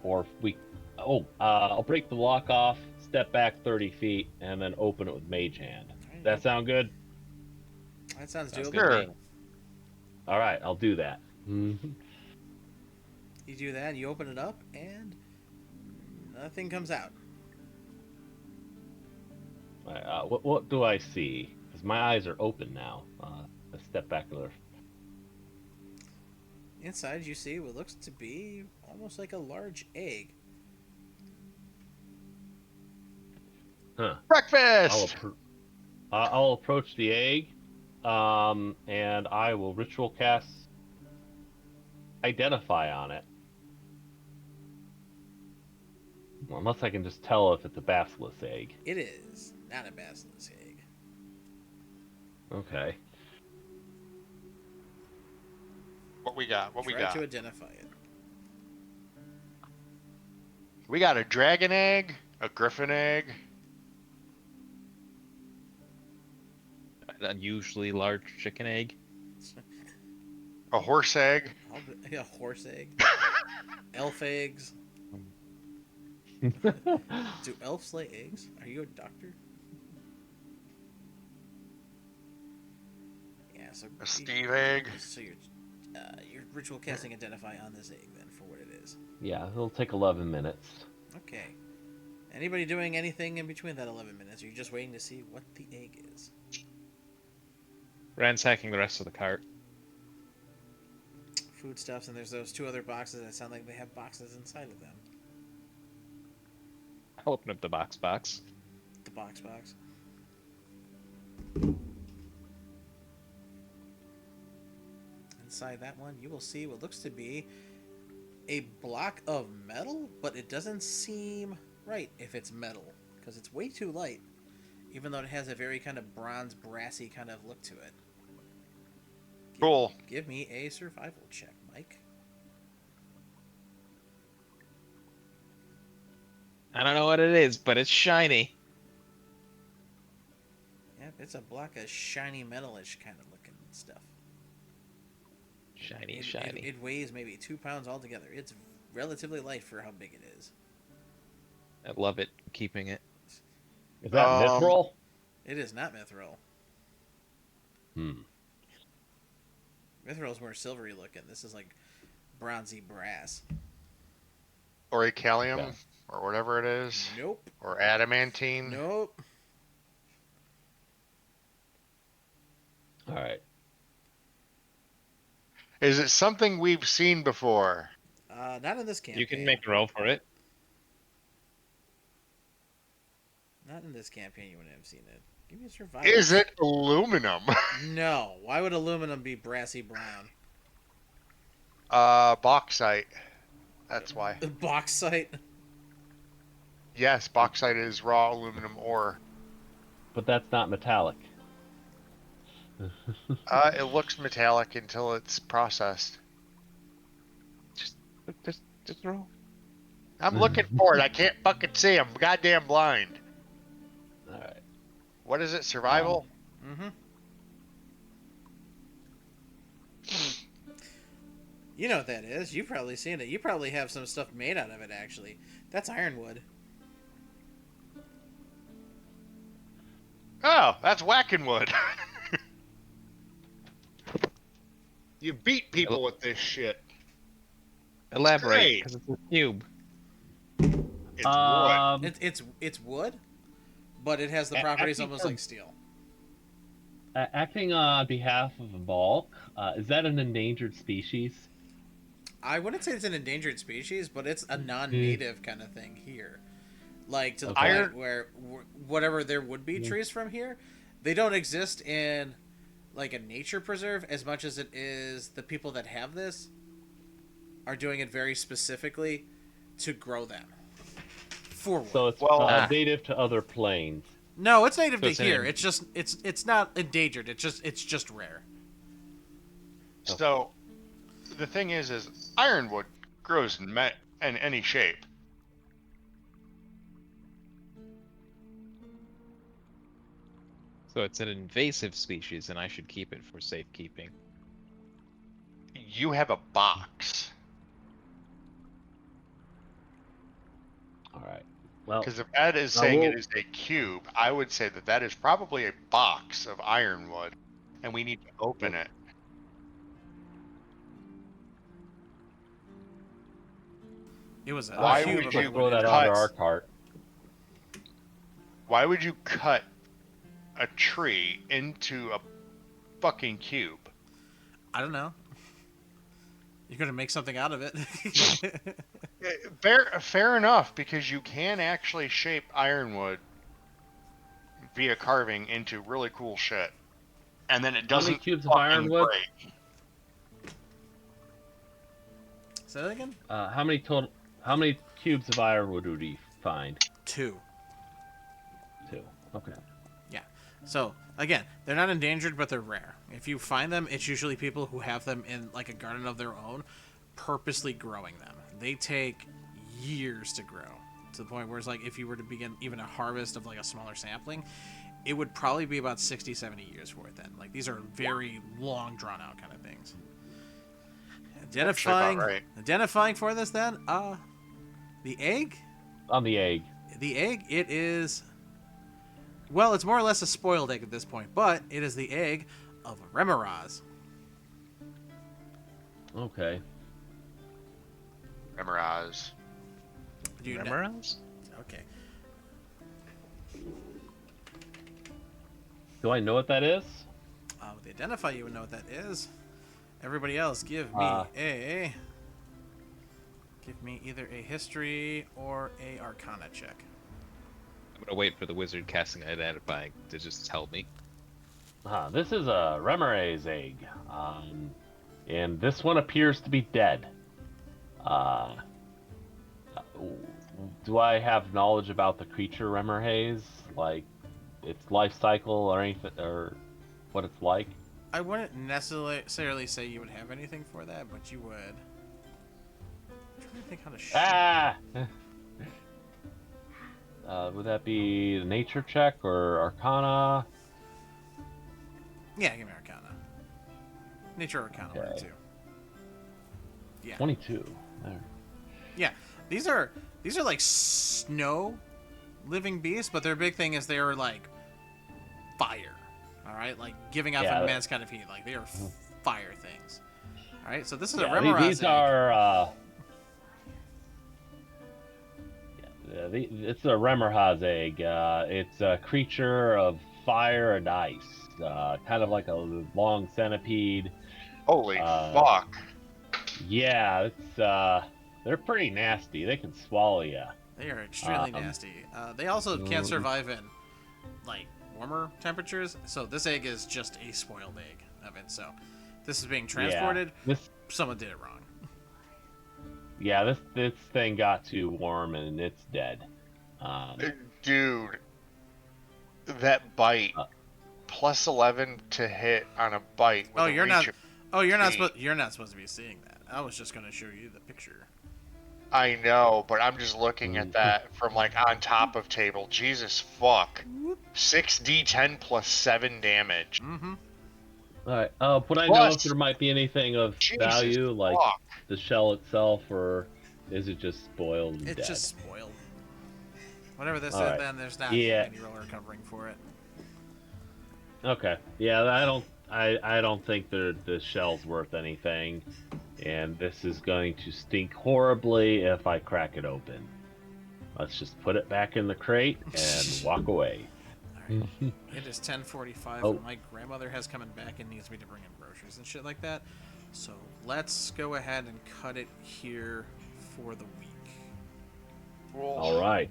or if we. Oh, I'll break the lock off, step back 30 feet, and then open it with Mage Hand. Does that sound good? That sounds Sounds doable. good to me. All right, I'll do that. You do that, you open it up, and nothing comes out. All right, what do I see? Because my eyes are open now. I step back another. Inside, you see what looks to be almost like a large egg. Huh. Breakfast! I'll approach the egg, and I will ritual cast Identify on it. Well, unless I can just tell if it's a basilisk egg. It is not a basilisk egg. Okay. What we got? What we Try got? to identify it. We got a dragon egg, a griffin egg. An unusually large chicken egg. A horse egg. A horse egg. Elf eggs. Do elves lay eggs? Are you a doctor? Yeah, so A Steve egg. So your ritual casting identify on this egg then for what it is. Yeah, it'll take 11 minutes. Okay. Anybody doing anything in between that 11 minutes? Or are you just waiting to see what the egg is? Ransacking the rest of the cart. Foodstuffs, and there's those 2 other boxes that sound like they have boxes inside of them. I'll open up the box. The box. Inside that one, you will see what looks to be a block of metal, but it doesn't seem right if it's metal, because it's way too light, even though it has a very kind of bronze, brassy kind of look to it. Cool. Give me a survival check, Mike. I don't know what it is, but it's shiny. Yep, it's a block of shiny metalish kind of looking stuff. Shiny. It weighs maybe 2 pounds altogether. It's relatively light for how big it is. I love it. Keeping it. Is that mithril? It is not mithril. Hmm. Mithril's more silvery looking. This is like bronzy brass. Or ecalium, Okay. or whatever it is. Nope. Or adamantine. Nope. All right. Is it something we've seen before? Not in this campaign. You can make a roll for it. Not in this campaign. You wouldn't have seen it. Give me a survival. Is it aluminum? No. Why would aluminum be brassy brown? Bauxite. That's why. Bauxite. Yes, bauxite is raw aluminum ore. But that's not metallic. It looks metallic until it's processed. Just roll. I'm looking for it. I can't fucking see. I'm goddamn blind. All right. What is it? Survival? Mm-hmm. You know what that is. You've probably seen it. You probably have some stuff made out of it, actually. That's ironwood. Oh, that's whacking wood. You beat people with this shit. Elaborate, great. because it's a cube. It's wood. It's wood, but it has the I properties think almost so. like steel. Acting on behalf of a Balk, is that an endangered species? I wouldn't say it's an endangered species, but it's a non-native kind of thing here. Like, to the Okay. point where whatever there would be trees from here, they don't exist in, like, a nature preserve as much as it is the people that have this are doing it very specifically to grow them. For wood. So it's Well, native to other planes. No, it's native So to it's here. in- It's just it's not endangered. It's just rare. So, the thing is ironwood grows in any shape. So it's an invasive species, and I should keep it for safekeeping. You have a box. All right. Well, Because if Ed is saying we'll- it is a cube, I would say that that is probably a box of ironwood, and we need to open it. It was a Why cube would of you ironwood. throw that cut- onto our cart. Why would you cut a tree into a fucking cube? I don't know. You're gonna make something out of it. Fair enough, because you can actually shape ironwood via carving into really cool shit, and then it How doesn't many cubes of fucking ironwood? break. Say that again? How many cubes of ironwood would we find? 2. 2. Okay. So again, they're not endangered, but they're rare. If you find them, it's usually people who have them in like a garden of their own, purposely growing them. They take years to grow, to the point where it's like if you were to begin even a harvest of like a smaller sapling, it would probably be about 60, 70 years for it then. Like these are very long drawn out kind of things. Actually about right. Identifying for this then, the egg? On the egg. The egg, it is... Well, it's more or less a spoiled egg at this point, but it is the egg of Remoraz. Okay. Memorize. Do you know- Remembrance? Okay. Do I know what that is? With the identify, you would know what that is. Everybody else, give me either a history or a Arcana check. I'm gonna wait for the wizard casting identifying to just tell me. This is a Remora's egg. And this one appears to be dead. Do I have knowledge about the creature Remora's? Like its life cycle or anything, or what it's like? I wouldn't necessarily say you would have anything for that, but you would. I'm trying to think how to show. Ah! Would that be a nature check or Arcana? Yeah, give me Arcana. Nature Arcana, one or Okay. two. Yeah. 22. There. Yeah, these are like snow living beasts, but their big thing is they're like fire. All right, like giving off Yeah. immense kind of heat. Like they are fire things. All right, so this is a Yeah, Remoraz these egg. are. It's a Remoraz egg. It's a creature of fire and ice. Kind of like a long centipede. Holy Uh, fuck. Yeah, they're pretty nasty. They can swallow you. They are extremely nasty. They also can mm. survive in like warmer temperatures. So this egg is just a spoiled egg of it. So this is being transported. Yeah, Someone did it wrong. this thing got too warm and it's dead. Dude, that bite. Uh, Plus 11 to hit on a bite. With Oh, a you're reach not. of Oh, you're not 8. supposed. You're not supposed to be seeing that. I was just going to show you the picture. I know, but I'm just looking at Mm. that from like on top of table. Jesus fuck. 6d10 plus 7 damage. Mm-hmm. All right. Would I know if Plus, there might be anything of Jesus value, like fuck. the shell itself, or is it just spoiled and It's dead? just spoiled. Whatever this All is, right. then there's not Yeah. any roller covering for it. Okay. Yeah, I don't think the shell's worth anything, and this is going to stink horribly if I crack it open. Let's just put it back in the crate and walk away. Alright. It is 10:45 Oh. and my grandmother has coming back and needs me to bring in groceries and shit like that. So let's go ahead and cut it here for the week. All right.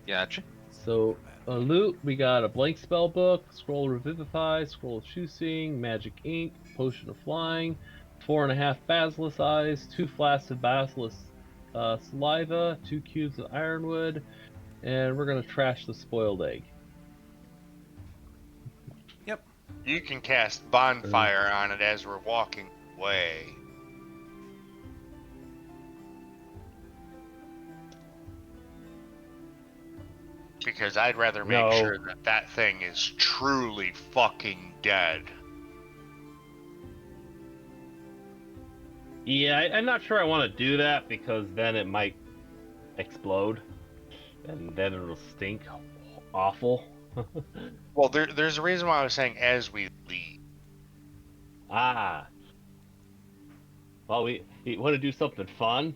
Gotcha. So, loot, we got a blank spell book, scroll of revivify, scroll of choosing, magic ink, potion of flying, 4.5 basilisk eyes, 2 flasks of basilisk saliva, 2 cubes of ironwood, and we're gonna trash the spoiled egg. Yep. You can cast bonfire on it as we're walking away. Because I'd rather make No. sure that that thing is truly fucking dead. Yeah, I'm not sure I want to do that because then it might explode, and then it'll stink awful. Well, there's a reason why I was saying as we leave. Ah. Well, we want to do something fun.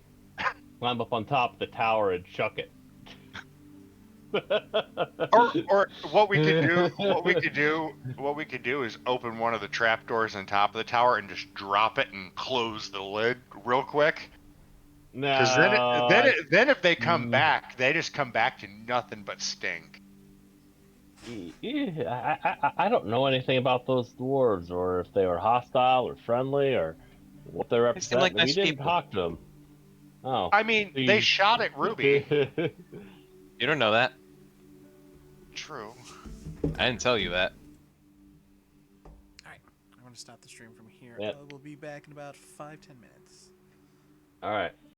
Climb up on top of the tower and chuck it. Or what we could do is open one of the trapdoors on top of the tower and just drop it and close the lid real quick. No. Because then if they come back, they just come back to nothing but stink. Yeah, I don't know anything about those dwarves, or if they were hostile or friendly, or what they They seem like represent. We nice didn't people. talk to them. Oh. I mean, they shot at Ruby. You don't know that. True. I didn't tell you that. Alright. I'm going to stop the stream from here. Yep. We'll be back in about 5-10 minutes. All right.